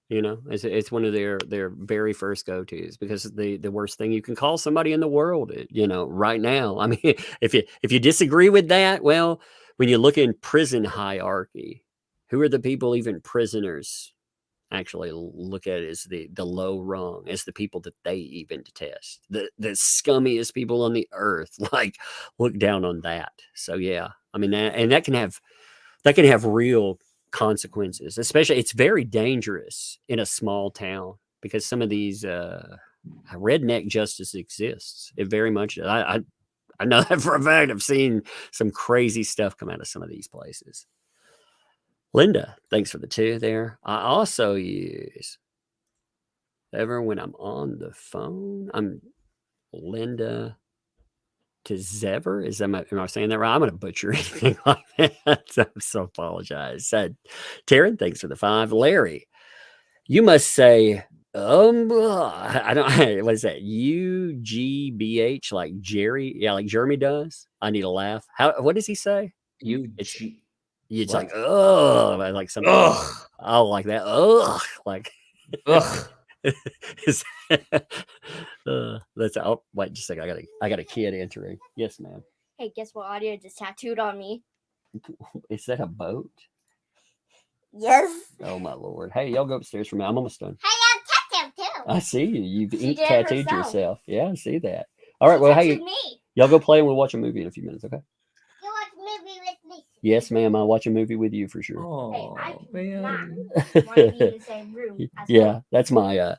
You know, it's one of their very first go-tos, because the worst thing you can call somebody in the world, you know, right now. I mean, if you disagree with that, well, when you look in prison hierarchy, who are the people even prisoners actually look at as the low rung, as the people that they even detest, the scummiest people on the earth, like, look down on that. So yeah, I mean, that can have real consequences. Especially, it's very dangerous in a small town, because some of these redneck justice exists. It very much. I know that for a fact. I've seen some crazy stuff come out of some of these places. Linda, thanks for the 2 there. I also use, ever when I'm on the phone, I'm Linda to Zever. Am I saying that right? I'm going to butcher anything like that. So I'm so apologize. Taryn, thanks for the 5. Larry, you must say, I don't, what is that? UGBH, like Jerry? Yeah, like Jeremy does. I need a laugh. What does he say? It's What? like, oh, like something. Ugh. Oh, like that. Oh, like, Ugh. That's, oh, wait just a second. I got a kid entering. Yes, ma'am. Hey, guess what audio just tattooed on me? Is that a boat? Yes. Oh my Lord. Hey, y'all go upstairs for me. I'm almost done. Hey, I'm tattooed too. I see you. You've She ink did it tattooed herself. yourself. Yeah, I see that. All right. Well, hey, tattooed me. y'all go play and we'll watch a movie in a few minutes. Okay. You watch a movie with me. Yes, ma'am. I'll watch a movie with you for sure. Oh, I man. want to be in the same room. As Yeah, that's my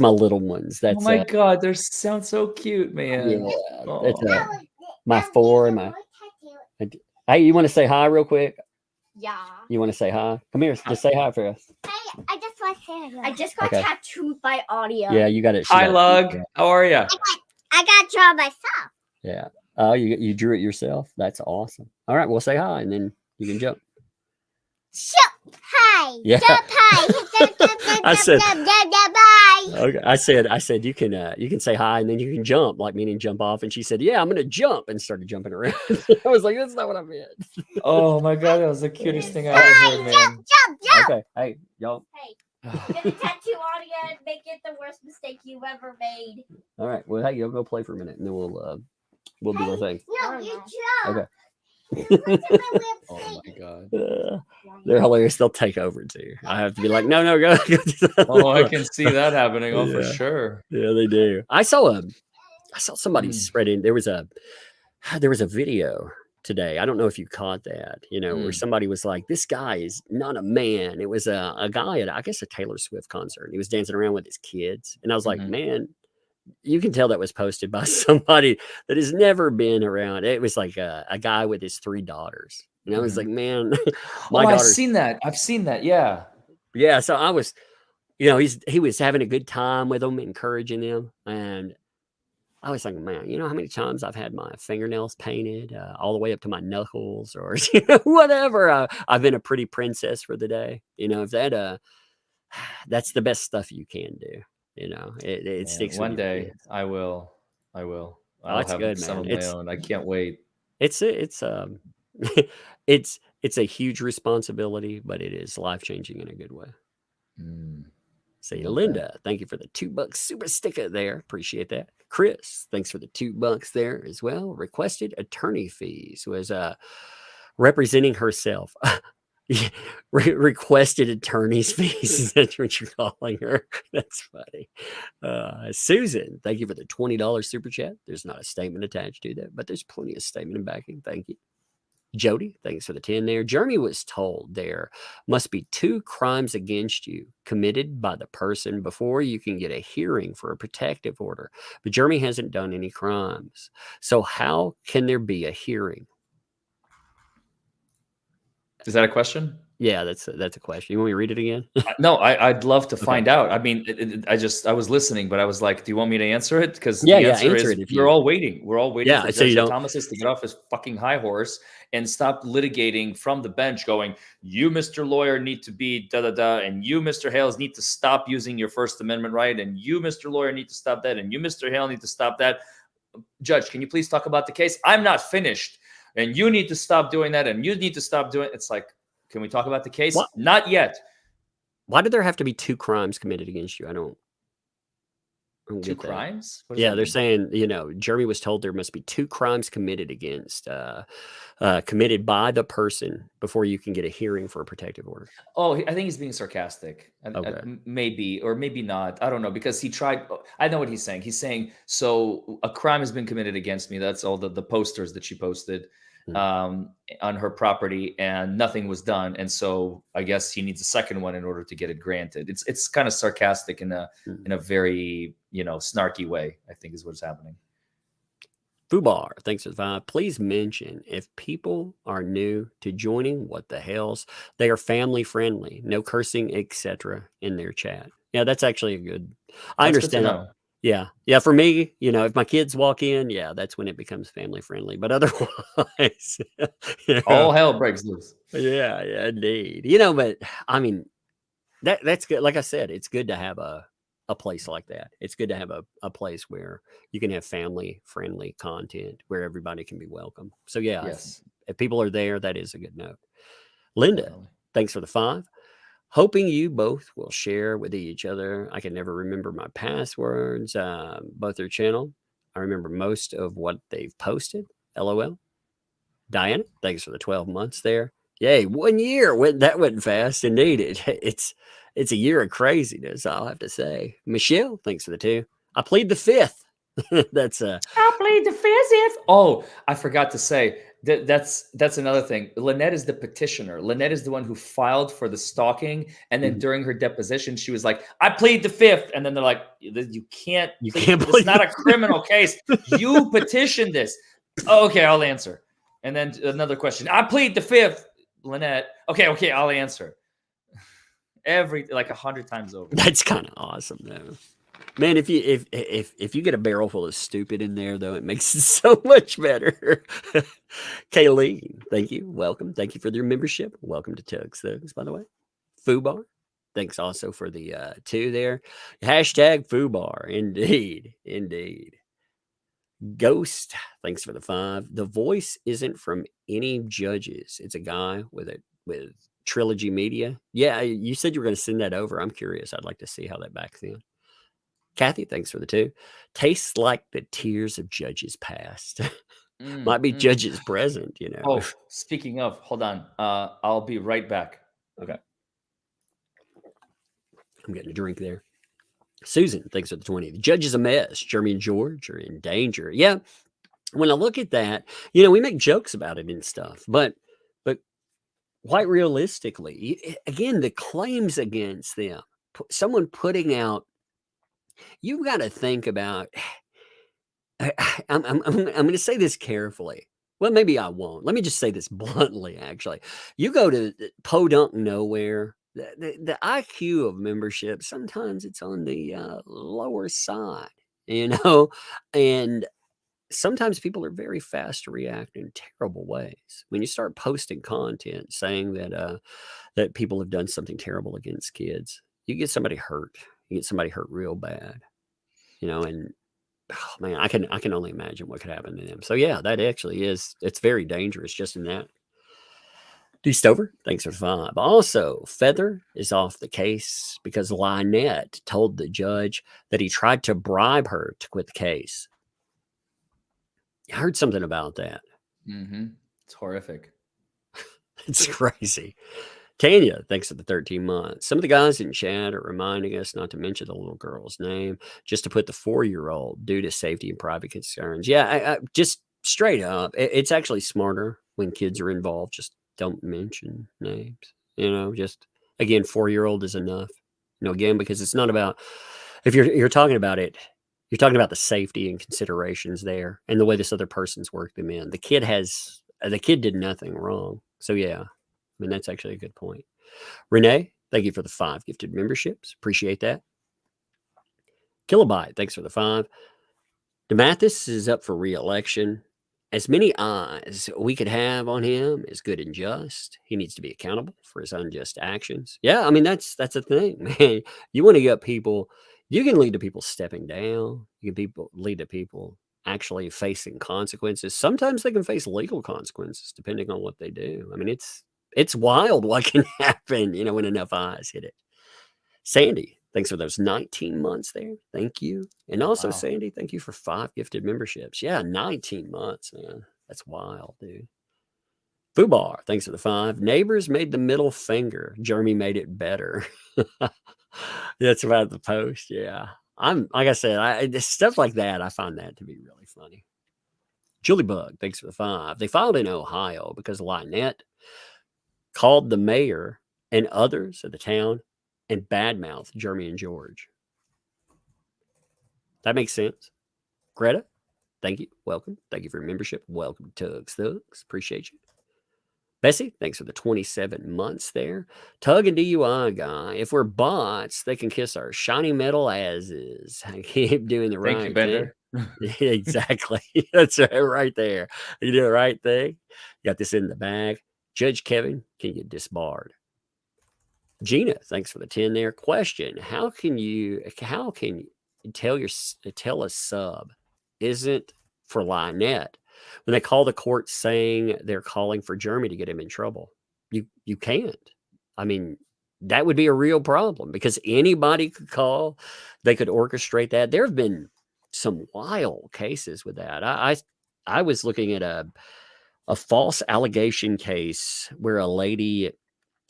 little ones. That's Oh my God, they sound so cute, man. yeah. Oh. That's my 4 and my. Hey, you want to say hi real quick? Yeah. You want to say hi? Come here. Just say hi for us. Hey, I just want to say I just got Okay. tattooed by audio. Yeah, you got it. Hi, Lug. How are you? I got to draw myself. Yeah. Oh, you drew it yourself? That's awesome. All right, well, say hi and then you can jump. Jump high. Yeah. Jump high. I said- bye. Okay. I said you can say hi and then you can jump, like meaning jump off. And she said, yeah, I'm gonna jump, and started jumping around. I was like, that's not what I meant. Oh my God, that was the cutest thing I ever heard, man. Jump. Okay. Hey, y'all. Hey, get a tattoo audio and make it the worst mistake you've ever made. All right. Well, hey, y'all go play for a minute and then we'll do our thing. No, you jump. Okay. Oh my God. They're hilarious. They'll take over too. I have to be like, no, go. Oh, I can see that happening. Oh, for Yeah. sure. Yeah, they do. I saw somebody spreading. There was a video today. I don't know if you caught that, where somebody was like, this guy is not a man. It was a guy at, I guess, a Taylor Swift concert. He was dancing around with his kids. And I was like, man, you can tell that was posted by somebody that has never been around. It was like a guy with his 3 daughters. And I was like, man, my I've daughter's seen that. I've seen that. Yeah. yeah. So I was, he was having a good time with them, encouraging them. And I was like, man, you know how many times I've had my fingernails painted all the way up to my knuckles, or whatever. I've been a pretty princess for the day. If that's the best stuff you can do. It sticks. One with you. day I will. I'll that's have good, some man. of my own. I can't wait. It's it's a huge responsibility, but it is life-changing in a good way. See, Linda, thank you for the $2 super sticker there. Appreciate that. Chris, thanks for the $2 there as well. Requested attorney fees, was representing herself. Requested attorney's fees. Is that what you're calling her? That's funny. Susan, thank you for the $20 super chat. There's not a statement attached to that, but there's plenty of statement and backing. Thank you. Jody, thanks for the 10 there. Jeremy was told there must be 2 crimes against you committed by the person before you can get a hearing for a protective order. But Jeremy hasn't done any crimes. So how can there be a hearing? Is that a question? Yeah, that's a question. You want me to read it again? No, I'd love to Okay. find out. I mean, I was listening, but I was like, do you want me to answer it? Because Yeah, the yeah, answer answer is it if we're you. all waiting. We're all waiting Yeah, for so you Judge don't. Thomas to get off his fucking high horse and stop litigating from the bench, going, you, Mr. Lawyer, need to be da da da, and you, Mr. Hales, need to stop using your First Amendment right, and you, Mr. Lawyer, need to stop that, and you, Mr. Hale, need to stop that. Judge, can you please talk about the case? I'm not finished, and you need to stop doing that, and you need to stop doing. It's like, can we talk about the case? What? Not yet. Why did there have to be 2 crimes committed against you? I don't 2 get that. crimes? What does Yeah, that they're mean? saying, you know, Jeremy was told there must be 2 crimes committed against, committed by the person before you can get a hearing for a protective order. Oh, I think he's being sarcastic. Okay. Maybe, or maybe not. I don't know, because he tried. I know what he's saying. He's saying, so a crime has been committed against me. That's all the posters that she posted on her property, and nothing was done. And so I guess he needs a second one in order to get it granted. It's kind of sarcastic in a very, you know, snarky way, I think is what's happening. Fubar, thanks for the 5. Please mention if people are new to joining What the Hells, they are family friendly, no cursing, etc. in their chat. Yeah, that's actually a good. I That's good to understand. know. Yeah, yeah. For me, you know, if my kids walk in, yeah, that's when it becomes family friendly. But otherwise, you All know, hell breaks loose. yeah, yeah, indeed. You know, but I mean, that's good. Like I said, it's good to have a place like that. It's good to have a place where you can have family friendly content where everybody can be welcome. So yeah, Yes. if people are there, that is a good note. Linda, Definitely. thanks for the 5. Hoping you both will share with each other. I can never remember my passwords. Both their channel. I remember most of what they've posted. LOL. Diana, thanks for the 12 months there. Yay, 1 year. That went fast. Indeed. It's a year of craziness, I'll have to say. Michelle, thanks for the 2. I plead the 5th. That's I played the 5th. Oh, I forgot to say that's another thing. Lynette is the petitioner. Lynette is the one who filed for the stalking, and then during her deposition, she was like, "I plead the 5th," and then they're like, "You can't. It's not a criminal case. You petitioned this." Oh, okay, I'll answer. And then another question. I plead the 5th, Lynette. Okay, I'll answer. Like 100 times over. That's kind of awesome, though. Man, if you get a barrel full of stupid in there, though, it makes it so much better. Kayleen, thank you. Welcome. Thank you for your membership. Welcome to Tugs Thugs, by the way. Fubar, thanks also for the 2 there. Hashtag Fubar. Indeed. Indeed. Ghost, thanks for the 5. The voice isn't from any judges. It's a guy with Trilogy Media. Yeah, you said you were going to send that over. I'm curious. I'd like to see how that backs in. Kathy, thanks for the 2. Tastes like the tears of judges past. Might be judges present, you know. Oh, speaking of, hold on. I'll be right back. Okay. I'm getting a drink there. Susan, thanks for the 20. The judge is a mess. Jeremy and George are in danger. Yeah. When I look at that, you know, we make jokes about it and stuff, but quite realistically, again, the claims against them, someone putting out, you've got to think about, I'm going to say this carefully. Well, maybe I won't. Let me just say this bluntly, actually. You go to Podunk Nowhere, the IQ of membership, sometimes it's on the lower side, you know, and sometimes people are very fast to react in terrible ways. When you start posting content saying that people have done something terrible against kids, you get somebody hurt. You get somebody hurt real bad, you know, and oh, man, I can only imagine what could happen to them. So yeah, that actually it's very dangerous just in that. D. Stover, thanks for 5. Also, Feather is off the case because Lynette told the judge that he tried to bribe her to quit the case. I heard something about that. It's horrific. It's crazy. Tanya, thanks for the 13 months. Some of the guys in chat are reminding us not to mention the little girl's name, just to put the 4-year-old due to safety and private concerns. Yeah, I just straight up, it's actually smarter when kids are involved. Just don't mention names. You know, just again, 4-year-old is enough. You know, again, because it's not about if you're talking about it. You're talking about the safety and considerations there and the way this other person's worked them in. The kid did nothing wrong. So yeah, I mean, that's actually a good point. Renee, thank you for the 5 gifted memberships. Appreciate that. Kilobyte, thanks for the 5. DeMathis is up for re-election. As many eyes we could have on him is good and just. He needs to be accountable for his unjust actions. Yeah, I mean, that's the thing, man. You want to get people, you can lead to people stepping down. You can lead to people actually facing consequences. Sometimes they can face legal consequences depending on what they do. I mean, it's wild what can happen, when enough eyes hit it. Sandy, thanks for those 19 months there. Thank you. And also, Wow. Sandy, thank you for 5 gifted memberships. Yeah, 19 months, man. That's wild, dude. Fubar, thanks for the 5. Neighbors made the middle finger. Jeremy made it better. That's about the post. Yeah. I'm like I said, stuff like that, I find that to be really funny. Julie Bug, thanks for the 5. They filed in Ohio because Lynette called the mayor and others of the town and badmouth Jeremy and George. That makes sense. Greta, thank you. Welcome. Thank you for your membership. Welcome to Tugs Thugs. Appreciate you. Bessie, thanks for the 27 months there. Tug and DUI guy. If we're bots, they can kiss our shiny metal asses. I keep doing the right Thank you, thing. Bender. Exactly. That's right there. You do the right thing. Got this in the bag. Judge Kevin, can you disbarred? Gina, thanks for the 10 there. Question: How can you tell a sub isn't for Lynette when they call the court saying they're calling for Jeremy to get him in trouble? You can't. I mean, that would be a real problem because anybody could call. They could orchestrate that. There have been some wild cases with that. I was looking at a false allegation case where a lady.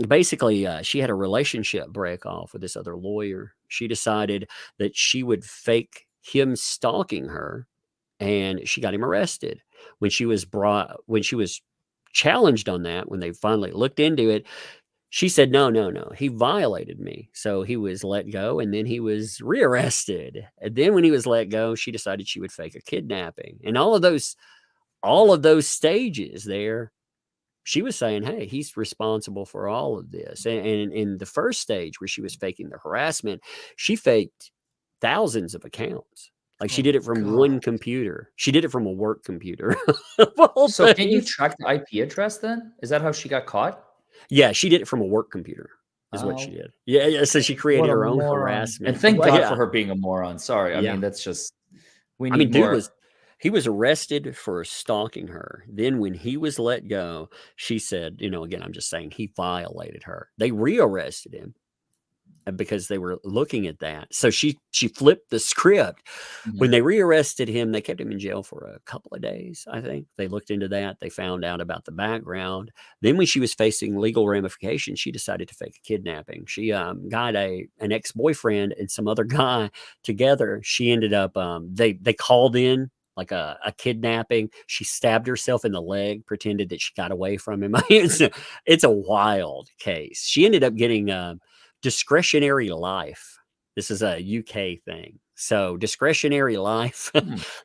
Basically, she had a relationship break off with this other lawyer. She decided that she would fake him stalking her, and she got him arrested. When she was challenged on that, when they finally looked into it, she said, no, he violated me. So he was let go, and then he was rearrested. And then when he was let go, she decided she would fake a kidnapping. And all of those stages there, she was saying, hey, he's responsible for all of this. And in the first stage where she was faking the harassment, she faked thousands of accounts. Like she did it from one computer. She did it from a work computer. So can you track the IP address then? Is that how she got caught? Yeah, she did it from a work computer is what she did. Yeah. So she created her own harassment. And thank God for her being a moron. Sorry. I mean, that's just, we need more. He was arrested for stalking her. Then when he was let go, she said, again, I'm just saying he violated her. They rearrested him because they were looking at that. So she flipped the script. Mm-hmm. When they rearrested him, they kept him in jail for a couple of days, I think. They looked into that. They found out about the background. Then when she was facing legal ramifications, she decided to fake a kidnapping. She got an ex-boyfriend and some other guy together. She ended up, they called in like a kidnapping. She stabbed herself in the leg, pretended that she got away from him. It's a wild case. She ended up getting discretionary life. This is a UK thing. So discretionary life,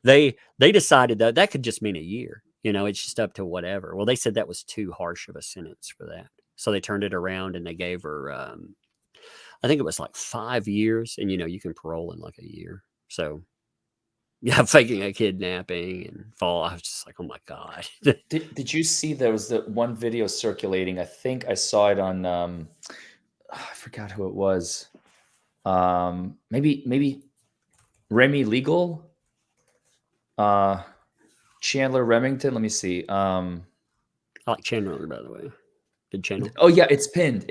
they decided that could just mean a year. It's just up to whatever. Well, they said that was too harsh of a sentence for that. So they turned it around and they gave her, I think it was like 5 years. And, you can parole in like a year. So yeah, faking a kidnapping and fall. I was just like, oh my God. Did you see there was the one video circulating? I think I saw it on, I forgot who it was. Maybe Remy Legal, Chandler Remington. Let me see. I like Chandler, by the way. Good channel. Oh yeah, it's pinned.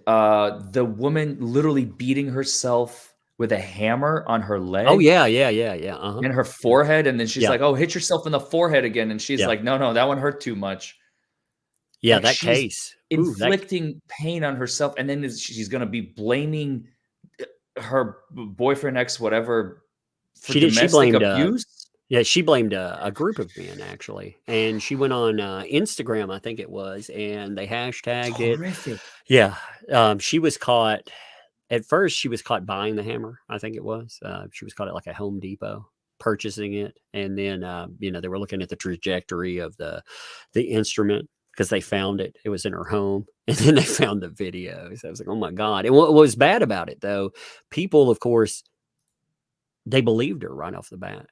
The woman literally beating herself with a hammer on her leg. Oh yeah. Uh-huh. And her forehead, and then she's like, "Oh, hit yourself in the forehead again," and she's like, "No, that one hurt too much." Yeah, like that case inflicting pain on herself, and then she's going to be blaming her boyfriend, ex, whatever, for domestic abuse. Yeah, she blamed a group of men actually, and she went on Instagram, I think it was, and they hashtagged it. Yeah, she was caught. At first, she was caught buying the hammer. I think it was. She was caught at like a Home Depot purchasing it, and then they were looking at the trajectory of the instrument because they found it. It was in her home, and then they found the video. So I was like, oh my God. And what was bad about it, though, people, of course, they believed her right off the bat.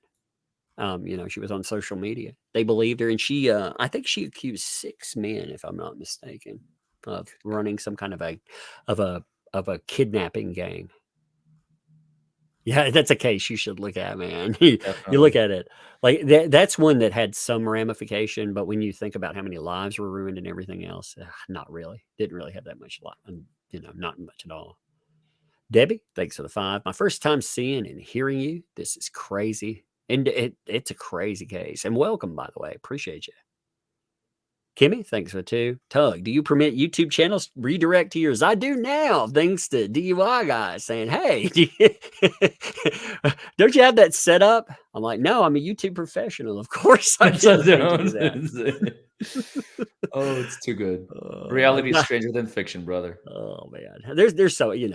She was on social media. They believed her, and she, I think she accused 6 men, if I'm not mistaken, of running some kind of a kidnapping gang. Yeah, that's a case you should look at, man. You look at it like that's one that had some ramification, but when you think about how many lives were ruined and everything else, not really. Didn't really have that much, not much at all. Debbie, thanks for the 5. My first time seeing and hearing you. This is crazy. And it's a crazy case. And welcome, by the way. Appreciate you. Kimmy, thanks for the 2. Tug, do you permit YouTube channels redirect to yours? I do now, thanks to DUI Guy saying, hey, don't you have that set up? I'm like, no, I'm a YouTube professional. Of course I do that. Oh, it's too good. Reality is stranger than fiction, brother. Oh man. There's so many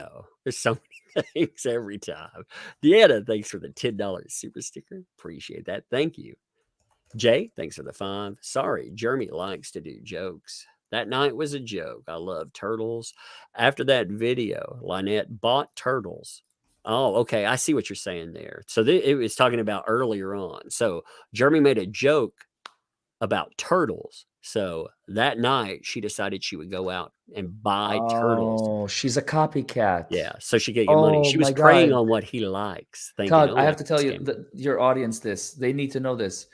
things every time. Deanna, thanks for the $10 super sticker. Appreciate that. Thank you. Jay, thanks for the 5. Sorry, Jeremy likes to do jokes. That night was a joke. I love turtles. After that video, Lynette bought turtles. Oh, okay. I see what you're saying there. So it was talking about earlier on. So Jeremy made a joke about turtles. So that night she decided she would go out and buy turtles. Oh, she's a copycat. Yeah. So she could get money. She was preying on what he likes. Thinking, Todd, I have to tell you, your audience this. They need to know this.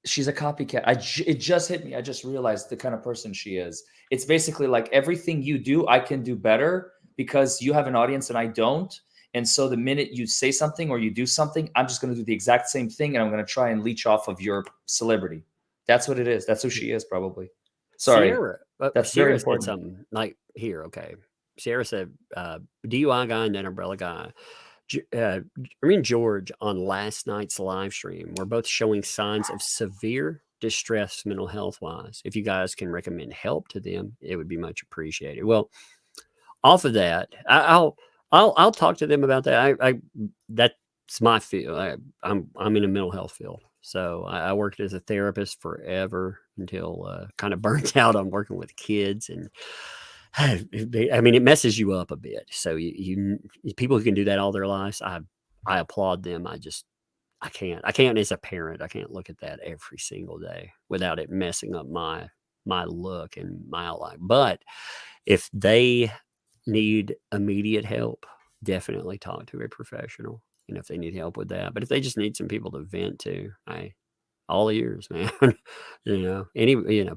She's a copycat. It just hit me. I just realized the kind of person she is. It's basically like everything you do, I can do better because you have an audience and I don't. And so the minute you say something or you do something, I'm just going to do the exact same thing. And I'm going to try and leech off of your celebrity. That's what it is. That's who she is, probably. Sorry. Sierra, that's Sierra very important. said something like here. Okay. Sierra said, DUI Guy and then Umbrella Guy. George on last night's live stream were both showing signs of severe distress mental health wise. If you guys can recommend help to them, it would be much appreciated. Well, off of that, I'll talk to them about that. That's my field. I'm in a mental health field. So I worked as a therapist forever until kind of burnt out on working with kids, and I mean, it messes you up a bit. So you people who can do that all their lives, I applaud them. I can't as a parent, I can't look at that every single day without it messing up my look and my outline. But if they need immediate help, definitely talk to a professional. If they need help with that, but if they just need some people to vent to, all ears, man.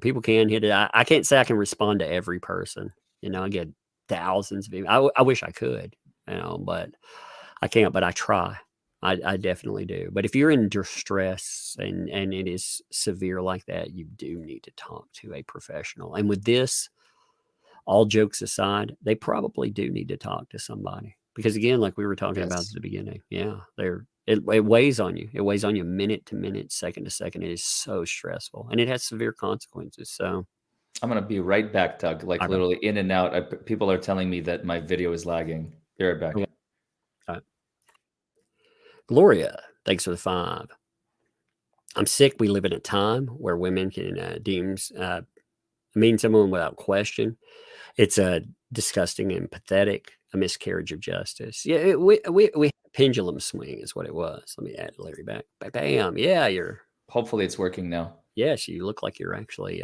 People can hit it. I can't say I can respond to every person. I get thousands of emails. I wish I could, but I can't. But I try. I definitely do. But if you're in distress and it is severe like that, you do need to talk to a professional. And with this, all jokes aside, they probably do need to talk to somebody. Because again, like we were talking about at the beginning, it weighs on you. It weighs on you minute to minute, second to second. It is so stressful, and it has severe consequences. So, I'm gonna be right back, Doug. Like literally in and out. People are telling me that my video is lagging. Be right back. Okay. All right. Gloria, thanks for the 5. I'm sick. We live in a time where women can mean someone without question. It's disgusting and pathetic. A miscarriage of justice. Yeah, we pendulum swing is what it was. Let me add Larry back. Bam. Yeah, hopefully it's working now. Yes, you look like you're actually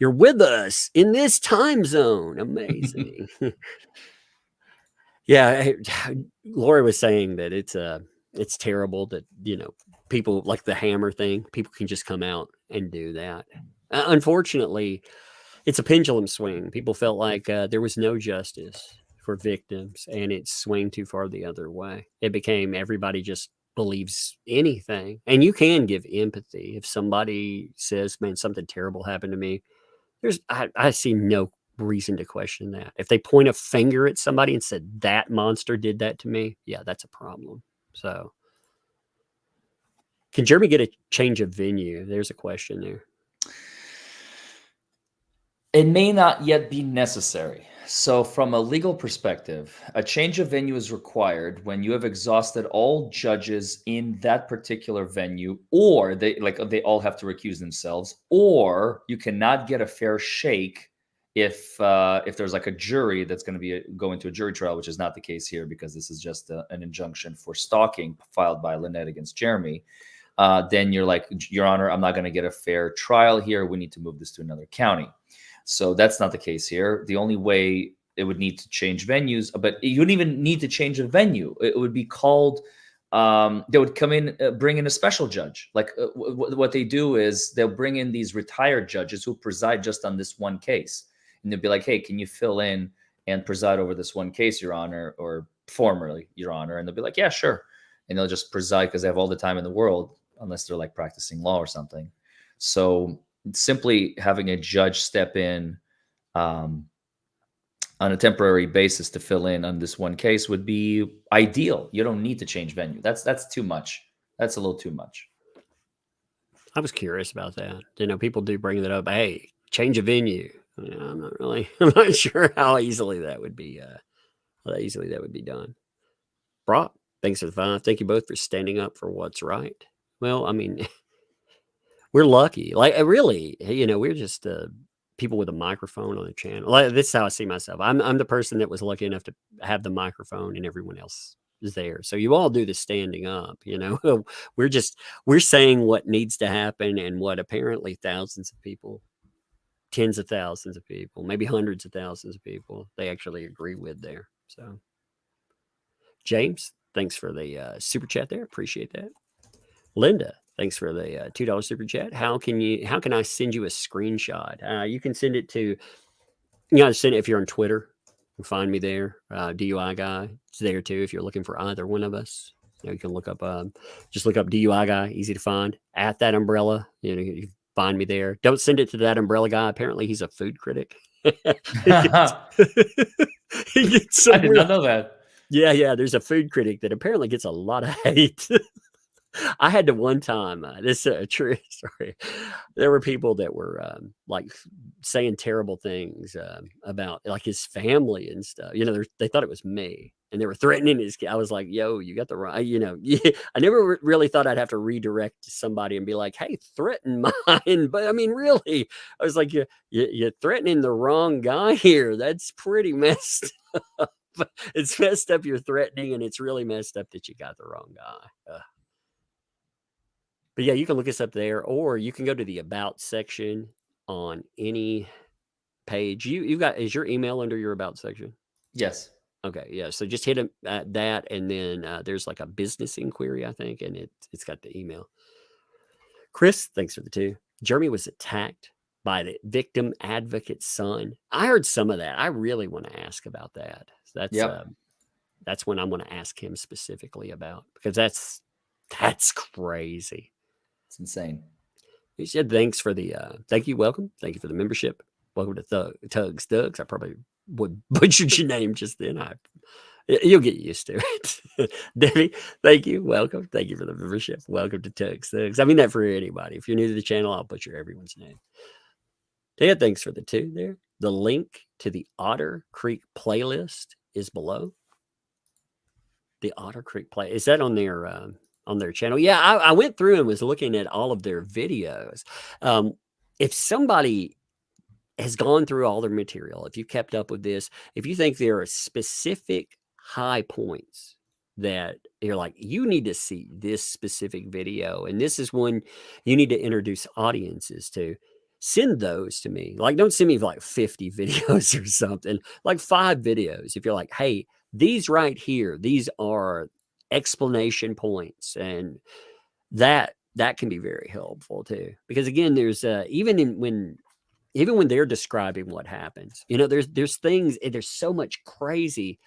you're with us in this time zone. Amazing. Yeah, Lori was saying that it's terrible that people like the hammer thing. People can just come out and do that. Unfortunately, it's a pendulum swing. People felt like there was no justice for victims, and it swung too far the other way. It became everybody just believes anything, and you can give empathy if somebody says, "Man, something terrible happened to me." I see no reason to question that. If they point a finger at somebody and said that monster did that to me, yeah, that's a problem. So, can Jeremy get a change of venue? There's a question there. It may not yet be necessary. So, from a legal perspective, a change of venue is required when you have exhausted all judges in that particular venue, or they all have to recuse themselves, or you cannot get a fair shake if there's like a jury that's going to be going to a jury trial, which is not the case here because this is just an injunction for stalking filed by Lynette against Jeremy. Then you're like, Your Honor, I'm not going to get a fair trial here. We need to move this to another county. So that's not the case here. The only way it would need to change venues, but you wouldn't even need to change a venue. It would be called, they would come in, bring in a special judge. Like what they do is they'll bring in these retired judges who preside just on this one case. And they'll be like, hey, can you fill in and preside over this one case, Your Honor, or formerly, Your Honor? And they'll be like, yeah, sure. And they'll just preside because they have all the time in the world, unless they're like practicing law or something. So simply having a judge step in on a temporary basis to fill in on this one case would be ideal. You don't need to change venue. That's too much. That's a little too much. I was curious about that. You know, people do bring that up. Hey, change a venue. You know, I'm not sure how easily that would be. How easily that would be done. Brock, thanks for the 5. Thank you both for standing up for what's right. Well, I mean, we're lucky. Like, really, you know, we're just people with a microphone on the channel. Like, this is how I see myself. I'm the person that was lucky enough to have the microphone, and everyone else is there. So you all do the standing up. You know, we're saying what needs to happen, and what apparently thousands of people, tens of thousands of people, maybe hundreds of thousands of people, they actually agree with there. So, James, thanks for the super chat there. Appreciate that. Linda, thanks for the $2 super chat. How can I send you a screenshot? You can send it to, send it if you're on Twitter. You can find me there. DUI Guy. It's there too if you're looking for either one of us. You can look up, just look up DUI Guy. Easy to find. At That Umbrella. You can find me there. Don't send it to That Umbrella Guy. Apparently he's a food critic. He gets I did not know that. Yeah. There's a food critic that apparently gets a lot of hate. I had to one time, this is a true story. There were people that were like saying terrible things about like his family and stuff. You know, they thought it was me, and they were threatening his kid. I was like, yo, you got the right, I never really thought I'd have to redirect somebody and be like, hey, threaten mine. But I mean, really, I was like, you're threatening the wrong guy here. That's pretty messed up. It's messed up you're threatening, and it's really messed up that you got the wrong guy. But yeah, you can look us up there, or you can go to the About section on any page. Is your email under your About section? Yes. Okay, yeah. So just hit that, and then there's like a business inquiry, I think, and it's got the email. Chris, thanks for the 2. Jeremy was attacked by the victim advocate's son. I heard some of that. I really want to ask about that. That's when I'm going to ask him specifically about, because that's crazy. It's insane. He said, thanks for the, thank you, welcome. Thank you for the membership. Welcome to Tugs. I probably would butchered your name just then. You'll get used to it. Debbie, thank you. Welcome. Thank you for the membership. Welcome to Tugs. I mean that for anybody. If you're new to the channel, I'll butcher everyone's name. Ted, thanks for the 2 there. The link to the Otter Creek playlist is below. The Otter Creek play. Is that on their channel? Yeah, I went through and was looking at all of their videos. If somebody has gone through all their material, if you kept up with this, if you think there are specific high points that you're like, you need to see this specific video, and this is one you need to introduce audiences to, send those to me. Like, don't send me like 50 videos or something, like 5 videos. If you're like, hey, these right here, these are explanation points, and that can be very helpful too, because again, there's even when they're describing what happens, there's things, there's so much crazy,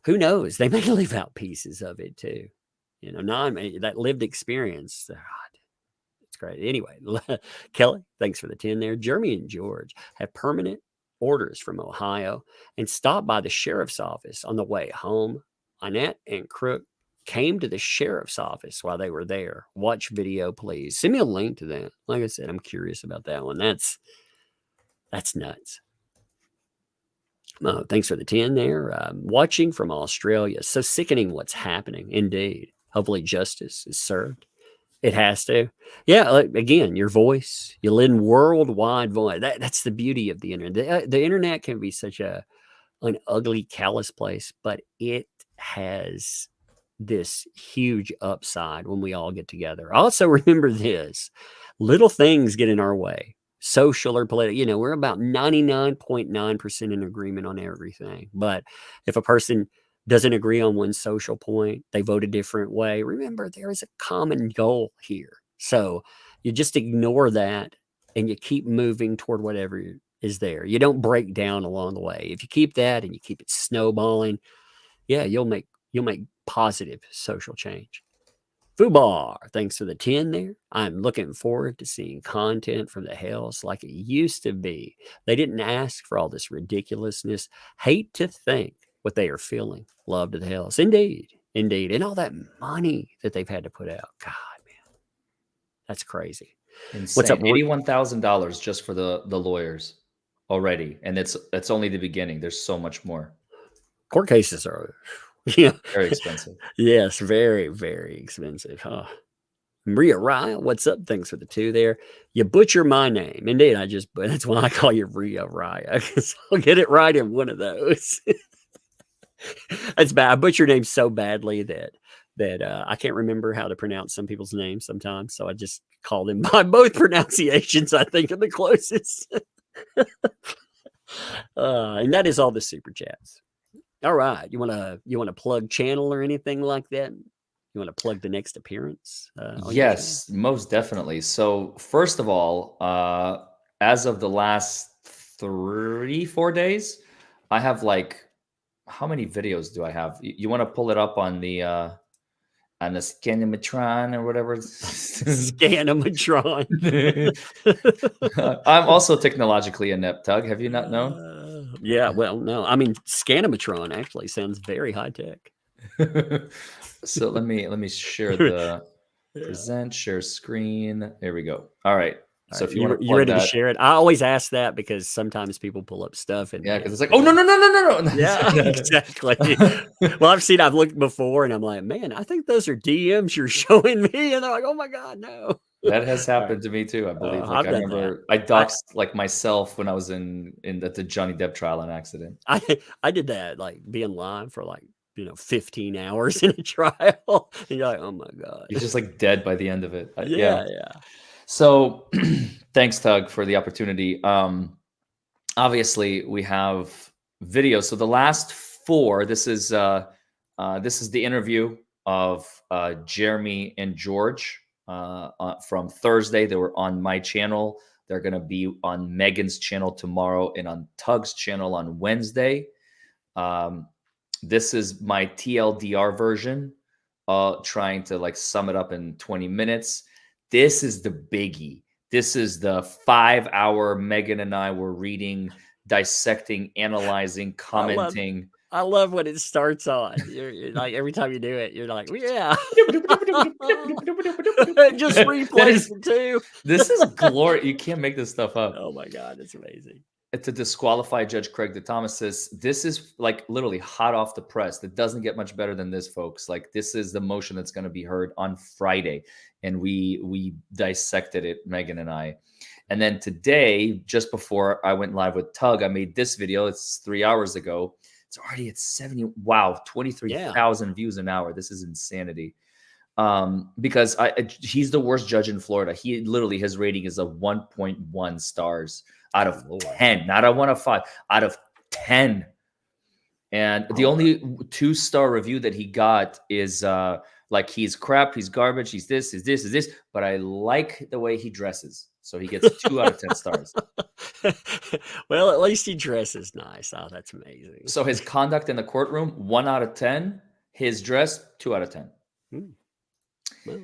who knows, they may leave out pieces of it too, that lived experience. It's great. Anyway, Kelly, thanks for the 10 there. Jeremy and George have permanent orders from Ohio and stopped by the sheriff's office on the way home. Annette and Crook came to the sheriff's office while they were there. Watch video, please. Send me a link to that. Like I said, I'm curious about that one. That's nuts. Thanks for the 10 there. Watching from Australia. So sickening what's happening. Indeed. Hopefully justice is served. It has to. Yeah, again, your voice, you lend worldwide voice. That's the beauty of the internet. The internet can be such an ugly, callous place, but it has this huge upside when we all get together. Also, remember this: little things get in our way, social or political. We're about 99.9% in agreement on everything. But if a person doesn't agree on one social point, they vote a different way, remember there is a common goal here. So you just ignore that and you keep moving toward whatever is there. You don't break down along the way. If you keep that and you keep it snowballing, yeah, you'll make positive social change. Fubar, thanks for the 10 there. I'm looking forward to seeing content from the Hales like it used to be. They didn't ask for all this ridiculousness. Hate to think what they are feeling. Love to the Hales. Indeed. And all that money that they've had to put out. God, man. That's crazy. Insane. What's up? $81,000 just for the lawyers already. And it's only the beginning. There's so much more. Court cases are very expensive. Yes, very, very expensive. Maria Raya, what's up? Thanks for the 2 there. You butcher my name. Indeed, that's why I call you Maria Raya, because I'll get it right in one of those. That's bad. I butcher names so badly that I can't remember how to pronounce some people's names sometimes. So I just call them by both pronunciations, I think, are the closest. And that is all the super chats. All right. You want to plug channel or anything like that? You want to plug the next appearance? Yes, most definitely. So first of all, as of the last 3-4 days, I have how many videos do I have? You want to pull it up on the Scanimatron or whatever. Scanimatron. I'm also technologically inept, Tug. Have you not known? Yeah, well, no. I mean, Scanimatron actually sounds very high tech. So let me share the present, share screen. There we go. All right. So if you want to, you ready to share it? I always ask that because sometimes people pull up stuff and because it's like, oh no. Yeah, exactly. Well, I've looked before and I'm like, man, I think those are DMs you're showing me, and they're like, oh my god, no. That has happened to me too, I believe. I remember I doxed myself when I was in the Johnny Depp trial on accident. I did that, being live for 15 hours in a trial. And you're like, oh my god. You're just dead by the end of it. Yeah. So thanks, Tug, for the opportunity. Obviously we have videos. So the last 4, this is the interview of Jeremy and George from Thursday. They were on my channel. They're going to be on Megan's channel tomorrow and on Tug's channel on Wednesday. This is my TLDR version, trying to sum it up in 20 minutes. This is the biggie. This is the 5-hour Megan and I were reading, dissecting, analyzing, commenting. I love when it starts on. You're every time you do it, you're like, yeah. Just replays it too. This is glory. You can't make this stuff up. Oh my god, it's amazing. To disqualify Judge Craig DeThomas. This is literally hot off the press. It doesn't get much better than this, folks. This is the motion that's going to be heard on Friday, and we dissected it, Megan and I. And then today, just before I went live with Tug, I made this video. It's 3 hours ago. It's already at 23,000 views an hour. This is insanity. Because he's the worst judge in Florida. He literally, his rating is a 1.1 stars out of 10, not a 1 of 5, out of 10. And the only 2-star review that he got is he's crap, he's garbage, he's this, is this, is this. But I like the way he dresses. So he gets 2 out of 10 stars. Well, at least he dresses nice. Oh, that's amazing. So his conduct in the courtroom, 1 out of 10. His dress, 2 out of 10. Well,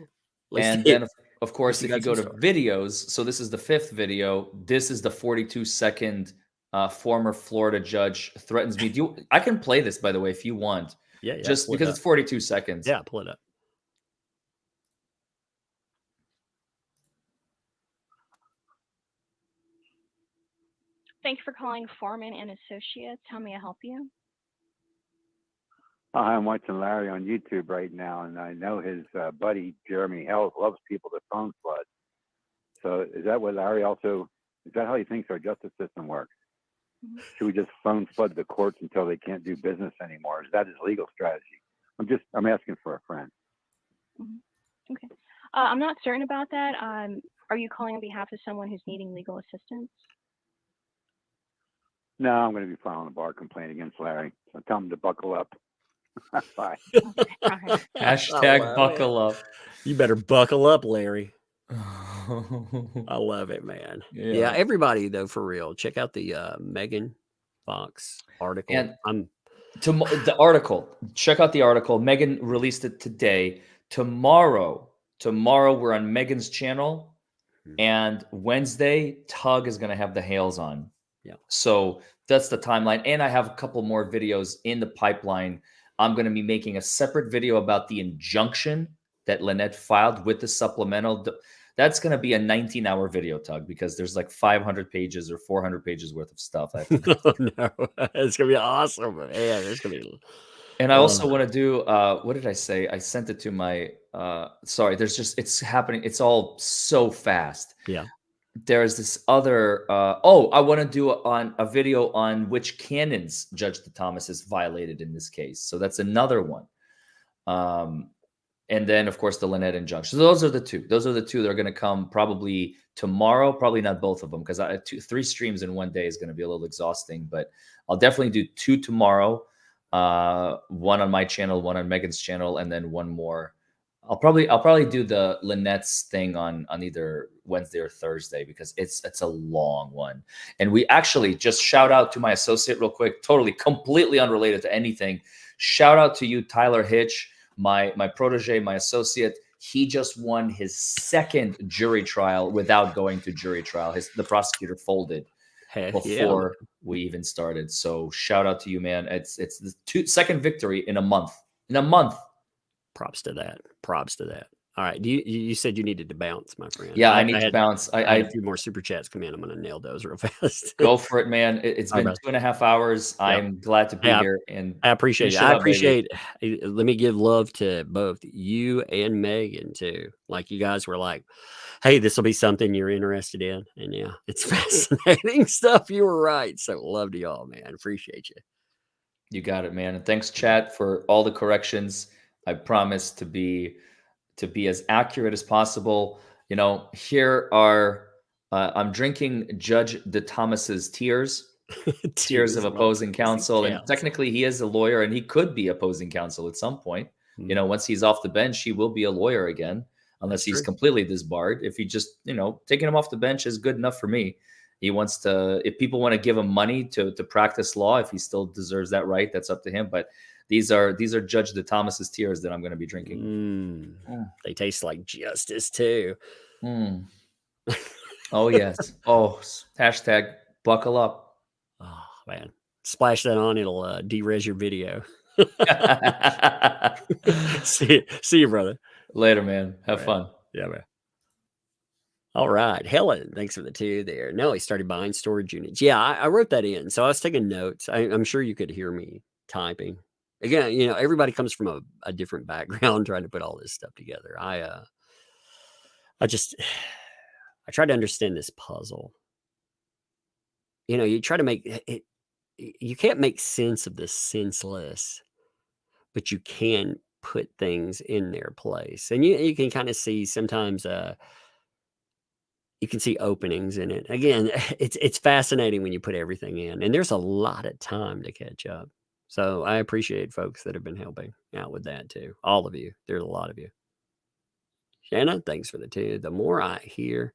and then, of course, if you go to videos, so this is the 5th video. This is the 42-second former Florida judge threatens me. I can play this, by the way, if you want. Yeah. Just because it's 42 seconds. Yeah, pull it up. Thank you for calling Foreman and Associates. How may I help you? I'm watching Larry on YouTube right now, and I know his buddy Jeremy Hales loves people to phone flood. So is that what Larry also, is that how he thinks our justice system works? Should we just phone flood the courts until they can't do business anymore? Is that his legal strategy? I'm asking for a friend. Okay. I'm not certain about that. Are you calling on behalf of someone who's needing legal assistance? No, I'm going to be filing a bar complaint against Larry. So tell him to buckle up. Bye. Hashtag buckle up. You better buckle up, Larry. I love it, man. Yeah, everybody though, for real. Check out the Megan Fox article. And the article. Check out the article. Megan released it today. Tomorrow we're on Megan's channel, and Wednesday Tug is going to have the Hales on. Yeah. So that's the timeline, and I have a couple more videos in the pipeline. I'm going to be making a separate video about the injunction that Lynette filed with the supplemental. That's going to be a 19-hour video, Tug, because there's like 500 pages or 400 pages worth of stuff. Oh, no, it's going to be awesome, man. It's going to be. And I also want to do, what did I say? I sent it to my, sorry, it's happening. It's all so fast. Yeah. There's this other, I want to do a video on which canons Judge Thomas has violated in this case. So that's another one. And then, of course, the Lynette injunction. So those are the two. Those are the two that are going to come probably tomorrow. Probably not both of them, because 3 streams in one day is going to be a little exhausting. But I'll definitely do 2 tomorrow. One on my channel, one on Megan's channel, and then one more. I'll probably do the Lynette's thing on either Wednesday or Thursday, because it's a long one. And we actually just shout out to my associate real quick, totally completely unrelated to anything. Shout out to you, Tyler Hitch. My protege, my associate, he just won his 2nd jury trial without going to jury trial. The prosecutor folded before we even started. So shout out to you, man. It's the 2nd victory in a month. Props to that. All right. You said you needed to bounce, my friend. Yeah, I need to bounce. I had a few more super chats come in. I'm going to nail those real fast. Go for it, man. It's been 2.5 hours. Yep. I'm glad to be here. And I appreciate it. Let me give love to both you and Megan, too. Like, you guys were like, hey, this will be something you're interested in. And yeah, it's fascinating stuff. You were right. So love to y'all, man. Appreciate you. You got it, man. And thanks, chat, for all the corrections. I promise to be as accurate as possible. You know, here are, I'm drinking Judge Thomas's tears, tears of opposing counsel. And technically he is a lawyer, and he could be opposing counsel at some point. You know, once he's off the bench, he will be a lawyer again, unless he's completely disbarred. If he just, taking him off the bench is good enough for me. He wants to, if people want to give him money to practice law, if he still deserves that right, that's up to him. But these are Judge Thomas's tears that I'm going to be drinking. They taste like justice too. Oh yes. Oh, hashtag buckle up. Oh man, splash that on. It'll de-res your video. See you, brother. Later, man. Have fun. Yeah, man. All right. Helen, thanks for the 2 there. No, he started buying storage units. Yeah, I wrote that in. So I was taking notes. I'm sure you could hear me typing. Again, everybody comes from a different background trying to put all this stuff together. I try to understand this puzzle. You try to make it, you can't make sense of the senseless, but you can put things in their place. And you can kind of see sometimes, you can see openings in it. Again, it's fascinating when you put everything in, and there's a lot of time to catch up. So I appreciate folks that have been helping out with that too. All of you. There's a lot of you. Shanna, thanks for the 2. The more I hear,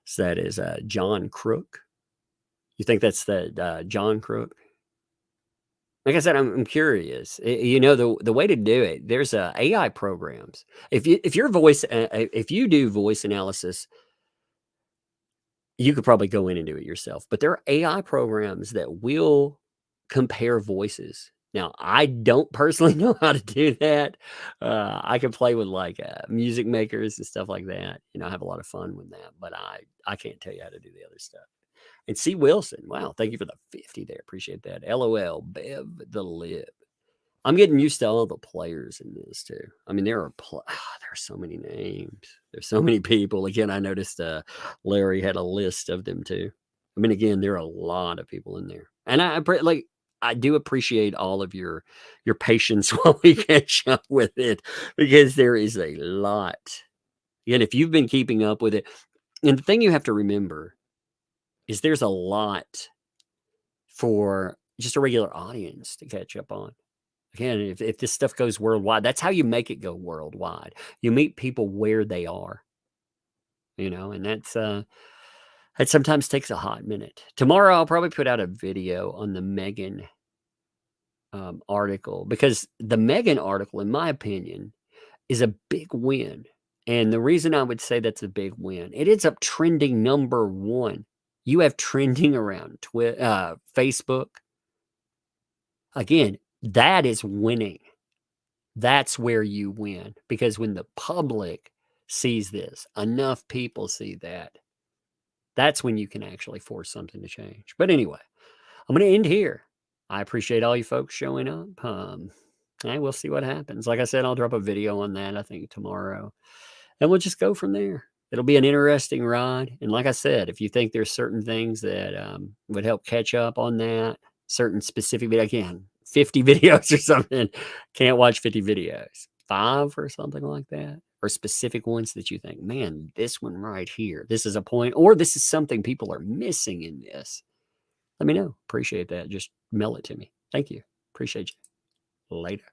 so that is John Crook. You think that's the John Crook? Like I said, I'm curious. The way to do it, there's AI programs. If you do voice analysis, you could probably go in and do it yourself. But there are AI programs that will compare voices. Now, I don't personally know how to do that. I can play with music makers and stuff like that. I have a lot of fun with that, but I can't tell you how to do the other stuff. And C. Wilson, wow, thank you for the 50 there. Appreciate that. LOL, Bev the Lib. I'm getting used to all the players in this too. I mean, there are so many names. There's so many people. Again, I noticed Larry had a list of them too. I mean, again, there are a lot of people in there, and I do appreciate all of your patience while we catch up with it, because there is a lot. And if you've been keeping up with it, and the thing you have to remember is there's a lot for just a regular audience to catch up on. Again, if this stuff goes worldwide, that's how you make it go worldwide. You meet people where they are, and that sometimes takes a hot minute. Tomorrow, I'll probably put out a video on the Meghan article, because the Meghan article, in my opinion, is a big win. And the reason I would say that's a big win, it ends up trending #1. You have trending around Facebook. Again, that is winning. That's where you win, because when the public sees this, enough people see that, that's when you can actually force something to change. But anyway, I'm going to end here. I appreciate all you folks showing up. And we'll see what happens. Like I said, I'll drop a video on that, I think, tomorrow. And we'll just go from there. It'll be an interesting ride. And like I said, if you think there's certain things that would help catch up on that, certain specific, again, 50 videos or something, can't watch 50 videos, 5 or something like that, or specific ones that you think, man, this one right here, this is a point, or this is something people are missing in this, let me know. Appreciate that. Just mail it to me. Thank you. Appreciate you. Later.